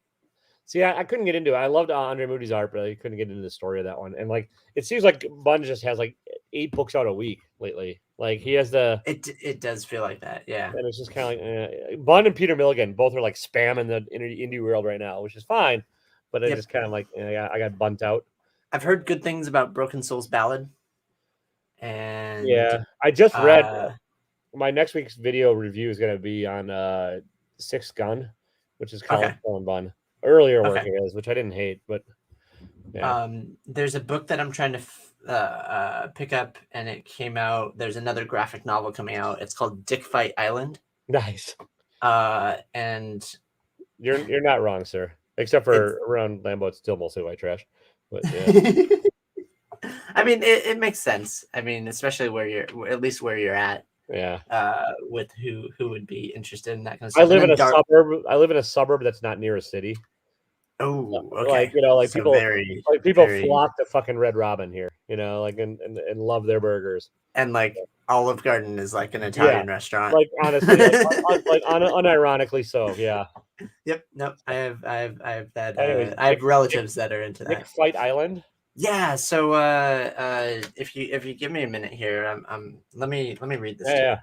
See, I couldn't get into it. I loved Andre Moody's art, but I couldn't get into the story of that one. And like, it seems like Bunn just has like 8 books out a week lately. Like he has the. It does feel like that, yeah. And it's just kind of like Bunn and Peter Milligan both are like spamming the indie world right now, which is fine. But I just kind of like I got bunt out. I've heard good things about Broken Souls Ballad. And yeah, I just read. My next week's video review is going to be on Sixth Gun, which is Cullen Bunn. Earlier work it is, which I didn't hate, but yeah. There's a book that I'm trying to pick up, and it came out. There's another graphic novel coming out. It's called Dick Fight Island. Nice. And you're not wrong, sir. Except for around Lambeau, it's still mostly white trash. But yeah. I mean, it makes sense. I mean, especially where you're at. Yeah. With who would be interested in that kind of stuff. I live in a suburb. I live in a suburb that's not near a city. Oh, okay. Like like so people very... flock to fucking Red Robin here. and love their burgers. And like Olive Garden is like an Italian restaurant. Like honestly, unironically so. Yeah. Yep. Nope. I have that. Anyways, I have relatives that are into that. Dick Fight Island. Yeah. So if you give me a minute here, let me read this. Yeah.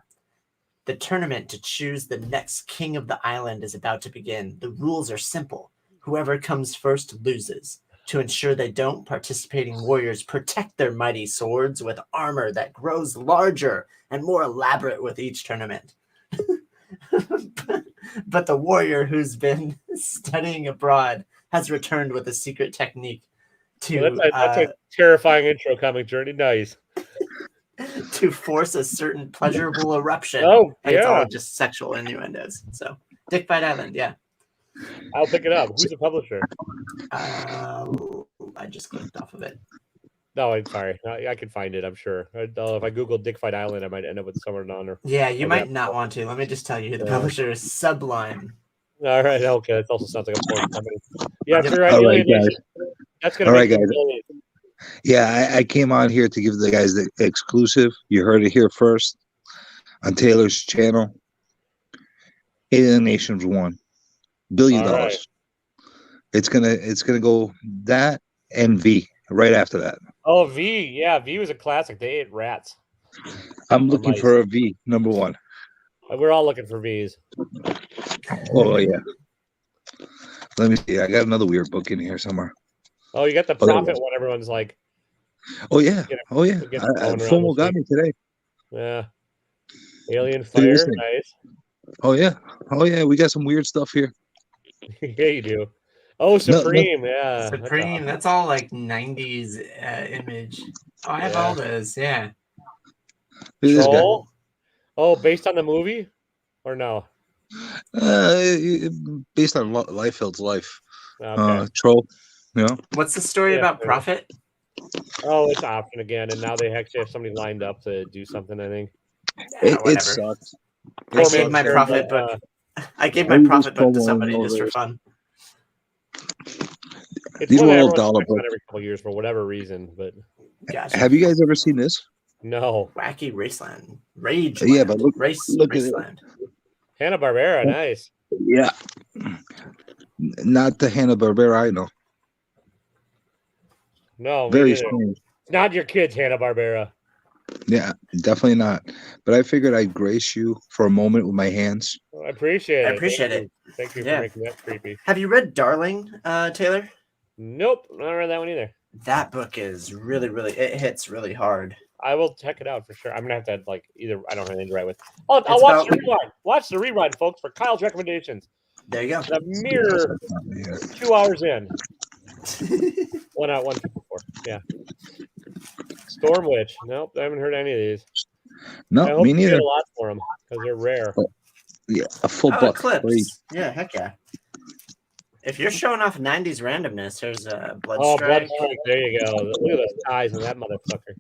The tournament to choose the next king of the island is about to begin. The rules are simple. Whoever comes first loses. To ensure they don't, participating warriors protect their mighty swords with armor that grows larger and more elaborate with each tournament. But the warrior who's been studying abroad has returned with a secret technique to that's a terrifying intro comic journey. Nice. To force a certain pleasurable eruption. Oh, and it's all just sexual innuendos. So Dick Fight Island, yeah. I'll pick it up. Who's the publisher? I just clicked off of it. No, I'm sorry. I can find it, I'm sure. If I Google Dick Fight Island, I might end up with someone on there. Yeah, you might not want to. Let me just tell you who the publisher is. Sublime. All right, okay. That also sounds like a porn company. Yeah, all right, guys. That's going to be guys. Yeah, I came on here to give the guys the exclusive. You heard it here first on Taylor's channel. Alien Nations won $1 billion. Right. It's gonna go that and V right after that. Oh, V, yeah, V was a classic. They ate rats. I'm looking for a V, number 1. We're all looking for V's. Oh yeah. Let me see. I got another weird book in here somewhere. Oh, you got the Prophet one. Everyone's like. Oh yeah. Oh yeah. FOMO got me today. Yeah. Alien Fire, nice. Oh yeah. Oh yeah. We got some weird stuff here. Yeah, you do. Oh, Supreme, yeah. Supreme. That's all like 90s image. Oh, I have all those. Yeah. Troll? Oh, based on the movie, or no? Based on Liefeld's life. Okay. Troll. You know. What's the story about Prophet? Oh, it's option again, and now they actually have somebody lined up to do something. I think. It sucks. I gave my Prophet book. I gave my Prophet book to somebody just for fun. It's these were all dollar books every couple of years for whatever reason, but. Gotcha. Have you guys ever seen this? No. Wacky Raceland. Rage. Yeah, but look Raceland. Hanna-Barbera, nice. Yeah. Not the Hanna-Barbera I know. No. Very strange. It's not your kids, Hanna-Barbera. Yeah, definitely not. But I figured I'd grace you for a moment with my hands. I appreciate it. I appreciate it. Thank you for making that creepy. Have you read Darling, Taylor? Nope, not read that one either. That book is really, really, it hits really hard. I will check it out for sure. I'm gonna have to like either. I don't have anything to write with. I'll It's watch about- the rewind. Watch the rewind, folks, for Kyle's recommendations. There you go. And a mere 2 hours in. 1 out 154. Yeah. Storm Witch. Nope, I haven't heard any of these. I No, hope me you get neither. a lot for them because they're rare. Yeah, a full Oh, buck. Free. Eclipse. Yeah, heck yeah. If you're showing off 90s randomness, there's a Blood Oh, Strike. Blood Strike. There you go. Look at those ties in that motherfucker.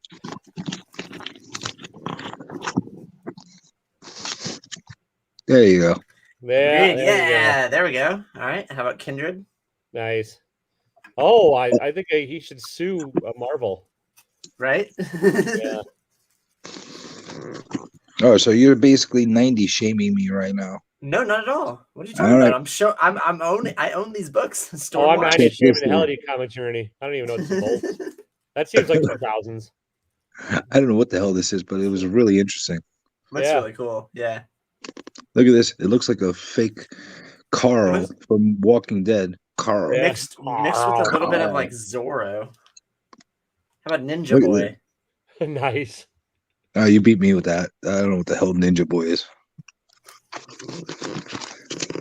There you go. Yeah, Agreed. there you go. Yeah, there we go. All right. How about Kindred? Nice. Oh, I think he should sue Marvel. Right? Yeah. Oh, so you're basically 90 shaming me right now. No, not at all. What are you talking All about? right. I own these books. Oh, I'm not Check even shaming this the hell out. out of you, Comic Journey. I don't even know what this is. That seems like 2000s. I don't know what the hell this is, but it was really interesting. Looks Yeah. really cool. Yeah. Look at this. It looks like a fake Carl What? from Walking Dead. Carl. Yeah. Mixed with a little bit of like Zorro. How about Ninja Look at Boy? Nice. You beat me with that. I don't know what the hell Ninja Boy is.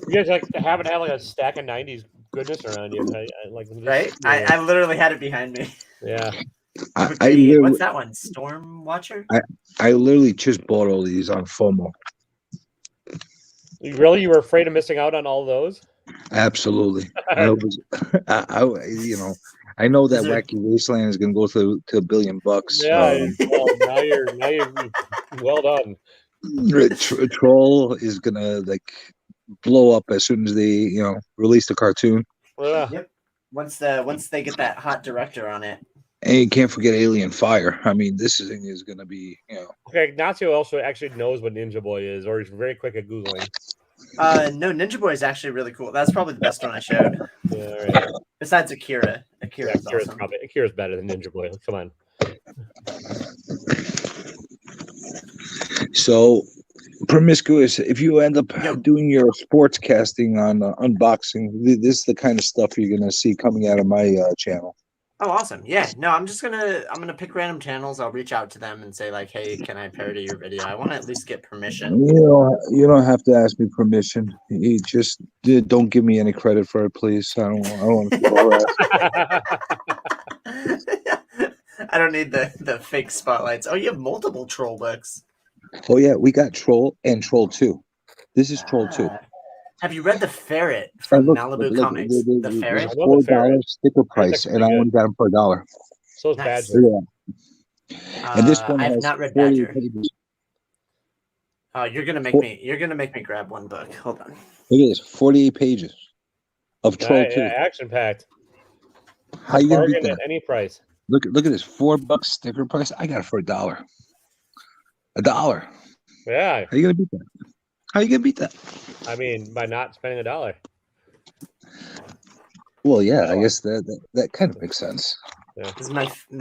You guys like haven't had like a stack of 90s goodness around you. Like this, Right? yeah. I literally had it behind me. Yeah. I What's literally, that one? Storm Watcher? I literally just bought all these on FOMO. You were afraid of missing out on all those? Absolutely. I was, I know that Is there- Wacky Wasteland is going to go to $1 billion bucks. Yeah. Well, now you're well done. Troll is going to like blow up as soon as they, release the cartoon. Yeah. Yep. Once they get that hot director on it. And you can't forget Alien Fire. I mean, this thing is going to be, Okay, Ignacio also actually knows what Ninja Boy is, or he's very quick at Googling. No, Ninja Boy is actually really cool. That's probably the best one I showed. Yeah, all right. Besides Akira. Akira's Akira's awesome. Akira's better than Ninja Boy. Come on. So promiscuous. If you end up Yo. doing your sports casting on unboxing, this is the kind of stuff you're going to see coming out of my channel. Oh, awesome. Yeah. No, I'm gonna pick random channels. I'll reach out to them and say like, hey, can I parody your video? I want to at least get permission. You don't have to ask me permission. You just don't give me any credit for it, please. I don't want to feel harassed. I don't need the fake spotlights. Oh, you have multiple troll books. Oh yeah, we got Troll and Troll 2. This is Troll 2. Have you read The Ferret from Malibu Comics? The Ferret? It's $4 sticker price, and I only got them for $1. So it's Nice. Badger. Yeah. And this one I have has not read 40 Badger. pages. Oh, you're gonna make me grab one book. Hold on. Look at this, 48 pages of Troll 2. Yeah, action packed. How you gonna beat Bargain that? at any price. Look at this, $4 sticker price. I got it for $1. $1. Yeah. How you gonna beat that? How you gonna beat that? I mean, by not spending $1. Well, yeah, I guess that kind of makes sense. Yeah. This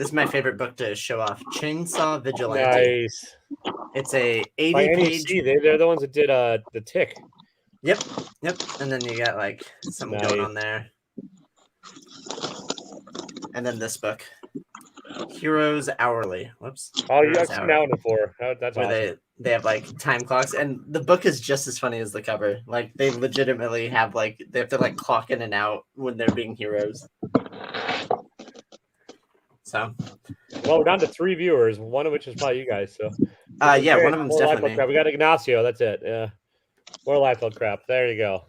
is my favorite book to show off. Chainsaw Vigilante. Nice. It's a By 80-page. NEC, they're the ones that did the Tick. Yep. And then you got like something going Nice. on there. And then this book, Heroes Hourly. Whoops. Oh, you Heroes have Hourly. seen that one before. That's Where awesome. they have like time clocks, and the book is just as funny as the cover. Like they legitimately have they have to like clock in and out when they're being heroes. So Well, we're down to 3 viewers, one of which is probably you guys. So yeah, one of them's More definitely Liefeld crap. We got Ignacio. That's it. Yeah. More Liefeld crap. There you go.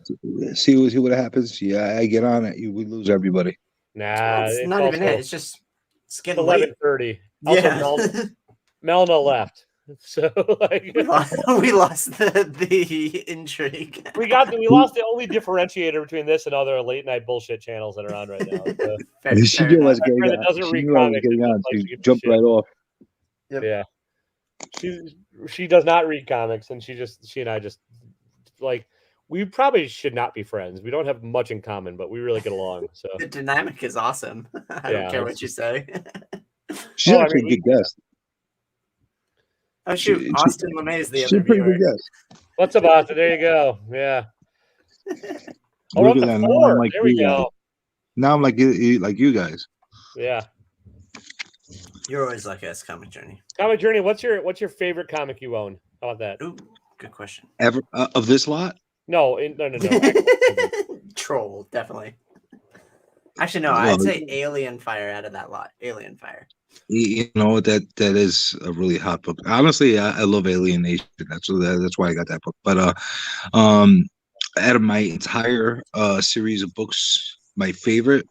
See what happens. Yeah, I get on it. We lose everybody. Nah, it's not even it. It's just it's getting late. 11:30. Also, Yeah. Melna left. So like we lost the intrigue. we lost the only differentiator between this and other late night bullshit channels that are on right now. So, She knew I was my getting friend that on. doesn't She read knew I was comics getting and on. just likes to She give jumped shit. right off. Yep. Yeah. She does not read comics, and she and I just like we probably should not be friends. We don't have much in common, but we really get along. So The dynamic is awesome. I Yeah, don't care it's what you say. She's Oh, I actually mean, a good guest. Oh shoot, She- Austin LeMay is the She's other a pretty viewer. good guest. what's up, Austin? There you go. Yeah. Oh, we're Look up at to that. Now 4. I'm like There we you guys. go. Now I'm like you guys. Yeah. You're always like us, Comic Journey. Comic Journey, what's your favorite comic you own? How about that? Ooh, good question. Ever of this lot? No. Troll, definitely. Actually, no, Well, I'd say Alien Fire out of that lot. Alien Fire. you know that is a really hot book. Honestly, I love Alienation. That's why I got that book. But out of my entire series of books, my favorite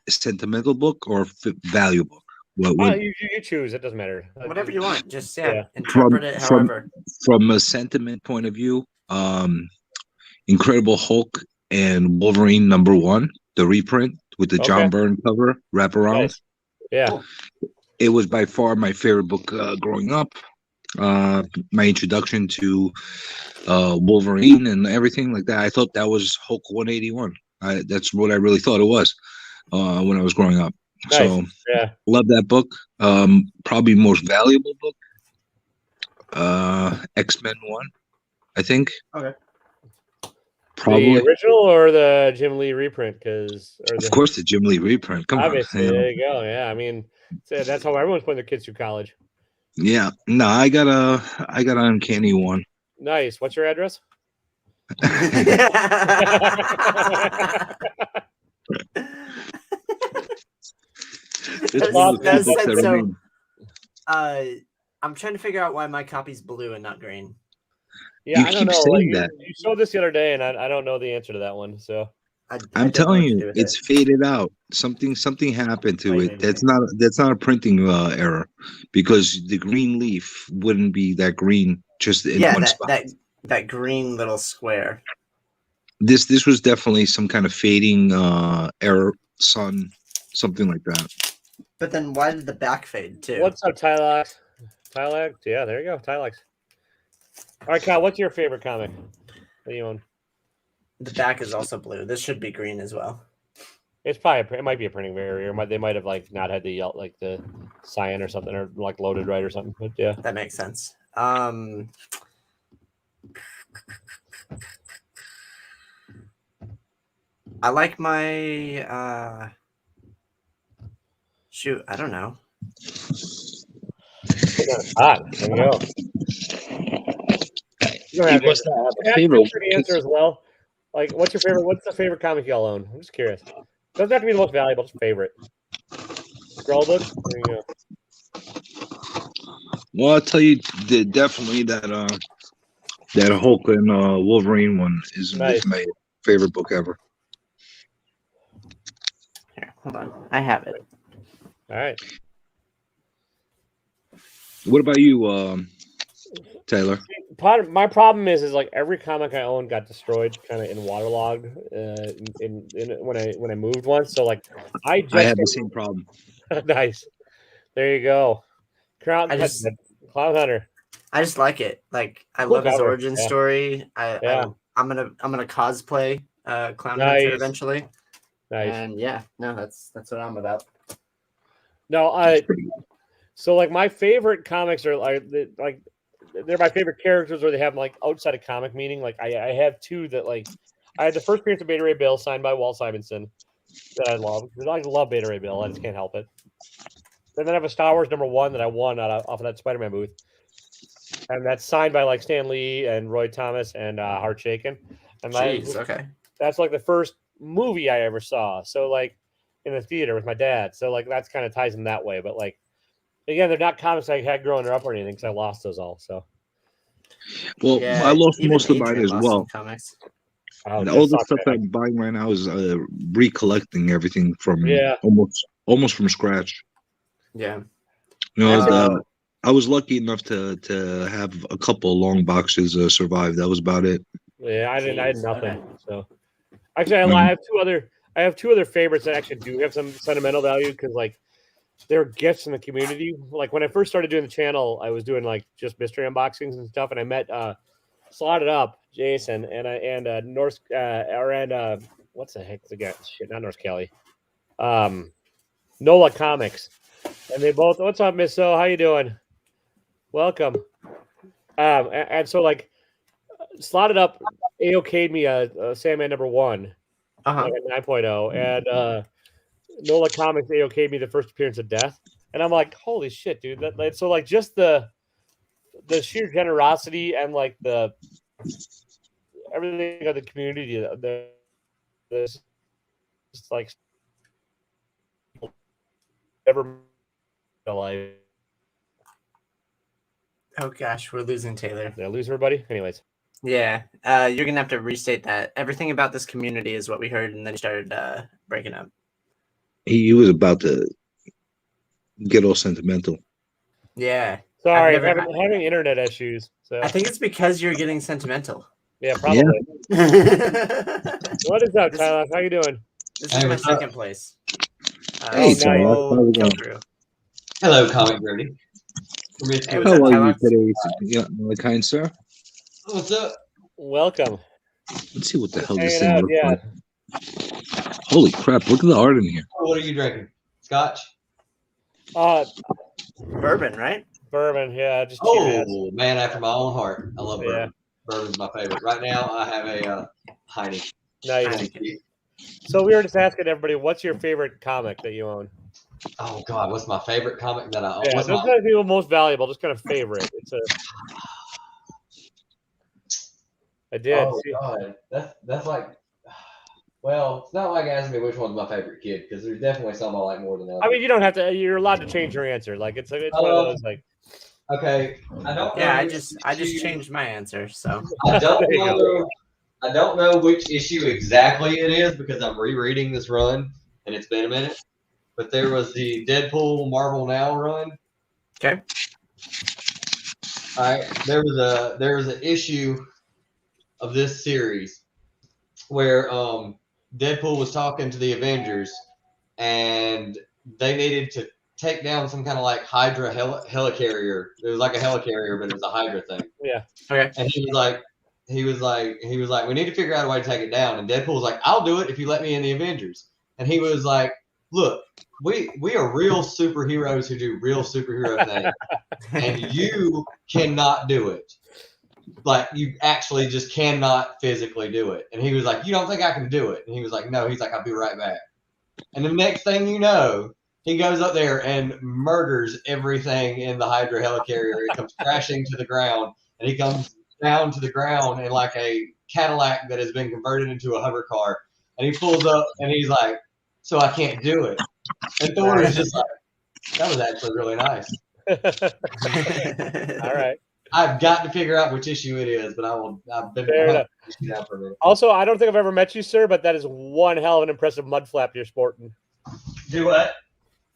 sentimental book or value book. What you choose. It doesn't matter. Whatever you want. Just Yeah. interpret it however. From a sentiment point of view, Incredible Hulk and Wolverine #1, the reprint with the John Byrne cover wraparound. Nice. Yeah. It was by far my favorite book growing up. My introduction to Wolverine and everything like that. I thought that was Hulk 181. That's what I really thought it was when I was growing up. Nice. So yeah, love that book. Probably most valuable book. X-Men 1, I think. Okay. Probably the original or the Jim Lee reprint, of course the Jim Lee reprint. Come obviously, on, there you go. Yeah, I mean, that's how everyone's putting their kids through college. Yeah, no, I got an Uncanny 1. Nice. What's your address? I'm trying to figure out why my copy's blue and not green. Yeah, You I don't keep know. saying Like, that. you showed this the other day, and I don't know the answer to that one. So I'm telling you, it's faded out. Something happened to it. That's not a printing error, because the green leaf wouldn't be that green just in one spot. That green little square. This was definitely some kind of fading error, sun, something like that. But then why did the back fade too? What's up, Tylax? Tylax? Yeah, there you go, Tylax. All right, Kyle, what's your favorite comic that you own? The back is also blue. This should be green as well. It's probably it might be a printing barrier. They might have like not had the cyan or something, or like loaded right or something. But yeah, that makes sense. I like my shoot. I don't know. Hot. There you go. You have a favorite answer as well. Like, what's your favorite? What's the favorite comic y'all own? I'm just curious. Doesn't have to be the most valuable. Just favorite. Scroll book. There you go. Well, I'll tell you definitely that Hulk and Wolverine one is my favorite book ever. Here, hold on. I have it. All right. What about you, Taylor? My problem is like every comic I own got destroyed kind of in waterlogged when I moved once. So like I had the same problem. Nice. There you go. Clown Hunter. I just like it. Like I love his origin story. I'm gonna cosplay Clown Hunter eventually. Nice. And that's what I'm about. No, so like my favorite comics are like they're my favorite characters, or they have like outside of comic meaning. Like I have two that like I had the first appearance of Beta Ray Bill signed by Walt Simonson that I love. I love Beta Ray Bill. I just can't help it. And then I have a Star Wars #1 that I won off of that Spider-Man booth, and that's signed by like Stan Lee and Roy Thomas and Hart Shaken. And okay. That's like the first movie I ever saw. So like in the theater with my dad. So like that's kind of ties in that way. But like again, they're not comics I had growing up or anything because I lost those all. So well, I lost most of mine as well. Comics. All the stuff I'm buying right now is recollecting everything from almost from scratch. Yeah. You know, I was lucky enough to have a couple long boxes survive. That was about it. Yeah, I had nothing. Okay. So actually, I have two other favorites that actually do have some sentimental value because like they're gifts in the community. Like when I first started doing the channel, I was doing like just mystery unboxings and stuff, and I met Slotted Up Jason and North what's the heck the guy? Shit, not North Kelly. Nola Comics. And they both, what's up, Miss O? How you doing? Welcome. And so like Slotted Up AOK'd me a Sandman #1, like a 9.0, and Nola Comics AOK'd me the first appearance of Death. and I'm like, holy shit, dude! That like, so like just the sheer generosity and like the everything of the community, the just like ever life. Oh gosh, we're losing Taylor. Did I lose everybody? Anyways. Yeah, you're gonna have to restate that. Everything about this community is what we heard, and then you started breaking up. He was about to get all sentimental. Yeah. Sorry, having internet issues. So I think it's because you're getting sentimental. Yeah, probably. Yeah. What is up, Tyler? How you doing? This is my second place. Hey, so Tyler. we'll How's it kill going? through. Hello, Comic Gravy. Hey, what's How up, are Tyler? you today, yeah, my kind sir? What's up? Welcome. Let's see what the hell Hanging this thing out, looks yeah. like. Holy crap! Look at the art in here. What are you drinking? Scotch? Bourbon, right? Bourbon, yeah. Just Oh, man after my own heart. I love bourbon. Yeah. Bourbon's my favorite. Right now, I have a Heineken. Nice. So we were just asking everybody, what's your favorite comic that you own? Oh, God. What's my favorite comic that I own? Yeah, What's those my... are the most valuable, just kind of favorite. It's a. I did. Oh, God. That's like... Well, it's not like asking me which one's my favorite kid, because there's definitely some I like more than others. I mean, you don't have to. You're allowed to change your answer. Like it's one of those like. Okay, I don't. Yeah, know I just changed my answer. So I don't know. I don't know which issue exactly it is because I'm rereading this run and it's been a minute. But there was the Deadpool Marvel Now run. Okay. All right. There was an issue of this series where Deadpool was talking to the Avengers and they needed to take down some kind of like Hydra helicarrier. It was like a helicarrier, but it was a Hydra thing. Yeah. Okay. And he was like, we need to figure out a way to take it down. And Deadpool was like, I'll do it if you let me in the Avengers. And he was like, look, we are real superheroes who do real superhero things, and you cannot do it. Like, you actually just cannot physically do it. And he was like, you don't think I can do it? And he was like, no. He's like, I'll be right back. And the next thing you know, he goes up there and murders everything in the Hydra helicarrier. It comes crashing to the ground, and he comes down to the ground in like a Cadillac that has been converted into a hover car. And he pulls up, and he's like, so I can't do it. And Thor is just like, that was actually really nice. All right. I've got to figure out which issue it is, but I've been down for a minute. Also, I don't think I've ever met you, sir, but that is one hell of an impressive mud flap you're sporting. Do what?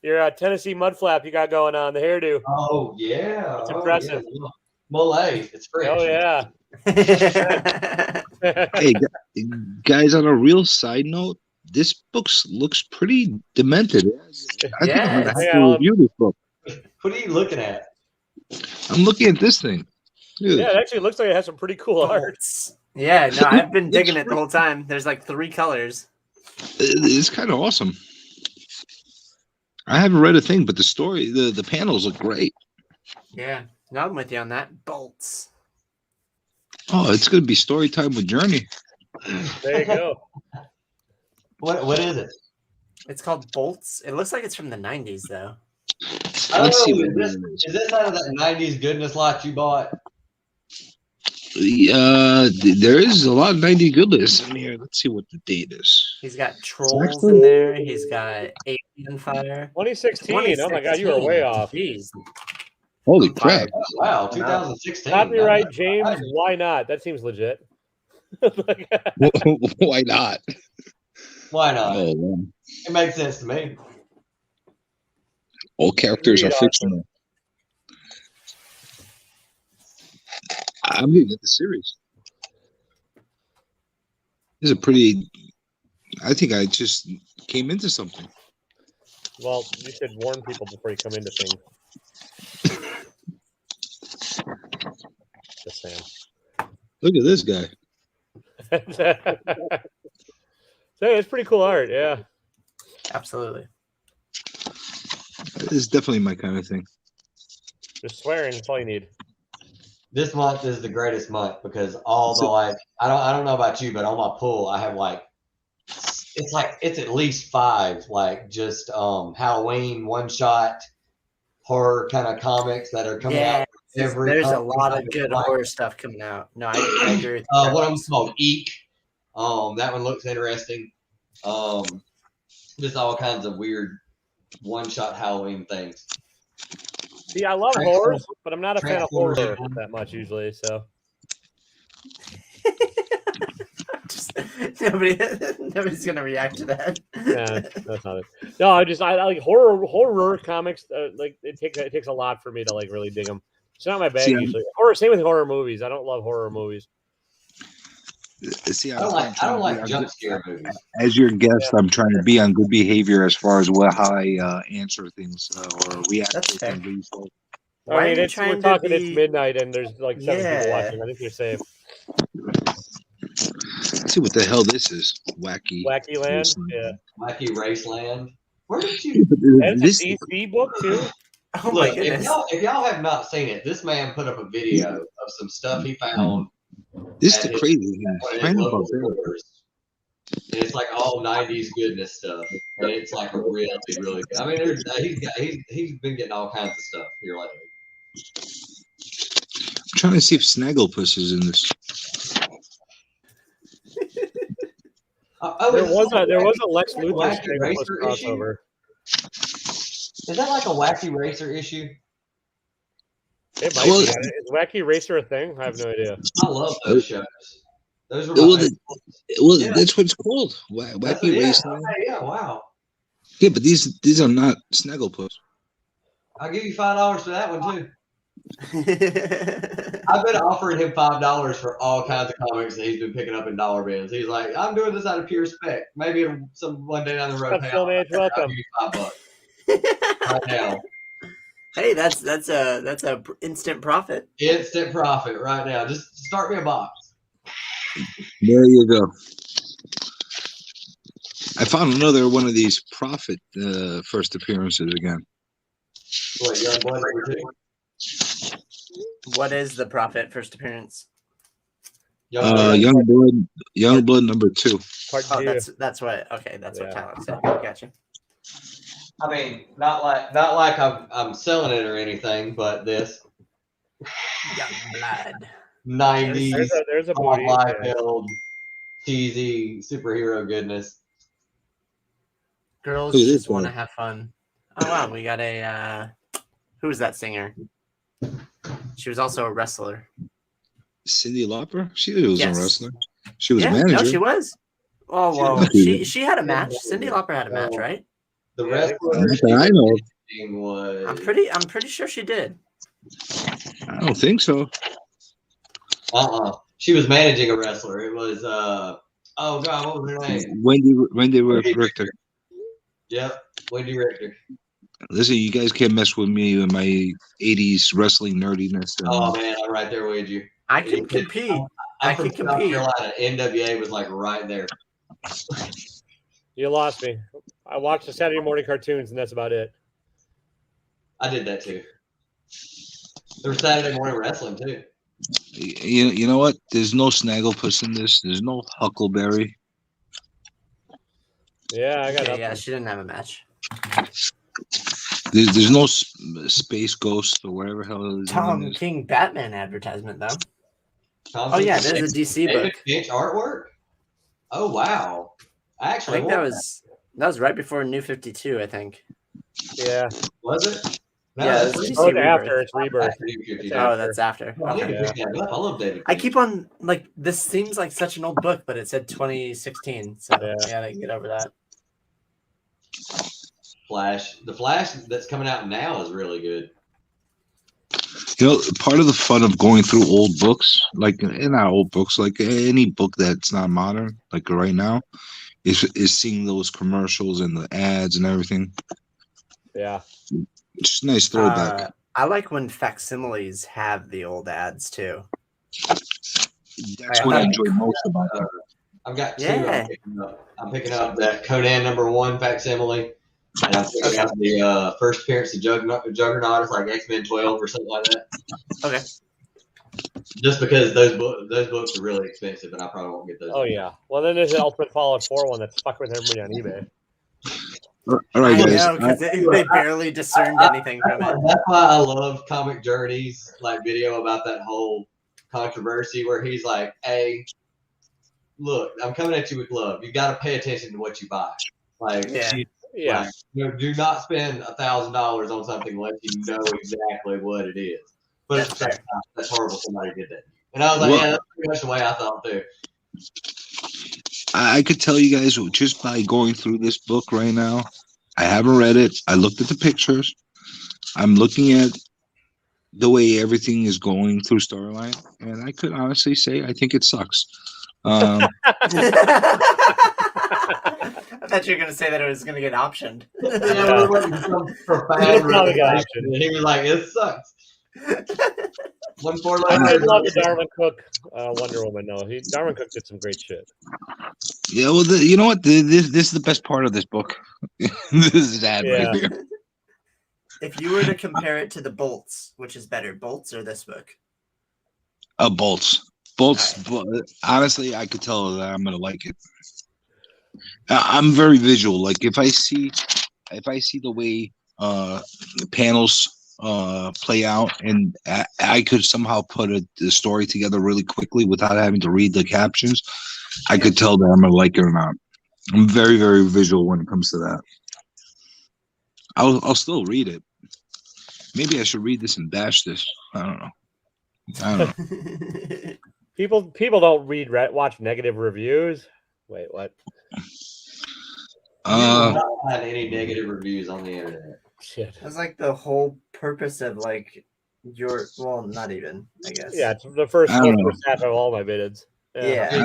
Your Tennessee mud flap you got going on, the hairdo. Oh, yeah. It's impressive. Yeah. Malay. It's fresh. Oh, yeah. Hey, guys, on a real side note, this book looks pretty demented. I think I'm going to have to review this book. What are you looking at? I'm looking at this thing. Dude. Yeah, it actually looks like it has some pretty cool art. Yeah, no, I've been digging it the whole time. There's like 3 colors. It's kind of awesome. I haven't read a thing, but the story, the panels look great. Yeah, no, I'm with you on that. Bolts. Oh, it's going to be story time with Journey. There you go. What is it? It's called Bolts. It looks like it's from the 90s, though. Let's see. Is this out of that 90s goodness lot you bought? There is a lot of 90 goodness in here. Let's see what the date is. He's got trolls in there. He's got Alien Fire. 2016. Oh my God, you were way off. Jeez. Holy crap! Oh, wow, 2016. Copyright James. Why not? That seems legit. Why not? Why not? Oh, man. It makes sense to me. All characters are fictional. I'm gonna get the series. This is a pretty. I think I just came into something. Well, you should warn people before you come into things. Just saying. Look at this guy. So it's pretty cool art, yeah. Absolutely. This is definitely my kind of thing. Just swearing, that's all you need. This month is the greatest month because all the I don't know about you, but on my pool I have it's at least 5 like just Halloween one shot horror kind of comics that are coming out. There's a lot of good horror stuff coming out. No, I agree with you. One of them's called Eek. That one looks interesting. Just all kinds of weird one-shot Halloween things. See, I love horrors, but I'm not a fan of horror that much usually. So nobody's gonna react to that. Yeah, that's not it. No, I like horror comics. Like it takes a lot for me to like really dig them. It's not my bag usually. Same with horror movies. I don't love horror movies. See, I don't like jump scare movies. As your guest, I'm trying to be on good behavior as far as how I answer things or react to things. So. I mean, we're talking. It's midnight, and there's like 7 people watching. I think you're safe. Let's see what the hell this is. Wacky Land. Yeah. Wacky Raceland. Where did you? That's a DC book too. Oh my goodness! If y'all have not seen it, this man put up a video of some stuff he found. This is the crazy thing. It's like all 90s goodness stuff, and it's like really, really good. I mean, he's been getting all kinds of stuff here lately. I'm trying to see if Snagglepuss is in this. There was a Lex Luthor Snagglepuss crossover. Is that like a Wacky Racer issue? It might be. Is Wacky Racer a thing? I have no idea. I love those shows. Those were that's what it's called. Wacky Racer. Okay, yeah, wow. Yeah, but these are not Snagglepuss. I'll give you $5 for that one too. I've been offering him $5 for all kinds of comics that he's been picking up in dollar bins. He's like, I'm doing this out of pure respect. Maybe one day down the road, welcome. I'll give you $5 right now. Hey, that's a instant profit. Instant profit right now. Just start me a box. There you go. I found another one of these Prophet first appearances again. What, Youngblood number 2? What is the Prophet first appearance? Youngblood number 2. Oh, that's what. Okay, that's what Tyler said. Gotcha. I mean, not like I'm selling it or anything, but this Youngblood 90s there's a live-held cheesy superhero goodness. Girls just want to have fun. Oh wow, we got a who was that singer? She was also a wrestler. Cyndi Lauper? She was a wrestler. She was a manager. No, she was. Oh well, she had a match. Cyndi Lauper had a match, right? The wrestler I know. Was... I'm pretty sure she did. I don't think so. She was managing a wrestler. It was oh god, what was her name? Wendy Richter. Yep, Wendy Richter. Listen, you guys can't mess with me and my 80s wrestling nerdiness. Oh man, I'm right there with you. I can compete. I'm from South Carolina. NWA was like right there. You lost me. I watched the Saturday morning cartoons, and that's about it. I did that too. There was Saturday morning wrestling too. You know what? There's no Snagglepuss in this. There's no Huckleberry. Yeah, I got. Yeah, she didn't have a match. There's no Space Ghost or whatever hell it is. Tom King Batman advertisement though. Oh yeah, there's a DC book. Finch artwork. Oh wow! I think that was right before New 52. I think. Yeah. Was it? No, yeah, it's after. It's Rebirth. Oh, that's after. Okay. I love David. I keep on like this seems like such an old book, but it said 2016, so I gotta get over that. The Flash that's coming out now is really good. You know, part of the fun of going through old books, like not old books, like any book that's not modern, like right now, is seeing those commercials and the ads and everything. Yeah. Just a nice throwback. I like when facsimiles have the old ads too. That's what I enjoy most about it. I've got two. I'm picking up that Conan #1 facsimile, and I'm picking up the first appearance of Juggernaut. It's like X-Men 12 or something like that. Okay. Just because those books are really expensive, and I probably won't get those. Oh yeah. Well, then there's the Ultimate Fallout 4 one that's fucking with everybody on eBay. All I right, guys. know because they barely discerned anything from it. That's why I love Comic Journey's like video about that whole controversy where he's like, "Hey, look, I'm coming at you with love. You got to pay attention to what you buy. Like, Yeah. like, do not spend $1,000 on something unless you know exactly what it is. But That's at the same fair. time, that's horrible somebody did that. And I was like, Well- yeah, that's pretty much the way I thought too. I could tell you guys just by going through this book right now. I haven't read it. I looked at the pictures. I'm looking at the way everything is going through storyline, and I could honestly say I think it sucks. I thought you were going to say that it was going to get optioned. Yeah, we're looking for some profound It'll probably get revelation, optioned. and he was like, it sucks. One more I letter. did love the Darwin Cook Wonder Woman. No, Darwin Cook did some great shit. Yeah, well, you know what? This is the best part of this book. This is ad right here. If you were to compare it to the Bolts, which is better, Bolts or this book? Bolts. Honestly, I could tell that I'm gonna like it. I'm very visual. Like if I see the way panels play out, and I could somehow put the story together really quickly without having to read the captions, I could tell that I'm gonna like it or not. I'm very, very visual when it comes to that. I'll still read it. Maybe I should read this and bash this. I don't know. People don't watch negative reviews. Wait, what? I don't have any negative reviews on the internet. Shit. That's like the whole purpose of like well, not even, I guess. Yeah, it's the first half of all my vids. Yeah.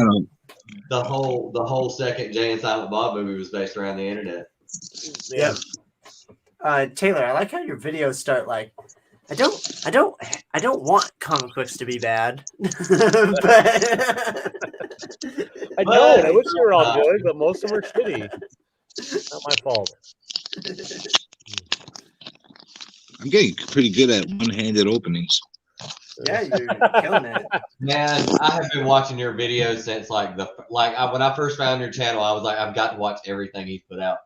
The whole second Jay and Silent Bob movie was based around the internet. Yeah. Taylor, I like how your videos start like, I don't want comic books to be bad. But I know. I wish they were all good, but most of them are shitty. Not my fault. I'm getting pretty good at one-handed openings. Yeah, you're killing it. Man, I have been watching your videos since when I first found your channel, I was like, I've got to watch everything he's put out,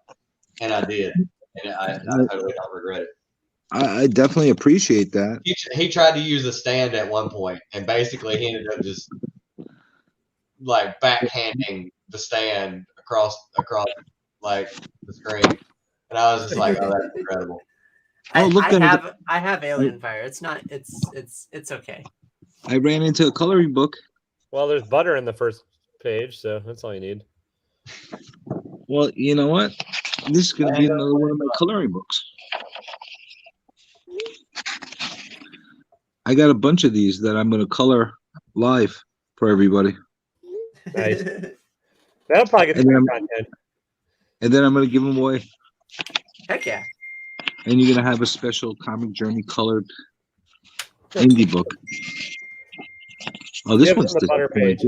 and I did, and I totally don't regret it. I definitely appreciate that. He tried to use a stand at one point, and basically he ended up just like backhanding the stand across like the screen, and I was just like, oh, that's incredible. I have Alien Fire. It's not. It's okay. I ran into a coloring book. Well, there's butter in the first page, so that's all you need. Well, you know what? This is going to be another one of my coloring books. I got a bunch of these that I'm going to color live for everybody. Nice. That'll probably get some content. And then I'm going to give them away. Heck yeah. And you're going to have a special Comic Journey colored indie book. Oh, this one's the butter page.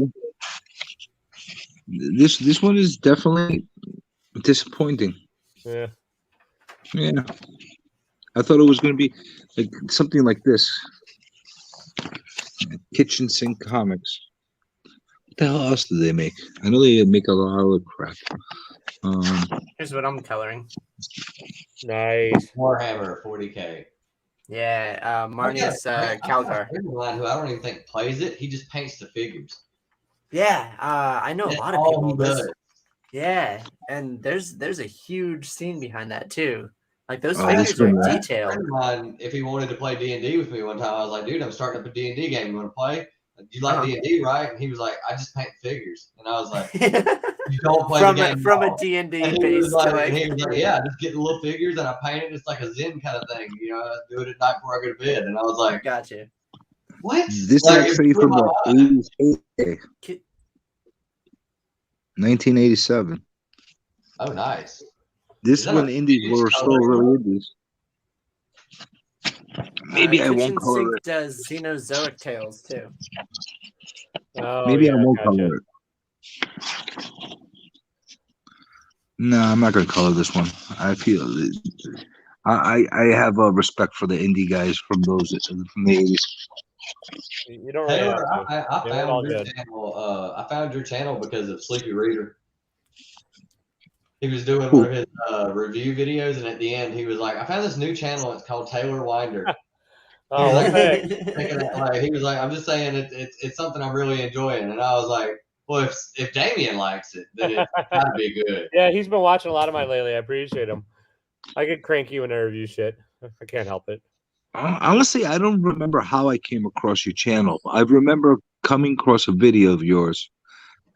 This one is definitely disappointing. Yeah. Yeah. I thought it was going to be like something like this. Kitchen Sink Comics. What the hell else do they make? I know they make a lot of crap. Here's what I'm coloring. Nice. Warhammer 40K. Yeah, Marnius Calgar. Who I don't even think plays it. He just paints the figures. Yeah, I know a lot of all people. he does. Yeah, and there's a huge scene behind that too. Like those Oh, figures this are one, detailed. Friend of mine, if he wanted to play D&D with me one time, I was like, dude, I'm starting up a D&D game. You want to play? You like D&D, right? And he was like, I just paint figures. And I was like, you don't play the game from a D&D and he base. was like, yeah, just get the little figures and I paint it. It's like a Zen kind of thing. You know, I do it at night before I go to bed. And I was like, gotcha. What? This is actually from the 88. 1987. Oh, nice. This is when indies were still really indies. Maybe I won't color Sink it. does Xenozoic Tales too. Oh, Maybe I won't color it. No, I'm not gonna color this one. I feel I have a respect for the indie guys from the 80s. You don't really have to. I found your channel because of Sleepy Reader. He was doing one of his review videos, and at the end, he was like, "I found this new channel. It's called Taylor Winder." He was like, he was like, "I'm just saying it's something I'm really enjoying." And I was like, "Well, if Damien likes it, then it's gotta be good." Yeah, he's been watching a lot of mine lately. I appreciate him. I get cranky when I review shit. I can't help it. Honestly, I don't remember how I came across your channel. I remember coming across a video of yours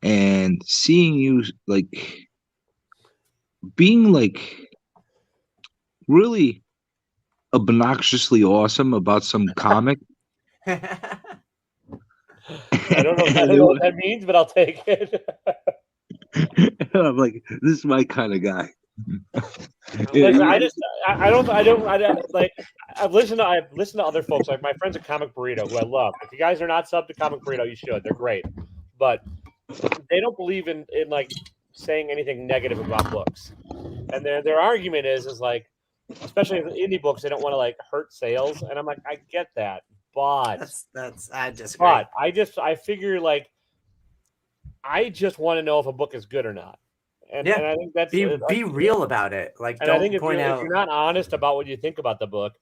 and seeing you like being like really obnoxiously awesome about some comic. I don't know what that means, but I'll take it. I'm like, this is my kind of guy. Listen, I don't like. I've listened to other folks, like my friends at Comic Burrito, who I love. If you guys are not subbed to Comic Burrito, you should. They're great, but they don't believe in like saying anything negative about books. And their argument is like, especially in indie books, they don't want to like hurt sales. And I'm like, I get that, but I disagree. But I figure like, I just want to know if a book is good or not. And I think that's be real about it. Like, and don't I think if point out you're not honest about what you think about the book,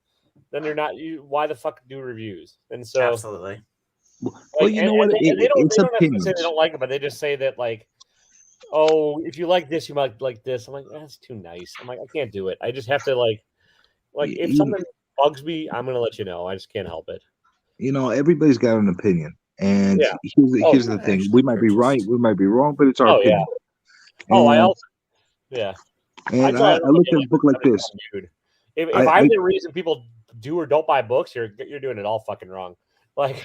then you're not. Why the fuck do reviews? And so absolutely. Well, you know what? They don't It's have to opinions. say they don't like it, but they just say that like, oh, if you like this, you might like this. I'm like, that's too nice. I'm like, I can't do it. I just have to like if something bugs me, I'm gonna let you know. I just can't help it. You know, everybody's got an opinion, and here's the thing: we might be right, we might be wrong, but it's our opinion. I look at a book like this. If I'm the reason people do or don't buy books, you're doing it all fucking wrong. Like,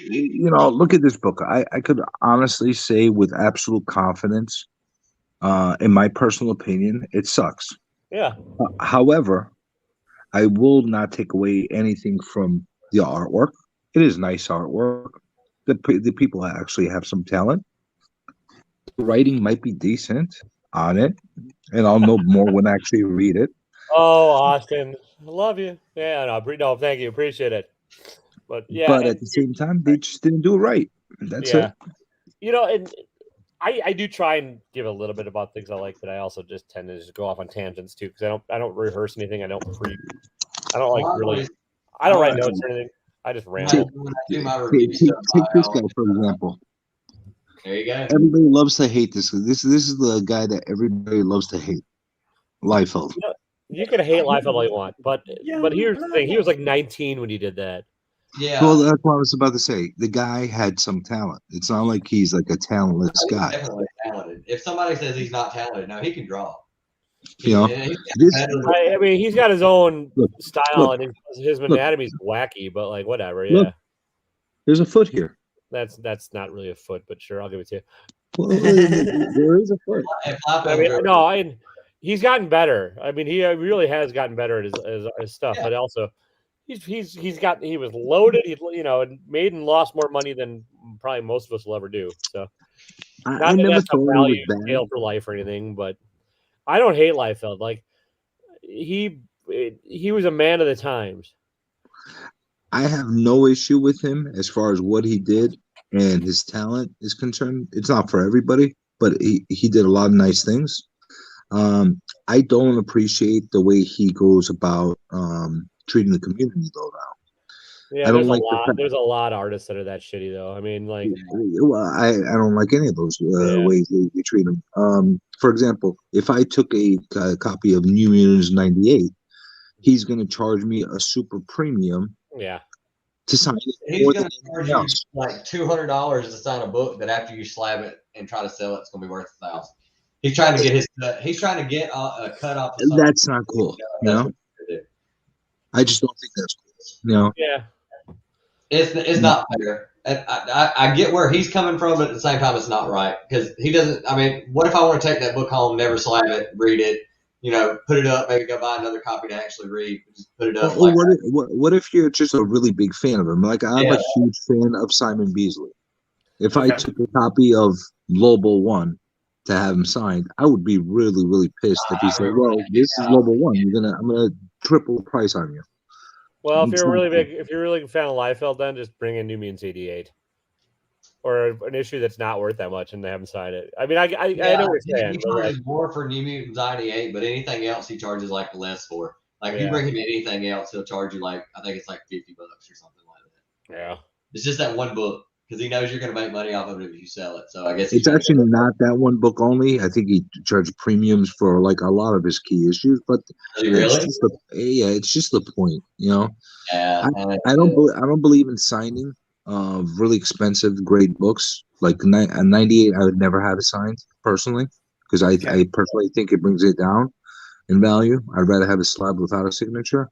you know, look at this book. I could honestly say with absolute confidence, in my personal opinion, it sucks. Yeah. However, I will not take away anything from the artwork. It is nice artwork. The people actually have some talent. The writing might be decent on it, and I'll know more when I actually read it. Oh, Austin, I love you. Yeah, no, thank you, appreciate it. But at the same time, they just didn't do it right. That's it. You know, and I do try and give a little bit about things I like, but I also just tend to just go off on tangents too, because I don't rehearse anything. I don't write notes or anything. I just ramble. Take this guy for example. There you go. Everybody loves to hate this. This is the guy that everybody loves to hate. Liefeld. You can hate Liefeld all you want, but here's the thing: he was like 19 when he did that. Yeah. Well, that's what I was about to say. The guy had some talent. It's not like he's like a talentless guy. Definitely talented. If somebody says he's not talented, no, he can draw. You know, I mean, he's got his own style, and his anatomy's wacky, but like whatever. Yeah. Look, there's a foot here. That's not really a foot, but sure, I'll give it to you. Well, there is a foot. I mean, he's gotten better. I mean, he really has gotten better at his stuff, but also he was loaded. He and made and lost more money than probably most of us will ever do. So I never thought value scale for life or anything, but I don't hate Liefeld. Like he was a man of the times. I have no issue with him as far as what he did and his talent is concerned. It's not for everybody, but he did a lot of nice things. I don't appreciate the way he goes about treating the community though now. Yeah, there's a lot of artists that are that shitty though. I mean, like, well, I don't like any of those ways they treat them. For example, if I took a copy of New Mutants '98, he's going to charge me a super premium. Yeah. To sign it. He's going to charge you like $200 to sign a book that after you slab it and try to sell it, it's going to be worth $1,000. He's trying to get his cut. He's trying to get a cut off. That's not cool. You know. I just don't think that's cool. You know. Yeah. It's not fair. I get where he's coming from, but at the same time, it's not right because he doesn't. I mean, what if I want to take that book home, never slab it, read it? Put it up, maybe go buy another copy to actually read. Just put it up. Well, what if you're just a really big fan of him? Like I'm a huge fan of Simon Beasley. If I took a copy of Lobo 1 to have him signed, I would be really, really pissed if he said, "Well, this is Lobo 1. I'm gonna triple the price on you." Well, if you're really a fan of Liefeld, then just bring in New Mutants '88. or an issue that's not worth that much, and they haven't signed it. I mean, I know what you're saying. He charges more for New Mutants 98, but anything else he charges like less for. Like if you bring him anything else, he'll charge you like I think it's like $50 or something like that. Yeah, it's just that one book because he knows you're going to make money off of it if you sell it. So I guess it's actually not that one book only. I think he charged premiums for like a lot of his key issues, but really, it's just the point, you know. Yeah, I don't believe in signing really expensive great books. Like a 98, I would never have it signed personally because I personally think it brings it down in value. I'd rather have a slab without a signature.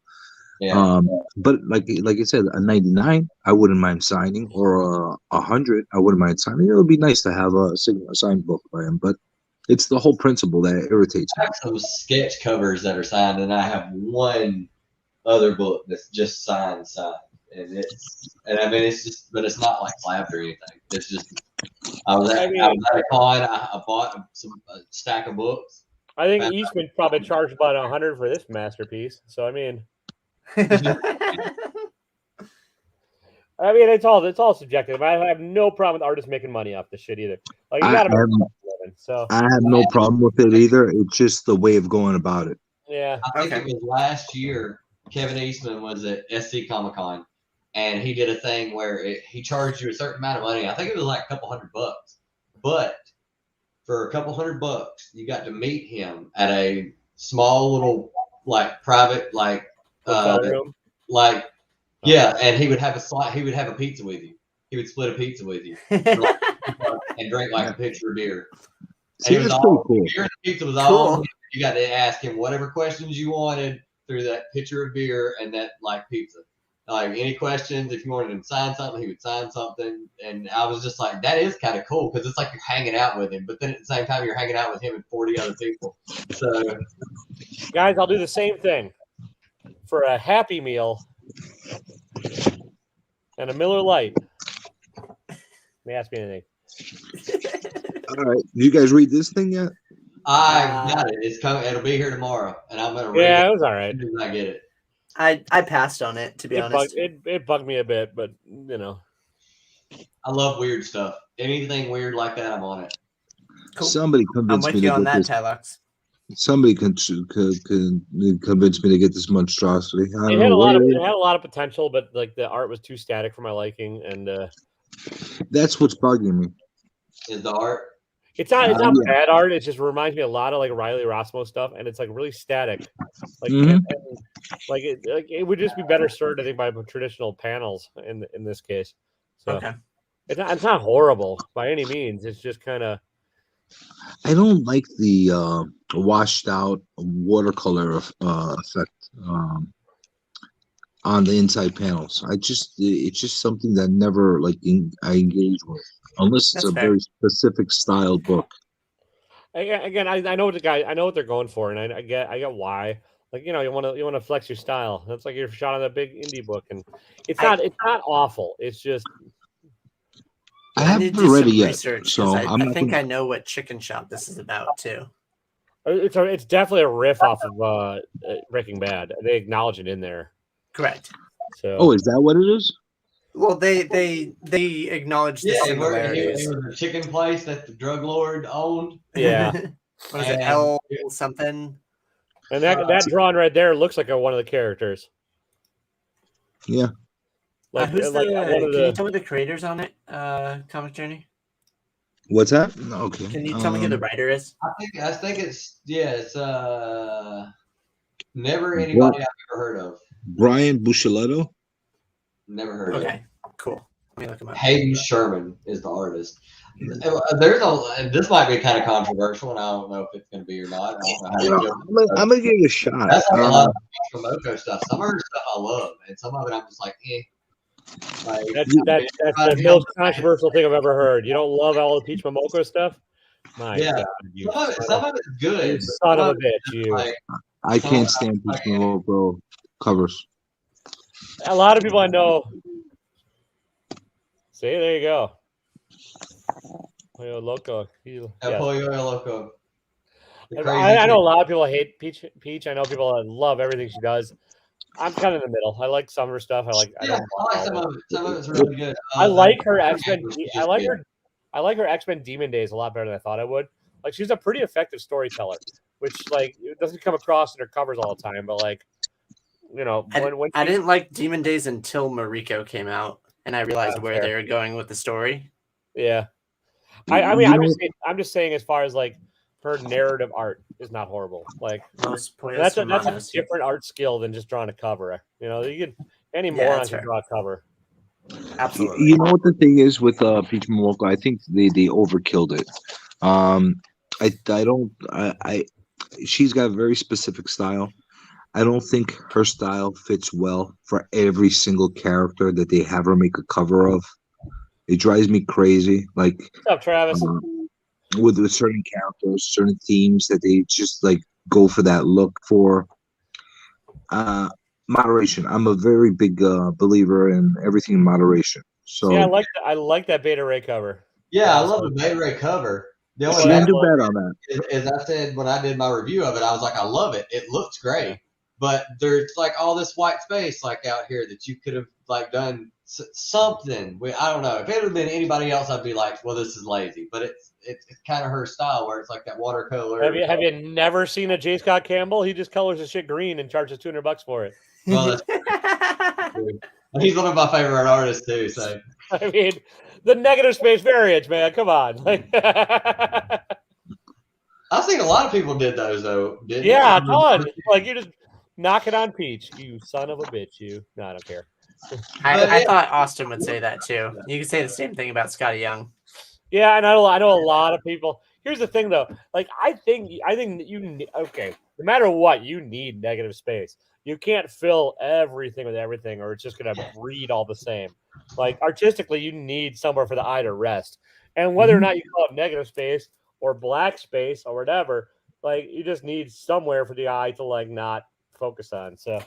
Yeah. But like you said, a 99, I wouldn't mind signing, or a 100, I wouldn't mind signing. It would be nice to have a signed book by him, but it's the whole principle that irritates me. I have some sketch covers that are signed, and I have one other book that's just signed, and I mean it's just, but it's not like slapped or anything. It's just I was at a con. I bought a stack of books. I think Eastman probably charged about 100 for this masterpiece. So I mean, it's all subjective. I have no problem with artists making money off this shit either. Like you gotta I have no problem with it either. It's just the way of going about it. Yeah. I think it was last year. Kevin Eastman was at SC Comic Con, and he did a thing where he charged you a certain amount of money. I think it was like a couple $100, but for a couple $100, you got to meet him at a small little like private room. And he would have a pizza with you. He would split a pizza with you and drink like a pitcher of beer. See, that's pretty cool. Beer and the pizza was all. You got to ask him whatever questions you wanted through that pitcher of beer and that like pizza. Like any questions, if you wanted him to sign something, he would sign something. And I was just like, that is kind of cool because it's like you're hanging out with him, but then at the same time you're hanging out with him and 40 other people. So, guys, I'll do the same thing for a Happy Meal and a Miller Lite. May ask me anything. All right, did you guys read this thing yet? I got it. It's coming. It'll be here tomorrow, and I'm gonna read it. Yeah, it was all right. As soon as I get it. I passed on it, to be honest. It bugged me a bit, but you know. I love weird stuff. Anything weird like that, I'm on it. Cool. Somebody convinced me to get this. Somebody can convince me to get this monstrosity. It had a lot of potential, but like the art was too static for my liking, and that's what's bugging me. Is the art? It's not bad art. It just reminds me a lot of like Riley Rossmo stuff, and it's like really static. Like, it would just be better served, I think, by traditional panels in this case. So it's not horrible by any means. It's just kind of. I don't like the washed out watercolor effect on the inside panels. It's just something that never I engage with unless it's very specific style book. Again, I know what they're going for, and I get why. Like, you know, you want to flex your style. That's like you're shot on a big indie book, and it's not awful. It's just. I haven't read it yet, so I think I know what Chicken Shop this is about too. It's definitely a riff off of Breaking Bad. They acknowledge it in there. Correct. So. Is that what it is? Well, they acknowledge the similarities. It was a chicken place that the drug lord owned. Yeah. What is it? L something. And that drawing right there looks like one of the characters. Yeah. Can you tell me the creators on it? Comic Journey. What's that? Okay. Can you tell me who the writer is? I think it's never anybody I've ever heard of. Brian Buscellotto. Never heard of. Okay, cool. Let me look him up. Hayden Sherman is the artist. This might be kind of controversial, and I don't know if it's going to be or not. I'm gonna give it a shot. That's a lot of Moko stuff. Some of her stuff I love, and some of it I'm just like, eh. That's the most controversial thing I've ever heard. You don't love all the Peach Momoko stuff? My God, some of it's good. You son of a bitch, you. I can't stand Peach Momoko covers. A lot of people I know. See, there you go. Pollo Loco. Pollo Loco. I know a lot of people hate Peach. I know people that love everything she does. I'm kind of in the middle. I like some of her stuff. I like I like some of it. Some of it's really good. I like her X-Men. She's I just like good. her. I like her X-Men Demon Days a lot better than I thought I would. Like she's a pretty effective storyteller, which like it doesn't come across in her covers all the time. But like, when I didn't like Demon Days until Mariko came out, and I realized where fair. they were going with the story. Yeah, I mean, I'm just saying as far as like her narrative art is not horrible. Like Most that's a different art skill than just drawing a cover. You can any moron can draw a cover. Absolutely. You know what the thing is with Peach Momoko? I think they overkilled it. She's got a very specific style. I don't think her style fits well for every single character that they have her make a cover of. It drives me crazy. Like, what's up, Travis? With certain characters, certain themes that they just like go for that look for. Moderation. I'm a very big believer in everything in moderation. So yeah, I like that Beta Ray cover. Yeah, I love the Beta Ray cover. The only she didn't do bad on that. As I said when I did my review of it, I was like, I love it. It looks great, but there's like all this white space like out here that you could have like done something. I don't know. If it had been anybody else, I'd be like, well, this is lazy. But it's kind of her style where it's like that watercolor. Have you never seen a J. Scott Campbell? He just colors his shit green and charges $200 for it. Well, he's one of my favorite artists too. So I mean, the negative space variance, man. Come on. I've seen a lot of people did those though. Yeah, ton. Like you just knock it on Peach, you son of a bitch. You. No, I don't care. I thought Austin would say that too. You could say the same thing about Scotty Young. Yeah, and I know a lot of people. Here's the thing, though. Like, I think that no matter what, you need negative space. You can't fill everything with everything, or it's just gonna breed all the same. Like artistically, you need somewhere for the eye to rest. And whether or not you call it negative space or black space or whatever, like you just need somewhere for the eye to like not focus on. So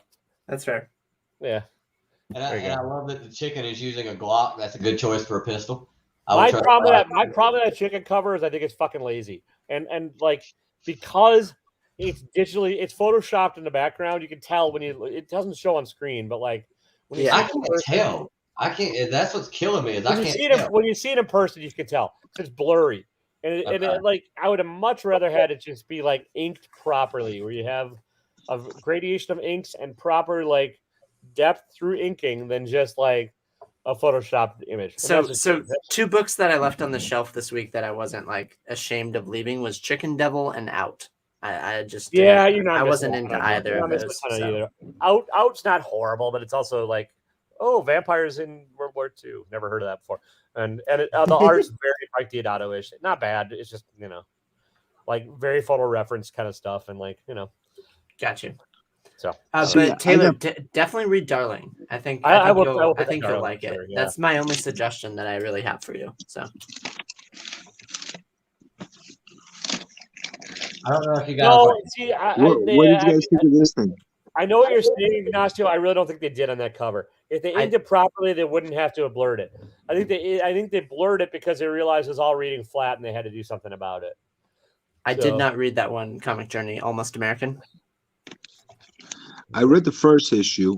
that's fair. Yeah. And I love that the chicken is using a Glock. That's a good choice for a pistol. My problem with that chicken cover is I think it's fucking lazy. And like because it's photoshopped in the background, you can tell it doesn't show on screen, but like when you I can't tell. I can't. That's what's killing me. When you see it in person, you can tell it's blurry. And like I would have much rather had it just be like inked properly, where you have a gradation of inks and proper like depth through inking than just like a photoshopped image. So two books that I left on the shelf this week that I wasn't like ashamed of leaving was Chicken Devil and Out. I just I wasn't into either of those. Out's not horrible, but it's also like, oh, vampires in World War II. Never heard of that before. And the art's very Mike Diodato-ish. Not bad. It's just like very photo reference kind of stuff, and like Got you. So, but Taylor, definitely read Darling. I think you'll like it. Yeah. That's my only suggestion that I really have for you. So, I don't know if you guys. What did you guys think of this thing? I know what you're saying, Ignacio. I really don't think they did on that cover. If they inked it properly, they wouldn't have to have blurred it. I think they blurred it because they realized it was all reading flat and they had to do something about it. I did not read that one, Comic Journey, Almost American. I read the first issue.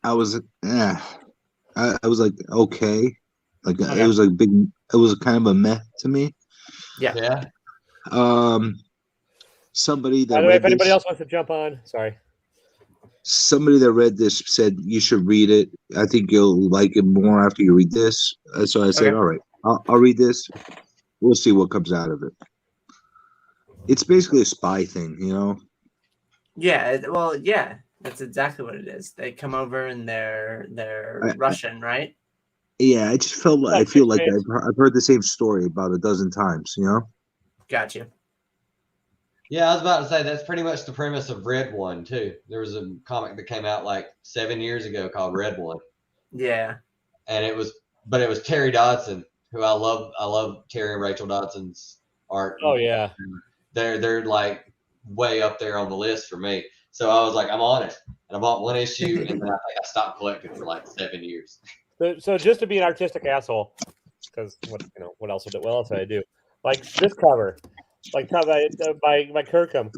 I was I was like, okay. Like it was like big. It was kind of a meh to me. Yeah. Somebody that. By the way, if anybody else wants to jump on, sorry. Somebody that read this said you should read it. I think you'll like it more after you read this. So I said, all right, I'll read this. We'll see what comes out of it. It's basically a spy thing, Yeah. Well, yeah. That's exactly what it is. They come over and they're Russian, right? Yeah, I just feel like I've heard the same story about a dozen times. Got you. Yeah, I was about to say that's pretty much the premise of Red One too. There was a comic that came out like 7 years ago called Red One. Yeah. And it was Terry Dodson, who I love. I love Terry and Rachel Dodson's art. Oh yeah. They're like way up there on the list for me. So I was like, I'm on it. And I bought one issue, and then I think I stopped collecting for like 7 years. So just to be an artistic asshole, because what else did I do? Like this cover, like by Kirkham.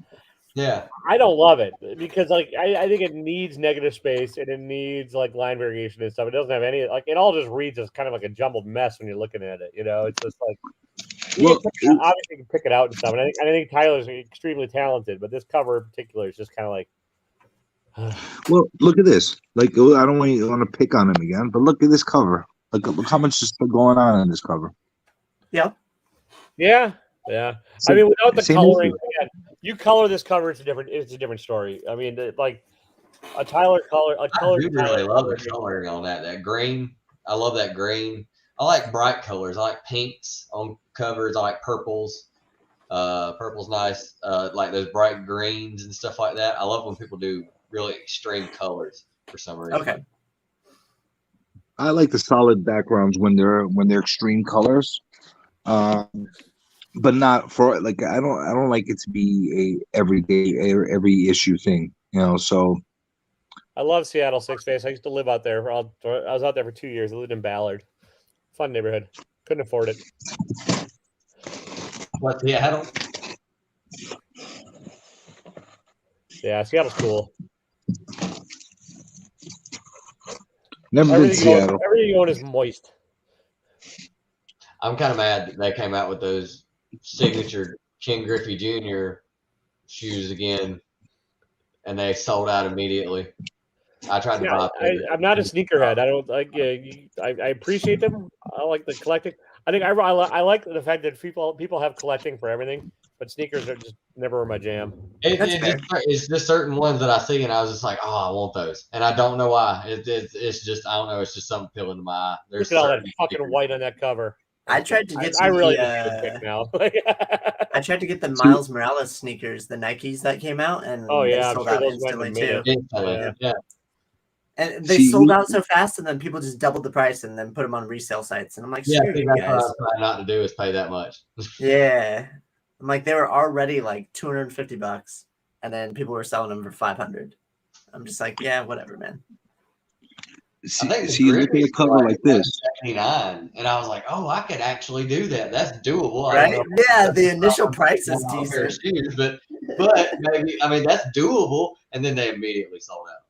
Yeah. I don't love it because like I think it needs negative space and it needs like line variation and stuff. It doesn't have any like it all just reads as kind of like a jumbled mess when you're looking at it. You know, it's just like obviously you can pick it out and stuff. And I think Tyler's extremely talented, but this cover in particular is just kind of like. Well, look at this. Like, I don't want to pick on him again, but look at this cover. Look how much is going on in this cover. Yeah. Yeah. I mean, without the same coloring, issue. again, you color this cover, it's a different story. I mean, like a Tyler color, a I color. do really love the coloring on that. That green, I love that green. I like bright colors. I like pinks on covers. I like purples. Purple's nice. Like those bright greens and stuff like that. I love when people do really extreme colors for some reason. Okay. I like the solid backgrounds when they're extreme colors, but not for like I don't like it to be a everyday every issue thing, you know. So I love Seattle Six Face. I used to live out there. I was out there for 2 years. I lived in Ballard. Fun neighborhood. Couldn't afford it. What, Seattle? Yeah, Seattle's cool. never been to Seattle. Everything you own is moist. I'm kind of mad that they came out with those signature Ken Griffey Jr. shoes again, and they sold out immediately. I tried to buy. I'm not a sneakerhead. I don't like. I appreciate them. I like the collecting. I think I like the fact that people have collecting for everything, but sneakers are just never my jam. It's just certain ones that I see, and I was just like, oh, I want those, and I don't know why. It's just I don't know. It's just something appealing to my eye. Look at all that fucking white on that cover. I tried to get. I really just pick now. I tried to get the Miles Morales sneakers, the Nikes that came out, and they sold out instantly too. Yeah. And they sold out so fast, and then people just doubled the price and then put them on resale sites. And I'm like, screw you that's guys. what I'm trying not to do is pay that much. Yeah, I'm like, they were already like $250, and then people were selling them for $500. I'm just like, yeah, whatever, man. See, look at a cover like this. 79, and I was like, oh, I could actually do that. That's doable, right? Yeah, the initial price is decent, shoes, but maybe that's doable. And then they immediately sold out,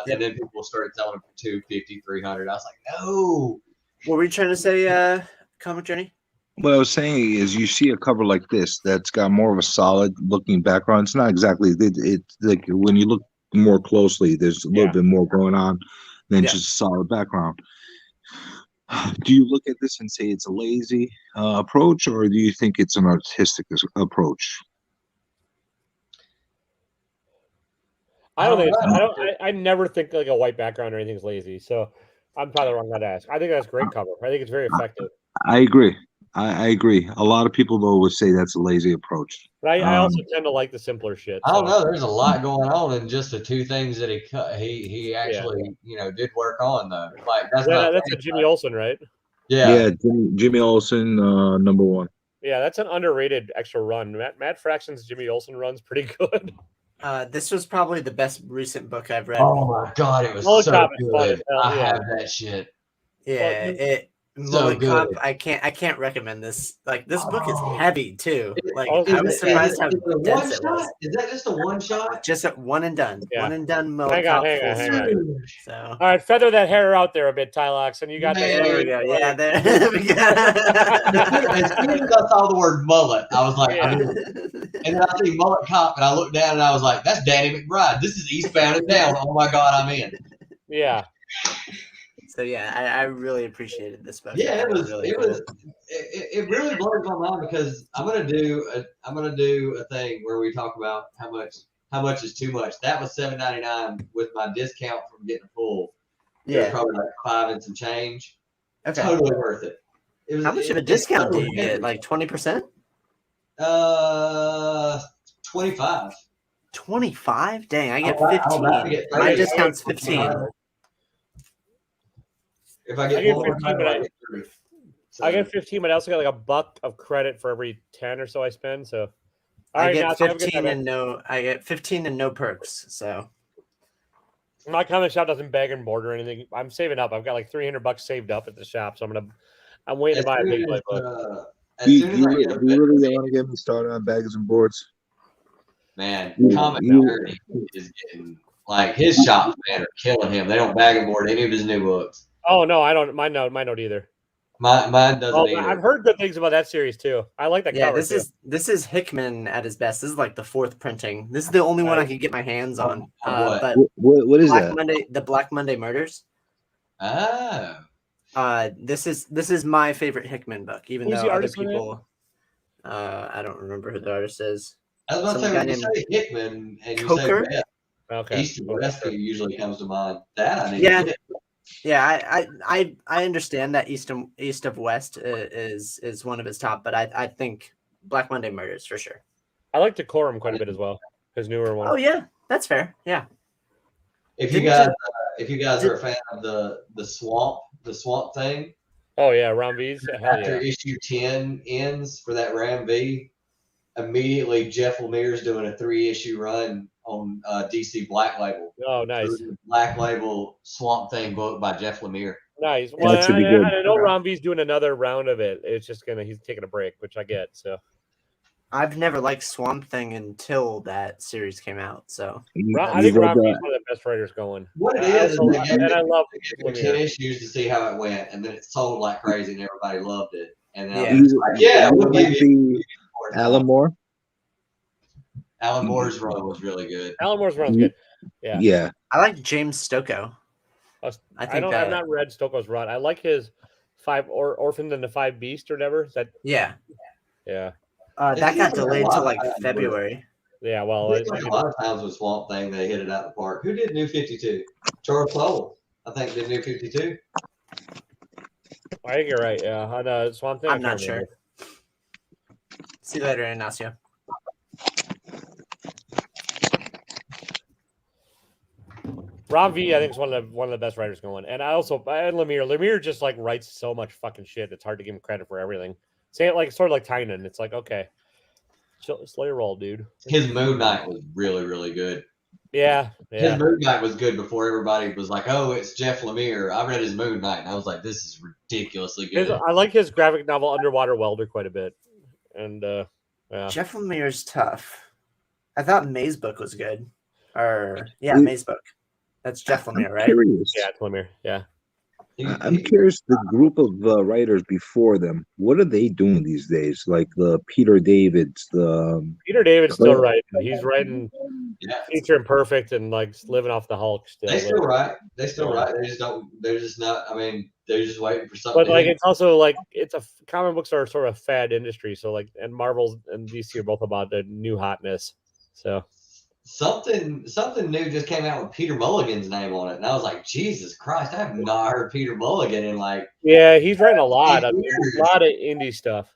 and then people started selling them for $250, $300. I was like, no. What were you trying to say, Comic Journey? What I was saying is, you see a cover like this that's got more of a solid looking background. It's not exactly it's like when you look more closely, there's a little bit more going on than just a solid background. Do you look at this and say it's a lazy approach, or do you think it's an artistic approach? I don't think. I never think like a white background or anything's lazy. So I'm probably the wrong guy to ask. I think that's a great cover. I think it's very effective. I agree. I agree. A lot of people though would say that's a lazy approach. But I also tend to like the simpler shit. I don't know. There's a lot going on in just the two things that he cut. He actually did work on though. Like that's a Jimmy Olsen, right? Yeah. Jimmy Olsen, number 1. Yeah, that's an underrated extra run. Matt Fraction's Jimmy Olsen run's pretty good. This was probably the best recent book I've read. Oh my god, it was so good. I have that shit. Yeah, so good. I can't recommend this. Like this book is heavy too. Like I was surprised how dense it was. Is that just a one shot? Just a one and done. Yeah. One and done. Hang on. So all right, feather that hair out there a bit, Tylox, and you got there we go. Yeah, there we go. As soon as I saw the word mullet, I was like, and then I see mullet cop, and I looked down and I was like, that's Danny McBride. This is Eastbound and Down. Oh my god, I'm in. Yeah. So yeah, I really apprecited this book. Yeah, it really blows my mind because I'm gonna do a thing where we talk about how much is too much. That was $7.99 with my discount from getting a full. Yeah, probably like 5 and some change. Okay, totally worth it. How much of a discount do you get? Like 20%? 25. 25? Dang, I get 15. My discount's 15. If I get 15, I get 15, but I also got like $1 of credit for every 10 or so I spend. So I get 15 and no perks. So my comic shop doesn't bag and board or anything. I'm saving up. I've got like $300 saved up at the shop, so I'm waiting to buy a big book. Do you really want to get me started on bags and boards? Man, You- Comic you- Journey is getting like his shops, man, are killing him. They don't bag him for any of his new books. Oh no, I don't. Mine don't either. Mine doesn't Oh, either. I've heard good things about that series too. I like that Yeah, cover. this is Hickman at his best. This is like the 4th printing. This is the only one I Nice. could get my hands on. What? But what is Black that? Monday, the Black Monday Murders. Oh. This is my favorite Hickman book, even Who's though the other artist on it? people. I don't remember who the artist is. I was about to Some say, guy when you named say Hickman and you Coker? say West, Okay. East and West usually comes to mind. That I need Yeah. to get. Yeah, I understand that East of West is one of his top, but I think Black Monday Murders for sure. I like Decorum quite a bit as well. His newer one. Oh yeah, that's fair. Yeah. If you guys are a fan of the swamp thing, Oh yeah, Ron V's. Hell after yeah. issue 10 ends for that Ram V, immediately Jeff Lemire's doing a 3-issue run on DC Black Label. Oh nice. Black Label Swamp Thing book by Jeff Lemire. Nice. Well, That should be good. I know Ron V's doing another round of it. It's just he's taking a break, which I get. So I've never liked Swamp Thing until that series came out. So I think Ron V's one of the best writers going. What it is, I love they gave it 10 issues to see how it went, and then it sold like crazy, and everybody loved it. And then I Yeah. was like, yeah, we'll give you Alan Moore. Alan Moore's run was really good. Alan Moore's run's good. Yeah. Yeah. I like James Stocco. I've not read Stocco's run. I like his 5 Orphaned and the 5 Beast or whatever. That Yeah. Yeah. That got delayed to like February. Yeah, well, It's like a lot of times with Swamp Thing, they hit it out the park. Who did New 52? Charles Soule, I think, did New 52. I think you're right. Yeah, on Swamp Thing. I'm not sure. See you later, Ignacio. Ron V, I think, is one of the best writers going. And Lemire. Lemire just like writes so much fucking shit. It's hard to give him credit for everything. Say it like sort of like Tynan. It's like, okay, slay your roll, dude. His Moon Knight was really, really good. Yeah. His Moon Knight was good before everybody was like, "Oh, it's Jeff Lemire." I read his Moon Knight, and I was like, "This is ridiculously good." I like his graphic novel Underwater Welder quite a bit. And yeah. Jeff Lemire's tough. I thought May's book was good. May's book. That's Jeff Lemire, right? Curious. Yeah, it's Lemire. Yeah. I'm curious, the group of writers before them, what are they doing these days? Like the Peter Davids, Peter David's still writing. He's writing Future Imperfect and like living off the Hulk still. They still write. They still write. They just don't. They're just not. I mean, they're just waiting for something. But like, it's also like comic books are sort of a fad industry. So like, and Marvel and DC are both about the new hotness. So something new just came out with Peter Mulligan's name on it, and I was like, Jesus Christ, I have not heard Peter Mulligan in like. Yeah, he's writing a lot of indie stuff.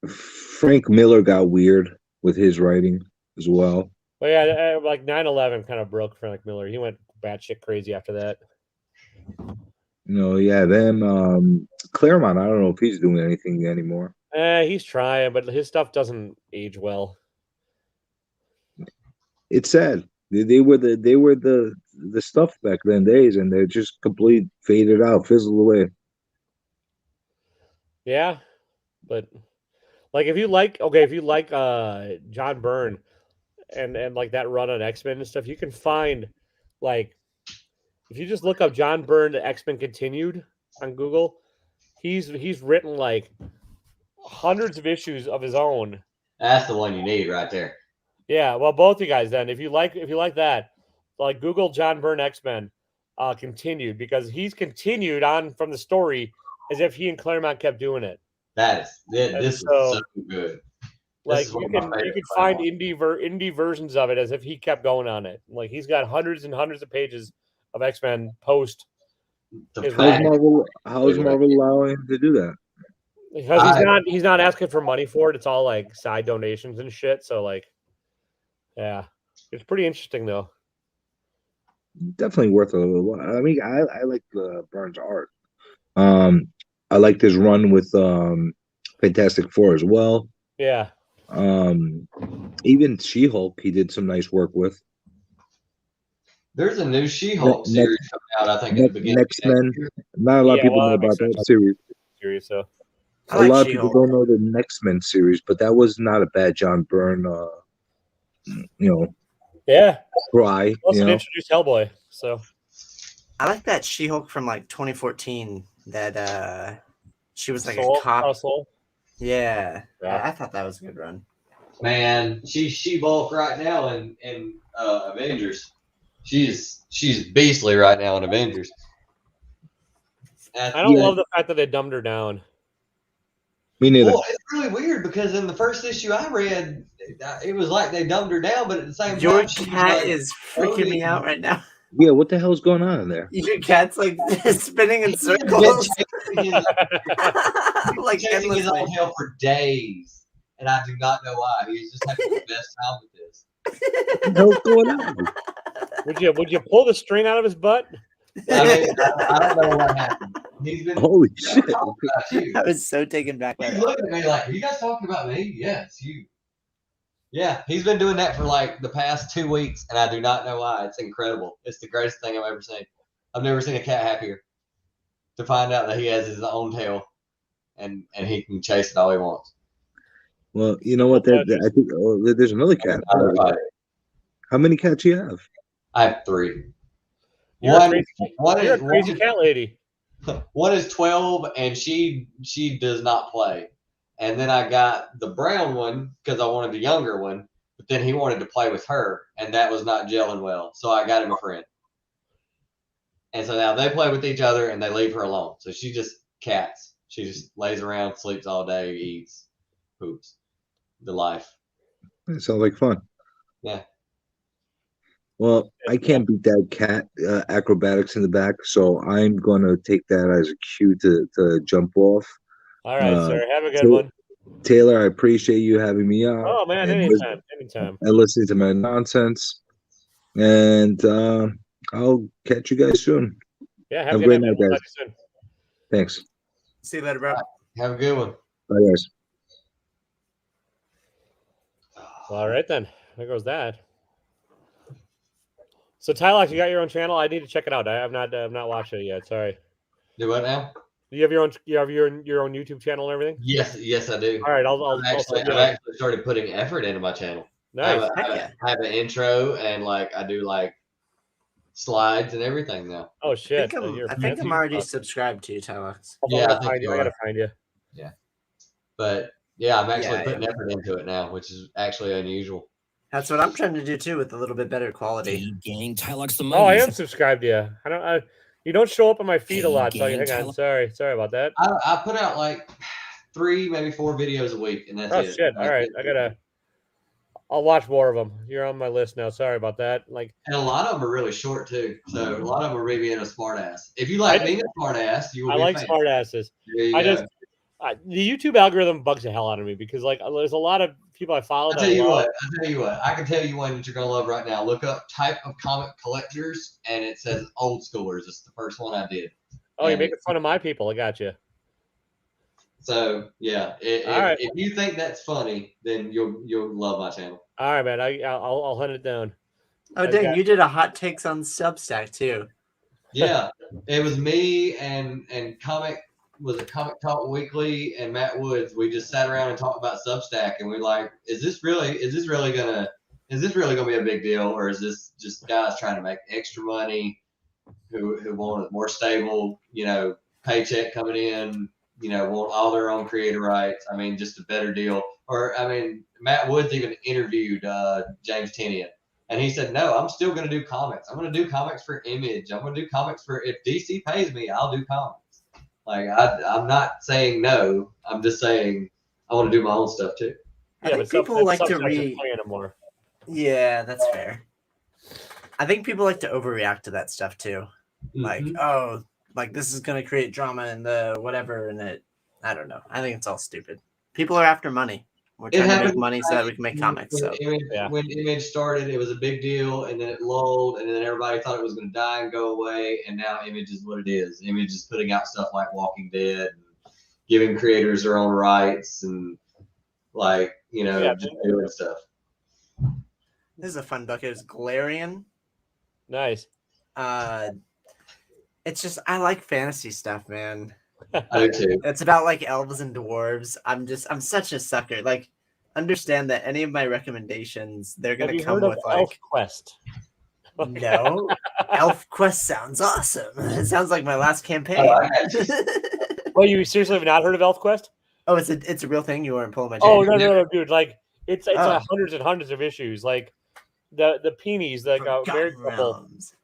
Frank Miller got weird with his writing as well. But yeah, like 9/11 kind of broke Frank Miller. He went batshit crazy after that. Them Claremont. I don't know if he's doing anything anymore. He's trying, but his stuff doesn't age well. It's sad. They were the stuff back then days, and they're just complete faded out, fizzled away. Yeah, but like if you like John Byrne and like that run on X-Men and stuff, you can find like if you just look up John Byrne X-Men Continued on Google, he's written like hundreds of issues of his own. That's the one you need right there. Yeah, well, both you guys then. If you like that, like Google John Byrne X-Men Continued, because he's continued on from the story as if he and Claremont kept doing it. This is so good. Like you can find indie versions of it as if he kept going on it. Like he's got hundreds and hundreds of pages of X-Men post. How is Marvel allowing him to do that? Because he's not asking for money for it. It's all like side donations and shit. So like, yeah, it's pretty interesting though. Definitely worth a little. I mean, I like the Burns art. I liked his run with Fantastic Four as well. Yeah. Even She-Hulk, he did some nice work with. There's a new She-Hulk series coming out, I think, at the beginning. X-Men. Not a lot of people know about that series. So a lot of people don't know the X-Men series, but that was not a bad John Byrne Yeah. cry. Also introduced Hellboy. So I like that She-Hulk from like 2014. That she was like Soul, a cop. Soul. Yeah. I thought that was a good run. Man, she's She-Hulk right now in Avengers. She's beastly right now in Avengers. I don't love the fact that they dumbed her down. Me neither. Well, it's really weird because in the first issue I read, it was like they dumbed her down, but at the same Your time, she was cat like, is freaking me out right now. Yeah, what the hell's going on in there? Your cat's like spinning in circles. like chasing his own tail for days, and I do not know why. He's just having the best time with this. What the hell's going on? Would you pull the string out of his butt? I mean, I don't know what happened. He's been Holy shit! I was so taken back by He's that. looking at me like, "Are you guys talking about me?" Yes, you. Yeah, he's been doing that for like the past 2 weeks, and I do not know why. It's incredible. It's the greatest thing I've ever seen. I've never seen a cat happier to find out that he has his own tail, and he can chase it all he wants. Well, you know what? I think there's another cat. How many cats you have? I have 3. You're a crazy cat lady. One is 12, and she does not play. And then I got the brown one because I wanted the younger one, but then he wanted to play with her, and that was not gelling well. So I got him a friend. And so now they play with each other, and they leave her alone. So she just cats. She just lays around, sleeps all day, eats, poops. The life. It sounds like fun. Yeah. Well, I can't beat that cat acrobatics in the back, so I'm going to take that as a cue to jump off. All right, sir. Have a good one. Taylor, I appreciate you having me on. Oh, man, anytime. And listening to my nonsense. And I'll catch you guys soon. Yeah, have a great night, guys. Soon. Thanks. See you later, bro. Have a good one. Bye, guys. All right, then. There goes that. So, Tylox, you got your own channel? I need to check it out. I have not watched it yet. Sorry. Do what now? Do you have your own? You have your own YouTube channel and everything? Yes, I do. All right, I've actually started putting effort into my channel. Nice. I have an intro, and like I do like slides and everything now. Oh shit! I think I'm already subscribed to you, Tylox. Yeah, I gotta find you. Yeah, but yeah, I'm actually putting effort into it now, which is actually unusual. That's what I'm trying to do too, with a little bit better quality. Gang, Tylox the Oh, I am subscribed to you. You don't show up on my feed a lot, so hang on. Sorry about that. I put out like 3, maybe 4 videos a week, and that's it. Oh shit! All right, I'll watch more of them. You're on my list now. Sorry about that. And a lot of them are really short too. So a lot of them are maybe in a smart ass. If you like being a smart ass, you will. I like smart asses. The YouTube algorithm bugs the hell out of me because there's a lot of people I follow. I'll tell you what. I can tell you one that you're gonna love right now. Look up type of comic collectors, and it says old schoolers. It's the first one I did. Oh, you're making fun of my people. I got you. So yeah, if you think that's funny, then you'll love my channel. All right, man. I'll hunt it down. Oh dang, you did a hot takes on Substack too. Yeah, it was me and Comic Talk Weekly and Matt Woods. We just sat around and talked about Substack, and we're like, is this really gonna be a big deal, or is this just guys trying to make extra money who want a more stable, paycheck coming in, want all their own creator rights? I mean, just a better deal. Or I mean, Matt Woods even interviewed James Tynion, and he said, no, I'm still going to do comics. I'm going to do comics for Image. I'm going to do comics if DC pays me, I'll do comics. Like I'm not saying no. I'm just saying I want to do my own stuff too. I think people like to read. Yeah, that's fair. I think people like to overreact to that stuff too. Like, oh, like this is going to create drama and the whatever, and I don't know. I think it's all stupid. People are after money. We're trying to make money so that we can make comics. So when Image started, it was a big deal, and then it lulled, and then everybody thought it was going to die and go away, and now Image is what it is. Image is putting out stuff like Walking Dead, and giving creators their own rights, and just doing stuff. This is a fun book. It's Galarian. Nice. It's just I like fantasy stuff, man. I do too. It's about like elves and dwarves. I'm such a sucker. Like understand that any of my recommendations, they're Have gonna you come heard of with Elf like Quest? no. Elf Quest sounds awesome. It sounds like my last campaign. Oh, I got you. Well, you seriously have not heard of Elf Quest? Oh, it's a real thing. You weren't pulling my Oh chain. no, dude! Like it's Oh. hundreds and hundreds of issues. Like the Peonies, like a married Forgotten couple, Realms.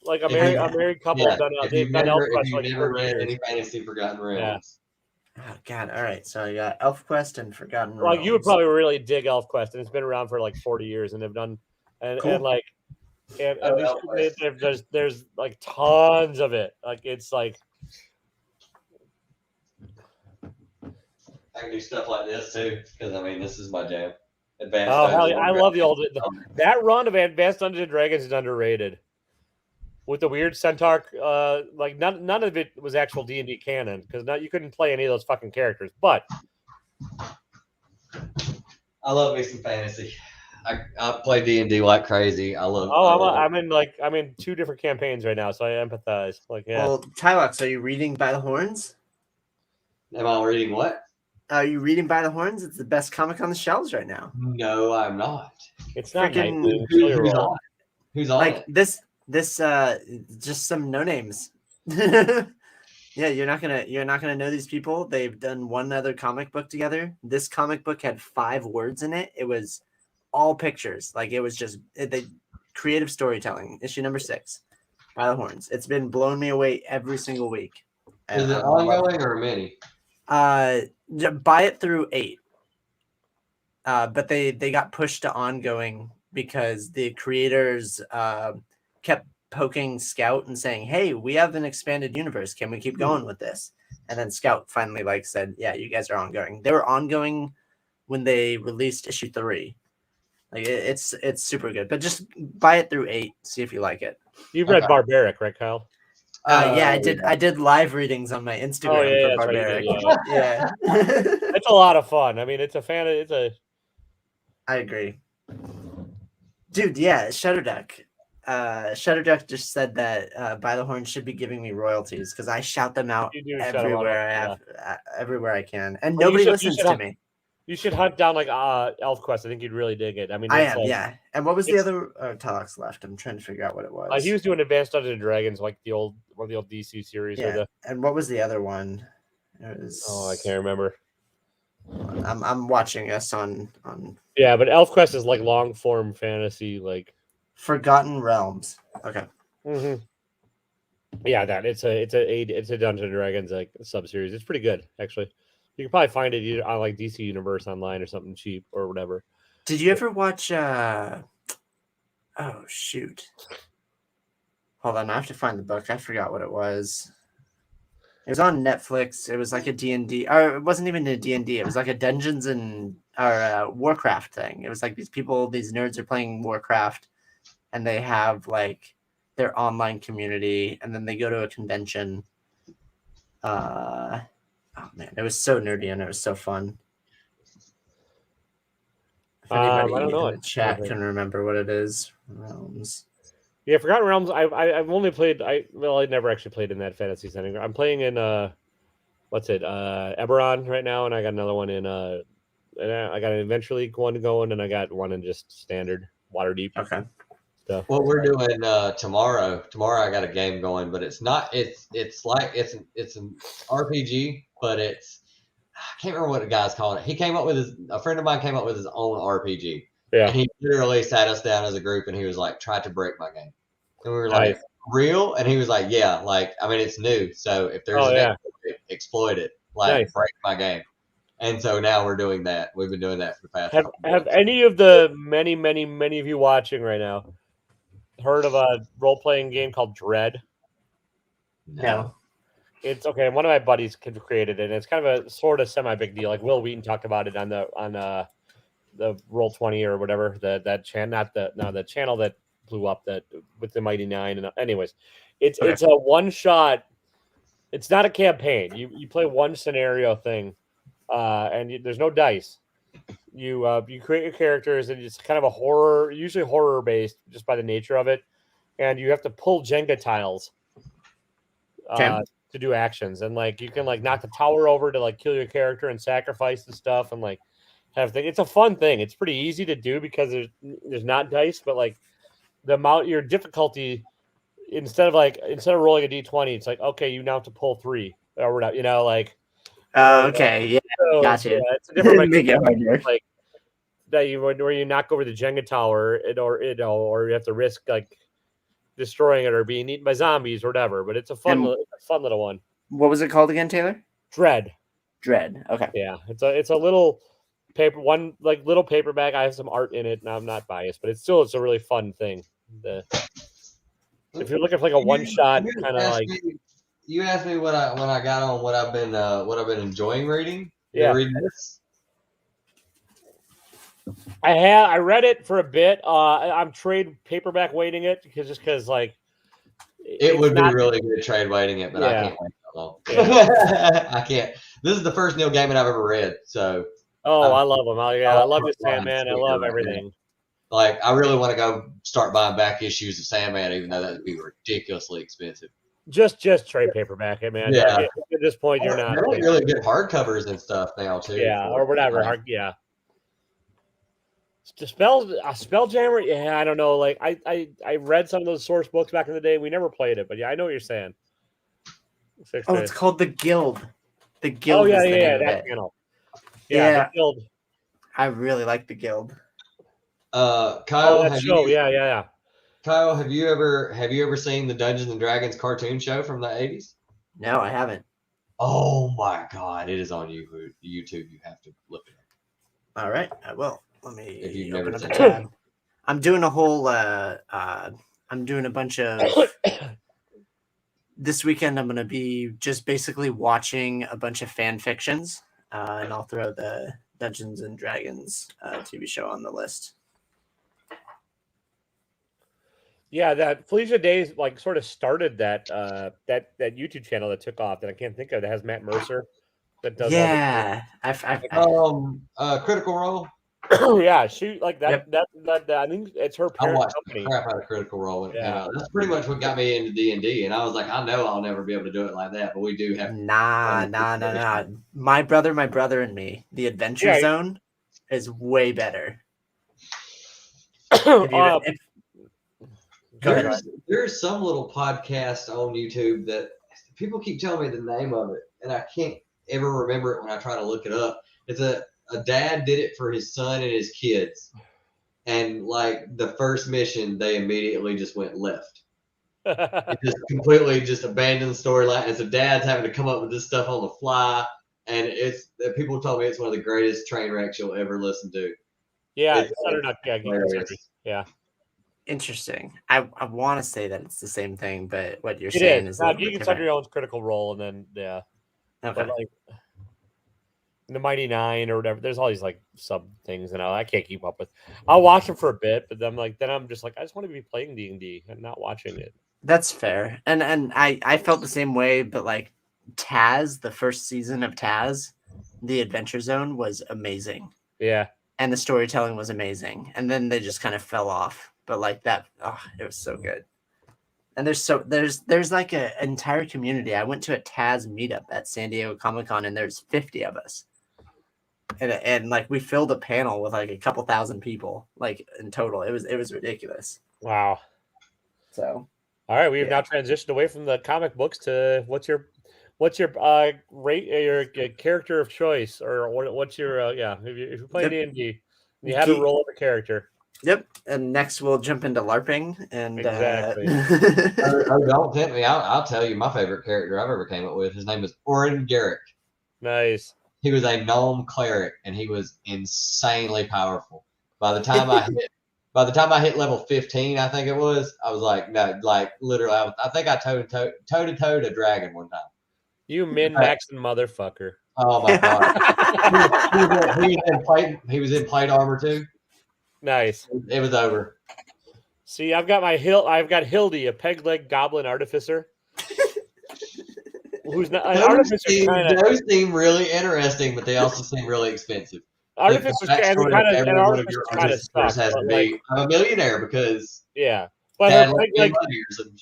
like a If married you- a married couple Yeah, done. if They've you've done Elf never, if Quest for you've like never 30 read years. any Fantasy Forgotten Realms, Oh God! All right, so I got Elf Quest and Forgotten Like you would Realms. probably really dig Elf Quest, and it's been around for like 40 years, and they've done and Cool. like and Oh, Elf Quest. there's like tons of it. Like it's like I can do stuff like this too, because I mean, this is my jam. Advanced oh hell Dungeons yeah, I and love the Dragons. old that run of Advanced Dungeons and Dragons is underrated. With the weird centaur, like none of it was actual D&D canon because you couldn't play any of those fucking characters. But I love me some fantasy. I play D&D like crazy. I love. I'm in 2 different campaigns right now, so I empathize. Like yeah. Well, Tylox, are you reading By the Horns? Am I reading what? Are you reading By the Horns? It's the best comic on the shelves right now. No, I'm not. It's not Freaking- Nightwing. Who's on it? Who's on Like it? this just some no names. Yeah, you're not gonna know these people. They've done one other comic book together. This comic book had 5 words in it. It was all pictures. Like it was just the creative storytelling. Issue number 6, By the Horns. It's been blowing me away every single week. Is it ongoing or a mini? Buy it through 8. But they got pushed to ongoing because the creators kept poking Scout and saying, "Hey, we have an expanded universe. Can we keep going with this?" And then Scout finally said, "Yeah, you guys are ongoing." They were ongoing when they released issue 3. Like it's super good. But just buy it through 8. See if you like it. You've read Barbaric, right, Kyle? Yeah, I did. I did live readings on my Instagram for Barbaric. Right, yeah. It's a lot of fun. I mean, it's a fan. It's a. I agree, dude. Yeah, Shudderduck. Shudderduck just said that By the Horn should be giving me royalties because I shout them out everywhere everywhere I can, and nobody listens to me. You should hunt down like Elf Quest. I think you'd really dig it. I mean, I am, yeah. And what was the other talks left? I'm trying to figure out what it was. He was doing Advanced Dungeons and Dragons, like one of the old DC series. Yeah. And what was the other one? It was. Oh, I can't remember. I'm watching us on. Yeah, but Elf Quest is like long form fantasy, like Forgotten Realms. Okay. Mm-hmm. Yeah, it's a Dungeons and Dragons like sub series. It's pretty good actually. You can probably find it either on like DC Universe online or something cheap or whatever. Did you ever watch? Oh shoot! Hold on, I have to find the book. I forgot what it was. It was on Netflix. It was like a D&D, or it wasn't even a D&D. It was like a Dungeons and Warcraft thing. It was like these nerds are playing Warcraft, and they have like their online community, and then they go to a convention. Oh man, it was so nerdy and it was so fun. If anybody I don't know in the chat can remember what it is. Realms. Yeah, Forgotten Realms. I've only played. I never actually played in that fantasy setting. I'm playing in what's it? Eberron right now, and I got another one in I got an Adventure League one going, and I got one in just standard Waterdeep. Okay. Stuff. What we're doing tomorrow. Tomorrow I got a game going, but it's not. It's like it's an RPG, but I can't remember what the guy's calling it. He came up with a friend of mine came up with his own RPG. Yeah. And he literally sat us down as a group and he was like, tried to break my game. And we were like, real? And he was like, yeah, like, I mean, it's new. So if there's exploit it, like break my game. And so now we're doing that. We've been doing that for the past couple Have any of the many of you watching right now heard of a role-playing game called Dread? No. It's okay. One of my buddies created it, and it's kind of a sort of semi-big deal. Like Will Wheaton talked about it on the Roll20 or whatever, the channel that blew up that with the Mighty Nine. And anyways, it's a one-shot. It's not a campaign. You play one scenario thing, and there's no dice. You create your characters, and it's kind of a horror, usually horror based, just by the nature of it. And you have to pull Jenga tiles to do actions, and like you can like knock the tower over to like kill your character and sacrifice and stuff, and like have thing. It's a fun thing. It's pretty easy to do because there's not dice, but like the amount your difficulty instead of rolling a d20, it's like okay, you now have to pull 3 or whatever. You know, like Okay, yeah, so, gotcha. yeah, it's a different Make it harder. like that you where you knock over the Jenga tower, or you have to risk like destroying it or being eaten by zombies or whatever. But it's a fun little one. What was it called again, Taylor? Dread. Okay. Yeah, it's a little little paperback. I have some art in it, and I'm not biased, but it's a really fun thing. If you're looking for like a one shot kind of like. You asked me when I got on what I've been enjoying reading. Yeah. Reading this. I read it for a bit. I'm trade paperback waiting it because like it would be really good trade waiting it, but I can't wait that long. Yeah. I can't. This is the first Neil Gaiman I've ever read, so. I love him. I love his Sandman. I love everything. Like I really want to go start buying back issues of Sandman, even though that would be ridiculously expensive. Just trade paperback it, man. Yeah. At this point, you're not really good hardcovers and stuff now too. Yeah, or whatever. Spelljammer. Yeah, I don't know. Like I read some of those source books back in the day. We never played it, but yeah, I know what you're saying. It's called The Guild. The Guild. Oh yeah, that channel. Yeah, The Guild. I really like The Guild. Kyle, Kyle, have you ever seen the Dungeons and Dragons cartoon show from the 80s? No, I haven't. Oh my God, it is on YouTube. You have to look it up. All right, I will. Let me. If you've never seen it. I'm doing a whole. I'm doing a bunch of. This weekend, I'm going to be just basically watching a bunch of fan fictions, and I'll throw the Dungeons and Dragons TV show on the list. Yeah, that Felicia Days like sort of started that that YouTube channel that took off that I can't think of that has Matt Mercer that does Critical Role. Yeah, she like that, that I think it's her parent company. Crap out of Critical Role. That's pretty much what got me into D&D, and I was like, I know I'll never be able to do it like that, but we do have. Nah. My brother, and me. The Adventure Zone is way better. There's some little podcast on YouTube that people keep telling me the name of it, and I can't ever remember it when I try to look it up. It's a dad did it for his son and his kids, and like the first mission, they immediately just went left. It just completely just abandoned the storyline. And so dad's having to come up with this stuff on the fly, and people told me it's one of the greatest train wrecks you'll ever listen to. Yeah, yeah. Interesting. I want to say that it's the same thing, but what you're saying is you can start your own Critical Role, and then Okay. But like the Mighty Nine or whatever, there's all these like sub things, and I can't keep up with. I'll watch them for a bit, but then I'm just like I just want to be playing D&D and not watching it. That's fair, and I felt the same way, but like Taz, the first season of Taz, the Adventure Zone was amazing. Yeah, and the storytelling was amazing, and then they just kind of fell off. But like that, it was so good. And there's like an entire community. I went to a Taz meetup at San Diego Comic-Con, and there's 50 of us. And like we filled a panel with like a couple thousand people, like in total. It was ridiculous. Wow. So all right, we've now transitioned away from the comic books to what's your your character of choice, or what's your if you play D&D, you had to roll up a character. Yep, and next we'll jump into LARPing, and exactly. Don't tempt me. I'll tell you my favorite character I've ever came up with. His name is Orin Garrick. Nice. He was a gnome cleric, and he was insanely powerful. By the time I hit level 15, I think it was, I was like, no, like literally, I think I toe-to-toed a dragon one time. You min-maxing motherfucker. Oh my god. he was in plate armor too. Nice. It was over. See, I've got Hildy, a peg-leg goblin artificer. Who's not an artificer? Those seem really interesting, but they also seem really expensive. Artificers kind of suck. has to be, I'm a millionaire because. Yeah. But had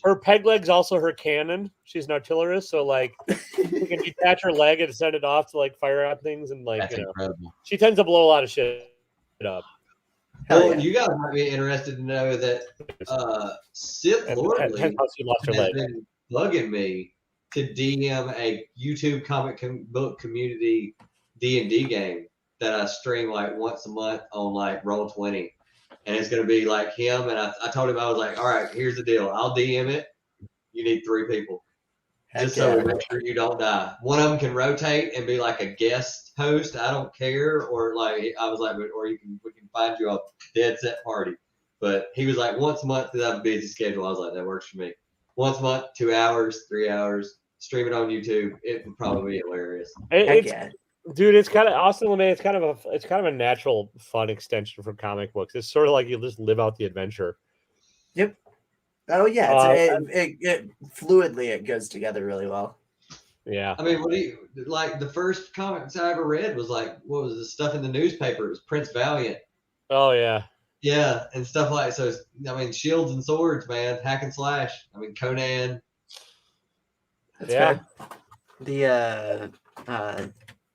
her peg leg's also her cannon. She's an artillerist, so like you can detach her leg and send it off to like fire out things, and like That's incredible. she tends to blow a lot of shit up. Well, you guys might be interested to know that Sith Lordly Depends how she lost her has leg. been bugging me to DM a YouTube comic book community D&D game that I stream like once a month on like Roll20. And it's going to be like him. And I told him, I was like, all right, here's the deal. I'll DM it. You need 3 people. Just so we make sure you don't die. One of them can rotate and be like a guest host. I don't care. Or like, I was like, or we can find you a dead set party. But he was like, once a month, because I have a busy schedule. I was like, that works for me. Once a month, 2 hours, 3 hours, stream it on YouTube. It would probably be hilarious. Dude, it's kind of Austin LeMay. It's kind of a natural, fun extension from comic books. It's sort of like you just live out the adventure. Yep. Oh yeah, it fluidly it goes together really well. Yeah. I mean, what do you like? The first comics I ever read was like, what was the stuff in the newspaper? It was Prince Valiant. Oh yeah. Yeah, and stuff like so. I mean, shields and swords, man, hack and slash. I mean, Conan. That's fair. The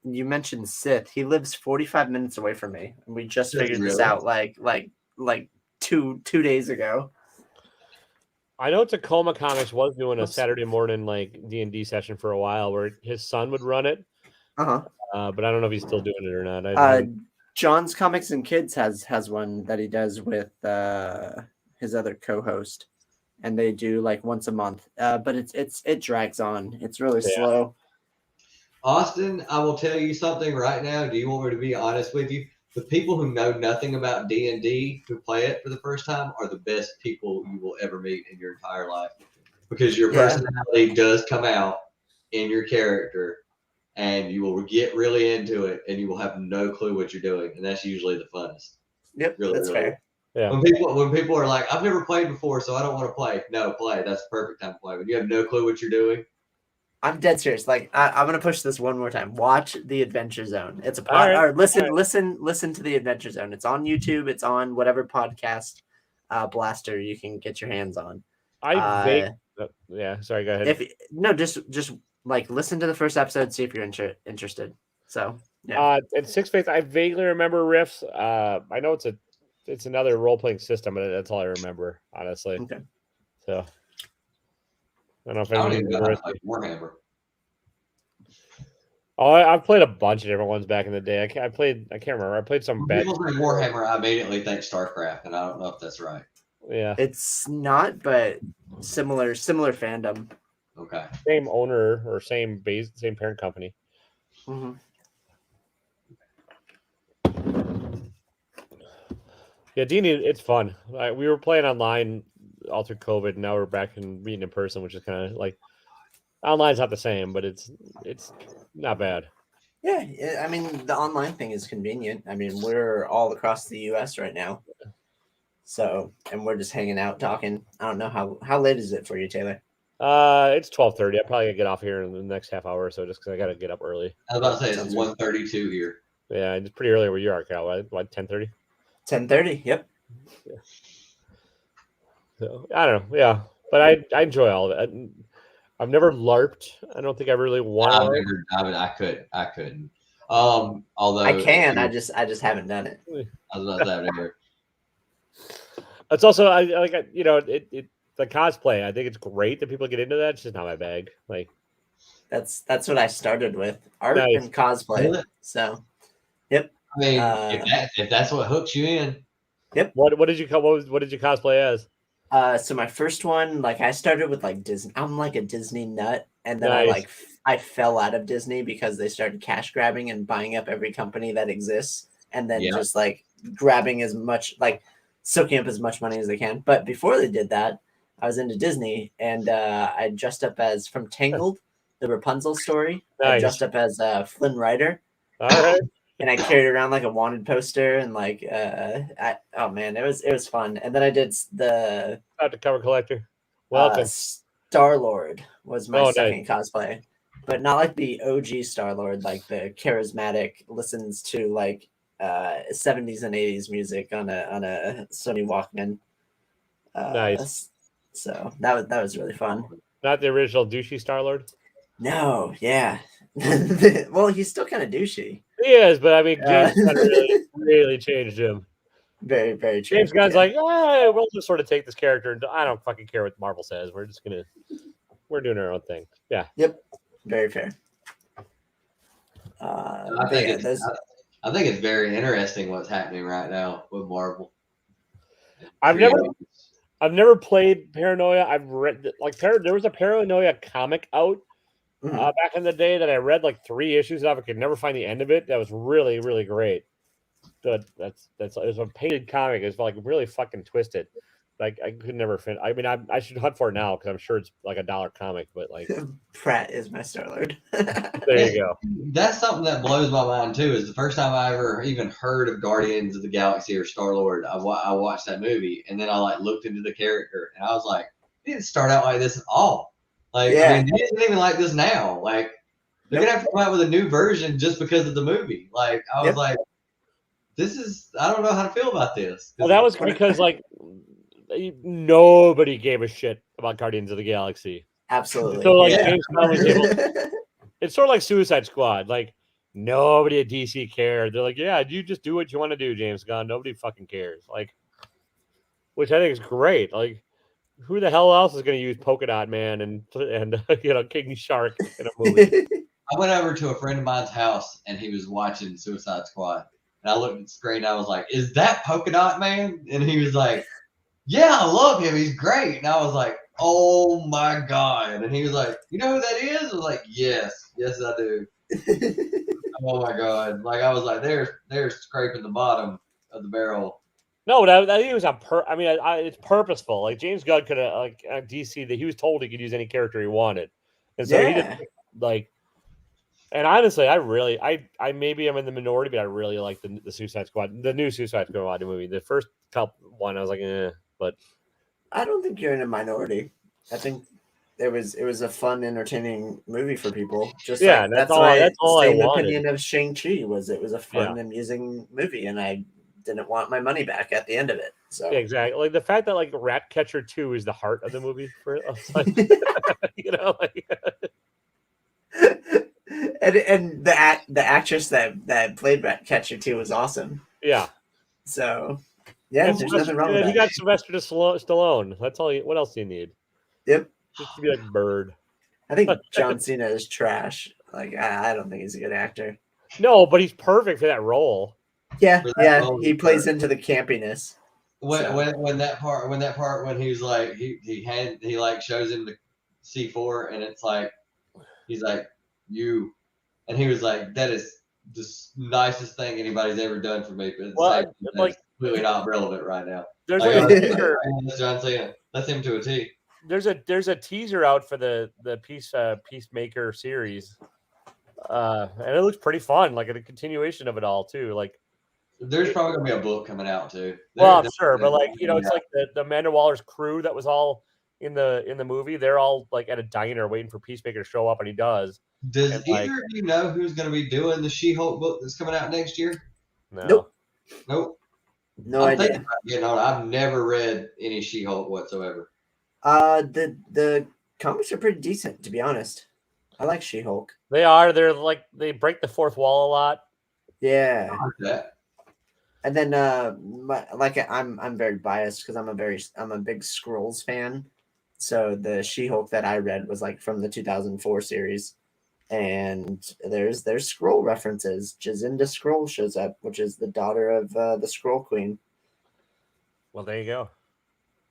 you mentioned Sith. He lives 45 minutes away from me, and we just figured this out like two days ago. I know Tacoma Comics was doing a Saturday morning like D&D session for a while where his son would run it. But I don't know if he's still doing it or not. John's Comics and Kids has one that he does with his other co-host, and they do like once a month. But it drags on. It's really slow. Austin, I will tell you something right now. Do you want me to be honest with you? The people who know nothing about D&D who play it for the first time are the best people you will ever meet in your entire life, because your personality does come out in your character, and you will get really into it, and you will have no clue what you're doing, and that's usually the funnest. Yep, really, that's really. fair. Yeah. When people are like, I've never played before, so I don't want to play. No, play. That's the perfect time to play. When you have no clue what you're doing. I'm dead serious. Like I'm gonna push this one more time. Watch the Adventure Zone. It's a right. listen to the Adventure Zone. It's on YouTube. It's on whatever podcast blaster you can get your hands on. Yeah. Sorry. Go ahead. Just like listen to the first episode. See if you're interested. So yeah. And Six Faith, I vaguely remember riffs. I know it's another role playing system, but that's all I remember, honestly. Okay. So. I don't know if I don't anyone even know how to play Warhammer. Oh, I've played a bunch of different ones back in the day. I can't remember. I played some bad. People say Warhammer, I immediately think StarCraft, and I don't know if that's right. Yeah, it's not, but similar fandom. Okay. Same owner or same parent company. Mm-hmm. Yeah, D&D, it's fun. We were playing online all through COVID, and now we're back and meeting in person, which is kind of like online's not the same, but it's not bad. Yeah, I mean the online thing is convenient. I mean we're all across the U.S. right now, so and we're just hanging out talking. I don't know how late is it for you, Taylor? It's 12:30. I probably gotta get off here in the next half hour or so, just because I gotta get up early. I was about to say it's 1:32 here. Yeah, it's pretty early where you are, Cal. What 10:30? 10:30. Yep. Yeah. So I don't know. Yeah, but I enjoy all of it. I've never LARPed. I don't think I really want to. I couldn't. Although I can, I just haven't done it. I was about to say It's also the cosplay. I think it's great that people get into that. It's just not my bag. Like that's what I started with, art and cosplay. So, yep. I mean, if that's what hooks you in. Yep. What did you cosplay as? So my first one, like I started with like Disney. I'm like a Disney nut, and then I fell out of Disney because they started cash grabbing and buying up every company that exists, and then just like grabbing as much, like soaking up as much money as they can. But before they did that, I was into Disney, and I dressed up as from Tangled, the Rapunzel story. Nice. I dressed up as Flynn Rider. All right. And I carried around like a wanted poster, and like, oh man, it was fun. And then I did the cover collector. Welcome. Star-Lord was my second cosplay, but not like the OG Star-Lord, like the charismatic, listens to like 70s and 80s music on a Sony Walkman. Nice. So that was really fun. Not the original douchey Star-Lord? No, yeah. Well, he's still kind of douchey. He is, but I mean, James Uh, Gunn really changed him. Very, very true. James Gunn's yeah. like, oh, we'll just sort of take this character, and I don't fucking care what Marvel says. We're doing our own thing. Yeah. Yep. Very fair. I think it's very interesting what's happening right now with Marvel. I've never played Paranoia. I've read there was a Paranoia comic out back in the day that I read like 3 issues of. I could never find the end of it. That was really, really great. But it was a painted comic. It was like really fucking twisted. Like I could never finish. I mean, I should hunt for it now because I'm sure it's like $1 comic. But like, Pratt is my Star-Lord. There you go. That's something that blows my mind too. Is the first time I ever even heard of Guardians of the Galaxy or Star-Lord. I watched that movie and then I like looked into the character and I was like, he didn't start out like this at all. Like, I mean, he isn't even like this now. Like, they're gonna have to come out with a new version just because of the movie. Like, I was like, I don't know how to feel about this. Well, that was because like nobody gave a shit about Guardians of the Galaxy. Absolutely. So like James Gunn was able. It's sort of like Suicide Squad. Like nobody at DC cared. They're like, yeah, you just do what you want to do, James Gunn. Nobody fucking cares. Like, which I think is great. Like, who the hell else is going to use Polka Dot Man and King Shark in a movie? I went over to a friend of mine's house and he was watching Suicide Squad. And I looked at the screen and I was like, is that Polka Dot Man? And he was like, yeah, I love him. He's great. And I was like, oh my God. And he was like, you know who that is? I was like, yes, I do. Oh my God. Like, I was like, they're scraping the bottom of the barrel. No, I think it was it's purposeful. Like James Gunn could have, like at DC, that he was told he could use any character he wanted, and so he did like. And honestly, I maybe I'm in the minority, but I really like the Suicide Squad, the new Suicide Squad movie. The first one, I was like, but I don't think you're in a minority. I think it was a fun, entertaining movie for people. Just that's all I wanted. Opinion of Shang-Chi was it was a fun, amusing movie, and I didn't want my money back at the end of it. So exactly, like the fact that like Ratcatcher 2 is the heart of the movie for like, and the actress that played Ratcatcher 2 was awesome. Yeah. So there's nothing wrong with that. He got Sylvester Stallone. That's all. What else do you need? Yep. Just to be like Bird. I think John Cena is trash. Like I don't think he's a good actor. No, but he's perfect for that role. Yeah, he plays into the campiness. When that part when he was like he like shows him the C4 and it's like he's like you, and he was like, that is the nicest thing anybody's ever done for me. But it's completely not relevant right now. There's John Cena. That's him to a T. There's a teaser out for the Peacemaker series, and it looks pretty fun. Like a continuation of it all too. Like there's probably gonna be a book coming out too. Well, I'm sure, but like it's like the Amanda Waller's crew that was all in the movie. They're all like at a diner waiting for Peacemaker to show up, and he does. Does either of you know who's going to be doing the She-Hulk book that's coming out next year? No. Nope. No idea. I've never read any She-Hulk whatsoever. The comics are pretty decent, to be honest. I like She-Hulk. They are. They're like they break the fourth wall a lot. Yeah. I like that. And then I'm very biased because I'm a big Skrulls fan. So the She-Hulk that I read was like from the 2004 series. And there's Skrull references. Jacinda Skrull shows up, which is the daughter of the Skrull Queen. Well, there you go.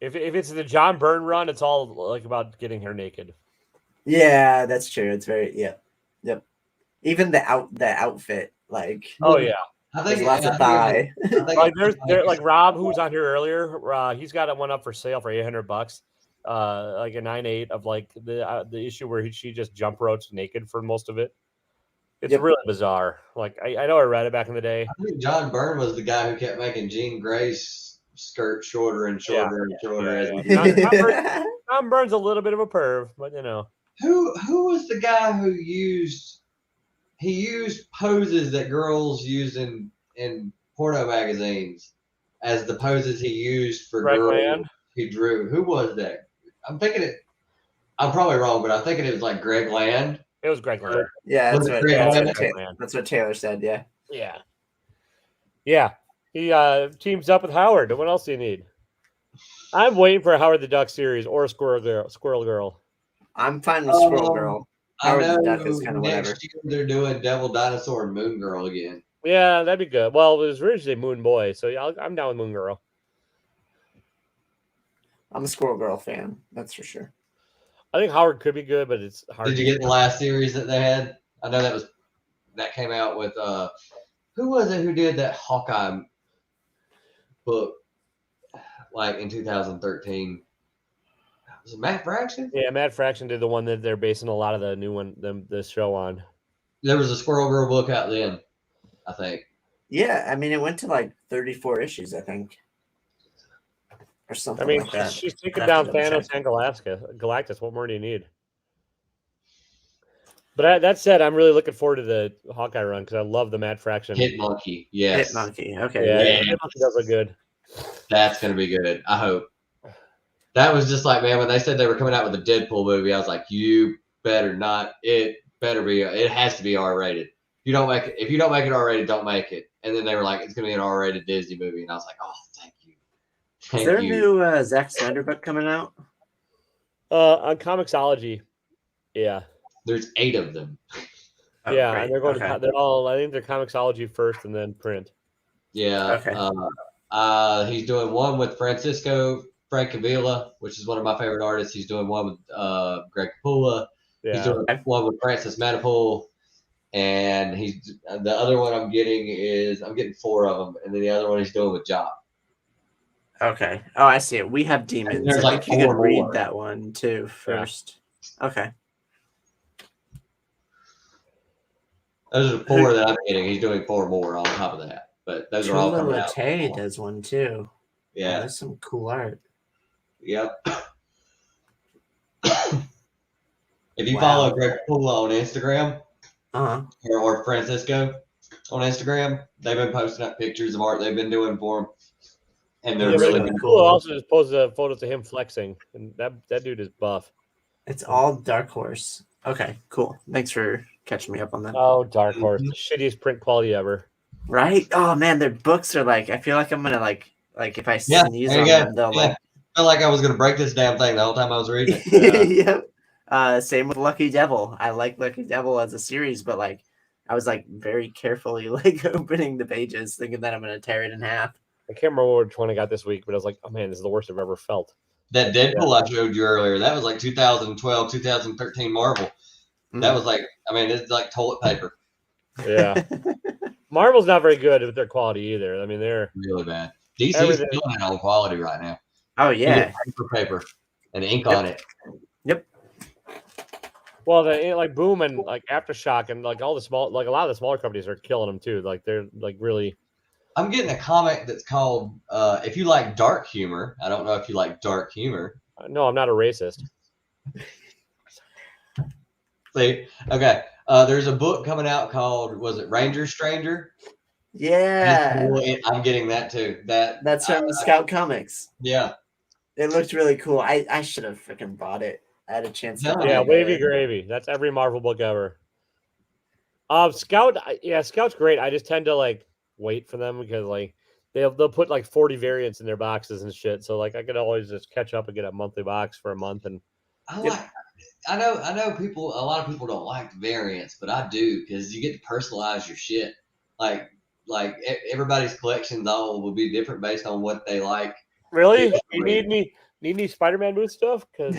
If it's the John Byrne run, it's all like about getting her naked. Yeah, that's true. It's very yep. Even the outfit, like yeah. I think lots of thigh. Like there's like Rob, who was on here earlier. He's got one up for sale for $800. Like a 9/8 of like the issue where she just jump ropes naked for most of it. It's really bizarre. Like I know I read it back in the day. I think John Byrne was the guy who kept making Jean Grey's skirt shorter and shorter and shorter. John Byrne's a little bit of a perv, but you know. Who was the guy who used poses that girls use in porno magazines as the poses he used for Greg girls? Land? he drew. Who was that? I'm thinking it. I'm probably wrong, but I'm thinking it was like Greg Land. It was Greg Land. Yeah, Was it Greg Land? That's what Taylor said. Yeah. Yeah. Yeah. He teams up with Howard. What else do you need? I'm waiting for a Howard the Duck series or a Squirrel Girl. I'm fine with Squirrel Girl. Howard I know the Duck is kind of whatever. next year they're doing Devil Dinosaur and Moon Girl again. Yeah, that'd be good. Well, it was originally Moon Boy, so I'm down with Moon Girl. I'm a Squirrel Girl fan. That's for sure. I think Howard could be good, but it's hard. Did you get the last series that they had? I know that came out with who was it who did that Hawkeye book like in 2013? Was it Matt Fraction? Yeah, Matt Fraction did the one that they're basing a lot of the new one, the show on. There was a Squirrel Girl book out then, I think. Yeah, I mean, it went to like 34 issues, I think. Or something I mean, like that. she's taking down Thanos and Galactus. What more do you need? But that said, I'm really looking forward to the Hawkeye run because I love the Matt Fraction. Hit Monkey, yes. Hit Monkey, okay. Yeah, Hit Monkey does look good. That's going to be good. I hope. That was just like, man, when they said they were coming out with a Deadpool movie, I was like, you better not. It better be. It has to be R-rated. If you don't make it R-rated, don't make it. And then they were like, it's going to be an R-rated Disney movie, and I was like, oh, thank you. Is there a new Zack Snyder book coming out? On Comixology, yeah. There's 8 of them. Oh, yeah, great. and they're going. Okay. They're all. I think they're Comixology first, and then print. Yeah. Okay. He's doing one with Francisco Francavilla, which is one of my favorite artists. He's doing one with Greg Capullo. Yeah. He's doing one with Francis Manapul. And the other one I'm getting 4 of them, and then the other one he's doing with Job. Okay. Oh, I see it. We Have Demons. There's I like think you could 4 read more. that one too first. Yeah. Okay. Those are the 4 that I'm getting. He's doing 4 more on top of that. But those are all coming out. Latte does one too. Yeah. That's some cool art. Yep. If you follow Greg Capullo on Instagram, or Francisco on Instagram, they've been posting up pictures of art they've been doing for him. And they're really cool. Also, just posted photos of him flexing, and that dude is buff. It's all Dark Horse. Okay, cool. Thanks for catching me up on that. Oh, Dark Horse, the shittiest print quality ever. Right? Oh man, their books are like. I feel like I'm gonna like if I sneeze on them, they'll like. I felt like I was gonna break this damn thing the whole time I was reading. Yep. Same with Lucky Devil. I like Lucky Devil as a series, but like I was like very carefully like opening the pages, thinking that I'm gonna tear it in half. I can't remember which one I got this week, but I was like, oh man, this is the worst I've ever felt. That Deadpool I showed you earlier, that was like 2012, 2013 Marvel. That was like, I mean, it's like toilet paper. Yeah. Marvel's not very good with their quality either. I mean, they're really bad. DC's killing it on quality right now. Oh yeah, paper and ink on it. Yep. Well, they like Boom and like Aftershock and like all the small, like a lot of the smaller companies are killing them too. Like they're like really. I'm getting a comic that's called if you like dark humor. I don't know if you like dark humor. No, I'm not a racist. See, okay. There's a book coming out called, was it Ranger Stranger? Yeah. I'm getting that too. That's from the Scout Comics. Yeah. It looked really cool. I should have freaking bought it. I had a chance to Yeah, Wavy Gravy. That's every Marvel book ever. Scout, Scout's great. I just tend to like wait for them because like they'll put like 40 variants in their boxes and shit. So like I could always just catch up and get a monthly box for a month and I know people, a lot of people don't like variants, but I do because you get to personalize your shit. Like everybody's collections all will be different based on what they like. Really? You need any Spider-Man booth stuff? Because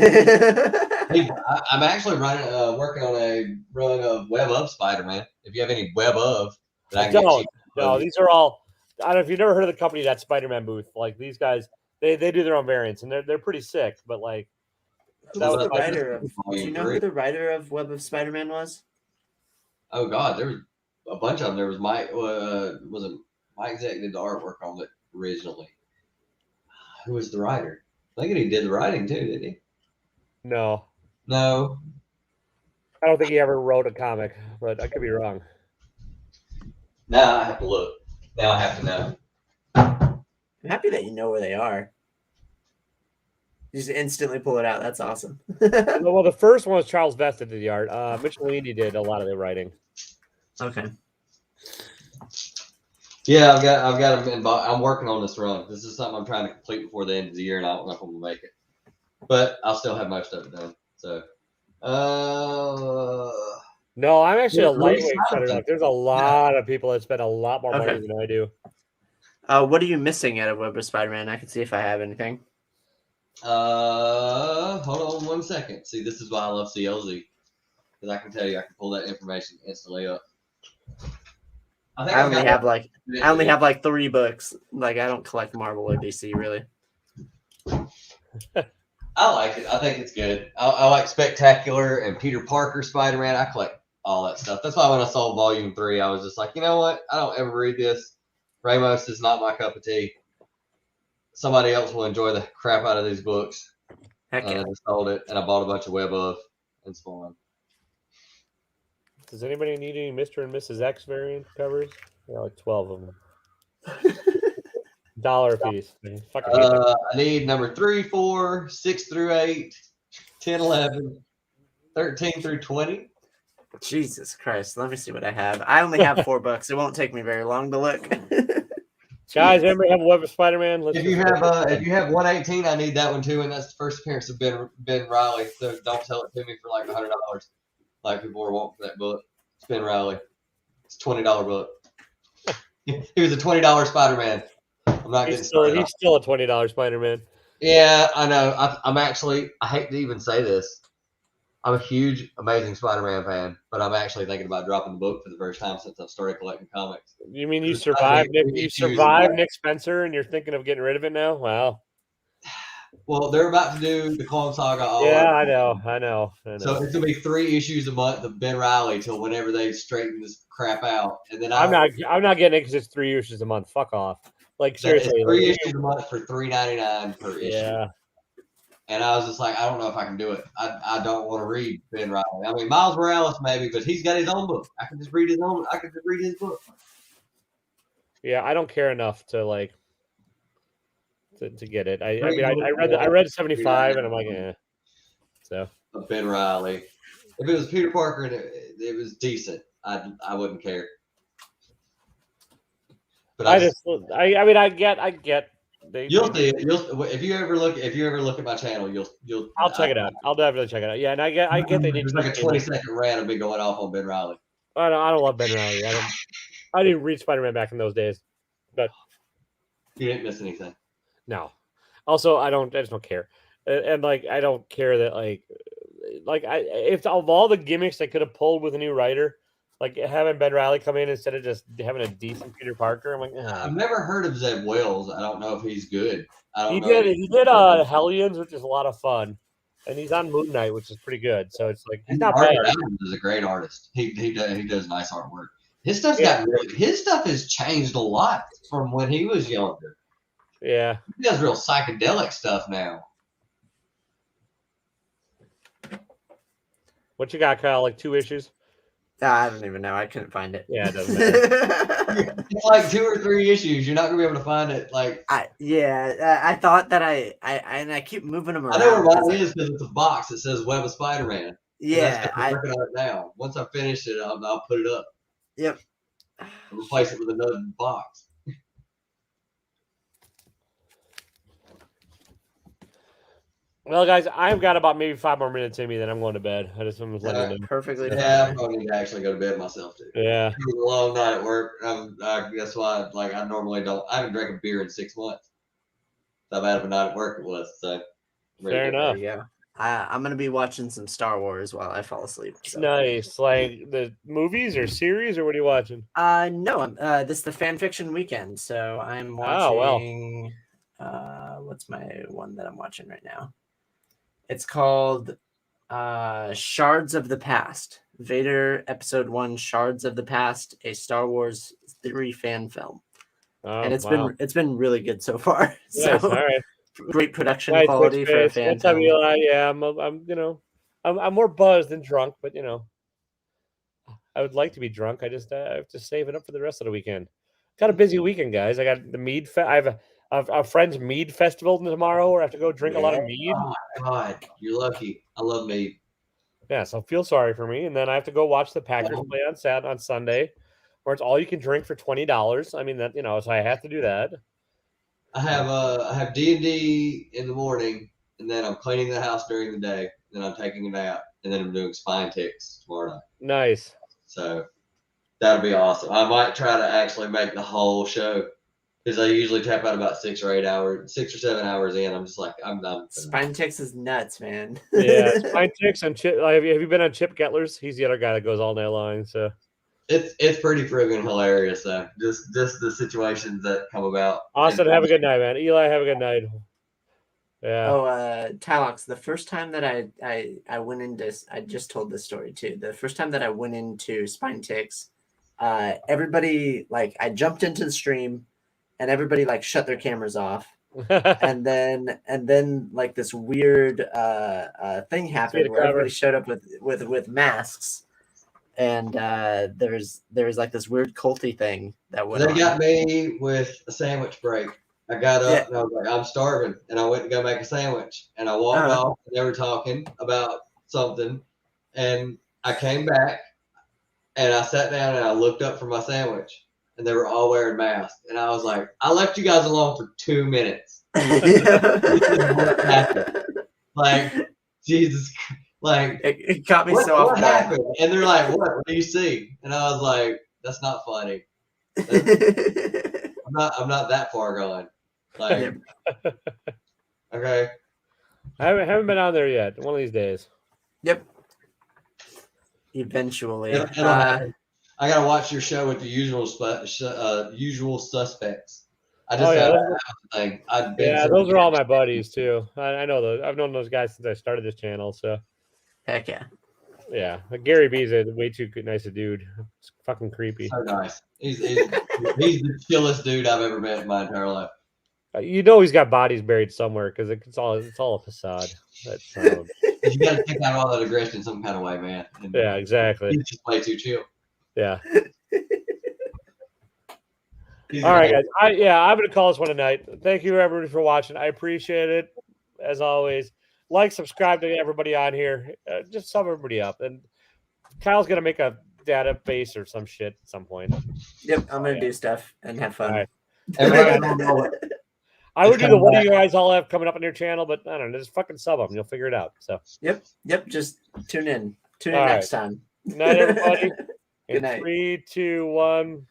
I'm actually working on a run of Web of Spider-Man. If you have any Web of, that I can get you. No, these are all. I don't know if you've never heard of the company that Spider-Man booth. Like these guys, they do their own variants and they're pretty sick. But like, do you know who the writer of Web of Spider-Man was? Oh God, there was a bunch of them. There was Mike. Was it Mike Zeck did the artwork on it originally? Who was the writer? I think he did the writing too, didn't he? No. I don't think he ever wrote a comic, but I could be wrong. Now I have to look. Now I have to know. I'm happy that you know where they are. You just instantly pull it out. That's awesome. Well, the first one was Charles Vest that did the art. Michelini did a lot of the writing. Okay. Yeah, I've got them in. I'm working on this run. This is something I'm trying to complete before the end of the year, and I don't know if I'm gonna make it, but I'll still have most of it done. So, no, I'm actually a lightweight Spider-Man. cutter. Like, there's a lot of people that spend a lot more money than I do. What are you missing out of Web of Spider-Man? I can see if I have anything. Hold on 1 second. See, this is why I love CLZ, because I can tell you, I can pull that information instantly up. I only have like 3 books. Like, I don't collect Marvel or DC really. I like it. I think it's good. I like Spectacular and Peter Parker Spider-Man. I collect all that stuff. That's why when I saw Volume 3, I was just like, you know what? I don't ever read this. Ramos is not my cup of tea. Somebody else will enjoy the crap out of these books. Heck yeah. I just sold it, and I bought a bunch of Web of and Spawn. Does anybody need any Mr. and Mrs. X variant covers? Yeah, like 12 of them. $1 a piece. I need number 3, 4, 6 through 8, 10, 11, 13 through 20. Jesus Christ. Let me see what I have. I only have 4 books. It won't take me very long to look. Guys, anybody have Web of Spider-Man? If you have 118, I need that one too, and that's the first appearance of Ben Riley. So don't sell it to me for like $100, like people were wanting for that book. It's Ben Riley. It's a $20 book. He was a $20 Spider-Man. I'm not getting started. He's still a $20 Spider-Man. Yeah, I know. I'm actually, I hate to even say this. I'm a huge Amazing Spider-Man fan, but I'm actually thinking about dropping the book for the first time since I've started collecting comics. You mean you survived Nick Spencer and you're thinking of getting rid of it now? Wow. Well, they're about to do the Clone Saga. I know. So it's gonna be 3 issues a month of Ben Riley till whenever they straighten this crap out, and then I'm not getting it because it's 3 issues a month. Fuck off. Like, seriously, 3 issues a month for $3.99 per issue. Yeah. And I was just like, I don't know if I can do it. I don't want to read Ben Riley. I mean, Miles Morales maybe, but he's got his own book. I can just read his book. Yeah, I don't care enough to like to get it. I read 75 and I'm like, eh. So Ben Riley. If it was Peter Parker and it was decent, I wouldn't care. But I get. You'll see it. If you ever look at my channel, you'll. I'll check it out. I'll definitely check it out. Yeah, and I get they need. There's like a 20-second rant of me going off on Ben Riley. I don't love Ben Riley. I didn't read Spider-Man back in those days, but you didn't miss anything. No. Also, I just don't care, and like I don't care that if of all the gimmicks they could have pulled with a new writer. Like having Ben Riley come in instead of just having a decent Peter Parker. I'm like, I've never heard of Zeb Wells. I don't know if he's good. He did Hellions, which is a lot of fun, and he's on Moon Knight, which is pretty good. So it's like he's not bad. Adams is a great artist. He does nice artwork. His stuff has changed a lot from when he was younger. Yeah, he does real psychedelic stuff now. What you got, Kyle? Like 2 issues? I don't even know. I couldn't find it. Yeah, it doesn't matter. It's like 2 or 3 issues. You're not gonna be able to find it. Like I thought that I keep moving them around. I know where mine is because it's a box that says Web of Spider-Man. Yeah, I'm working on it now. Once I finish it, I'll put it up. Yep. I'll replace it with another box. Well, guys, I've got about maybe 5 more minutes in me, then I'm going to bed. I just was letting you know. Perfectly. Yeah, I probably need to actually go to bed myself too. Yeah. It was a long night at work. That's why, I normally don't. I haven't drank a beer in 6 months. How bad of a night at work it was. So fair enough. Yeah. I'm gonna be watching some Star Wars while I fall asleep. So. Nice. Like the movies or series, or what are you watching? No. This is the fan fiction weekend, so I'm watching. Oh, well. What's my one that I'm watching right now? It's called Shards of the Past. Vader Episode 1, Shards of the Past, a Star Wars 3 fan film. Oh, and it's been really good so far. Nice, all right. Great production quality for a fan film. Yeah, I'm more buzzed than drunk, but I would like to be drunk. I have to save it up for the rest of the weekend. Got a busy weekend, guys. I got the Mead. I a friend's mead festival tomorrow, where I have to go drink a lot of mead. Oh my God, you're lucky. I love mead. Yeah, so feel sorry for me, and then I have to go watch the Packers play on Sunday, where it's all you can drink for $20. I mean that so I have to do that. I have D&D in the morning, and then I'm cleaning the house during the day. Then I'm taking a nap, and then I'm doing spine ticks tomorrow night. Nice. So that'll be awesome. I might try to actually make the whole show because I usually tap out about 6 or 7 hours in. I'm just like, I'm done. Spine ticks is nuts, man. Yeah, spine ticks and Chip. Have you been on Chip Gettler's? He's the other guy that goes all night long. So it's pretty friggin' hilarious though. Just the situations that come about. Austin, have a good night, man. Eli, have a good night. Yeah. Oh, Tylox, the first time that I went into, I just told this story too. The first time that I went into Spine Ticks, everybody, like, I jumped into the stream and everybody like shut their cameras off. and then like this weird thing happened where everybody showed up with masks. And there was like this weird culty thing that went on. They got me with a sandwich break. I got up and I was like, I'm starving. And I went to go make a sandwich. And I walked off and they were talking about something. And I came back and I sat down and I looked up for my sandwich. And they were all wearing masks. And I was like, I left you guys alone for 2 minutes. What happened? Like, Jesus, like, it caught me so off. What happened? And they're like, what do you see? And I was like, that's not funny. I'm not that far gone. Like, okay. I haven't been on there yet. One of these days. Yep. Eventually. I gotta watch your show with the usual suspects. I just thing. Those are all my buddies too. I know those. I've known those guys since I started this channel. So. Heck yeah. Yeah, Gary B's a way too nice a dude. It's fucking creepy. So nice. He's the chillest dude I've ever met in my entire life. He's got bodies buried somewhere because it's all a facade. You got to take out all that aggression some kind of way, man. And yeah, exactly. He's just way too chill. Yeah. All right, guys. I'm gonna call this one a night. Thank you everybody for watching. I appreciate it as always. Like, subscribe to everybody on here. Just sum everybody up. And Kyle's gonna make a database or some shit at some point. Yep, I'm gonna do stuff and have fun. All right. I would do the what do you guys all have coming up on your channel, but I don't know, just fucking sub them. You'll figure it out. So Yep. Just tune in. Tune in next time. Night, everybody. Good night. 3, 2, 1.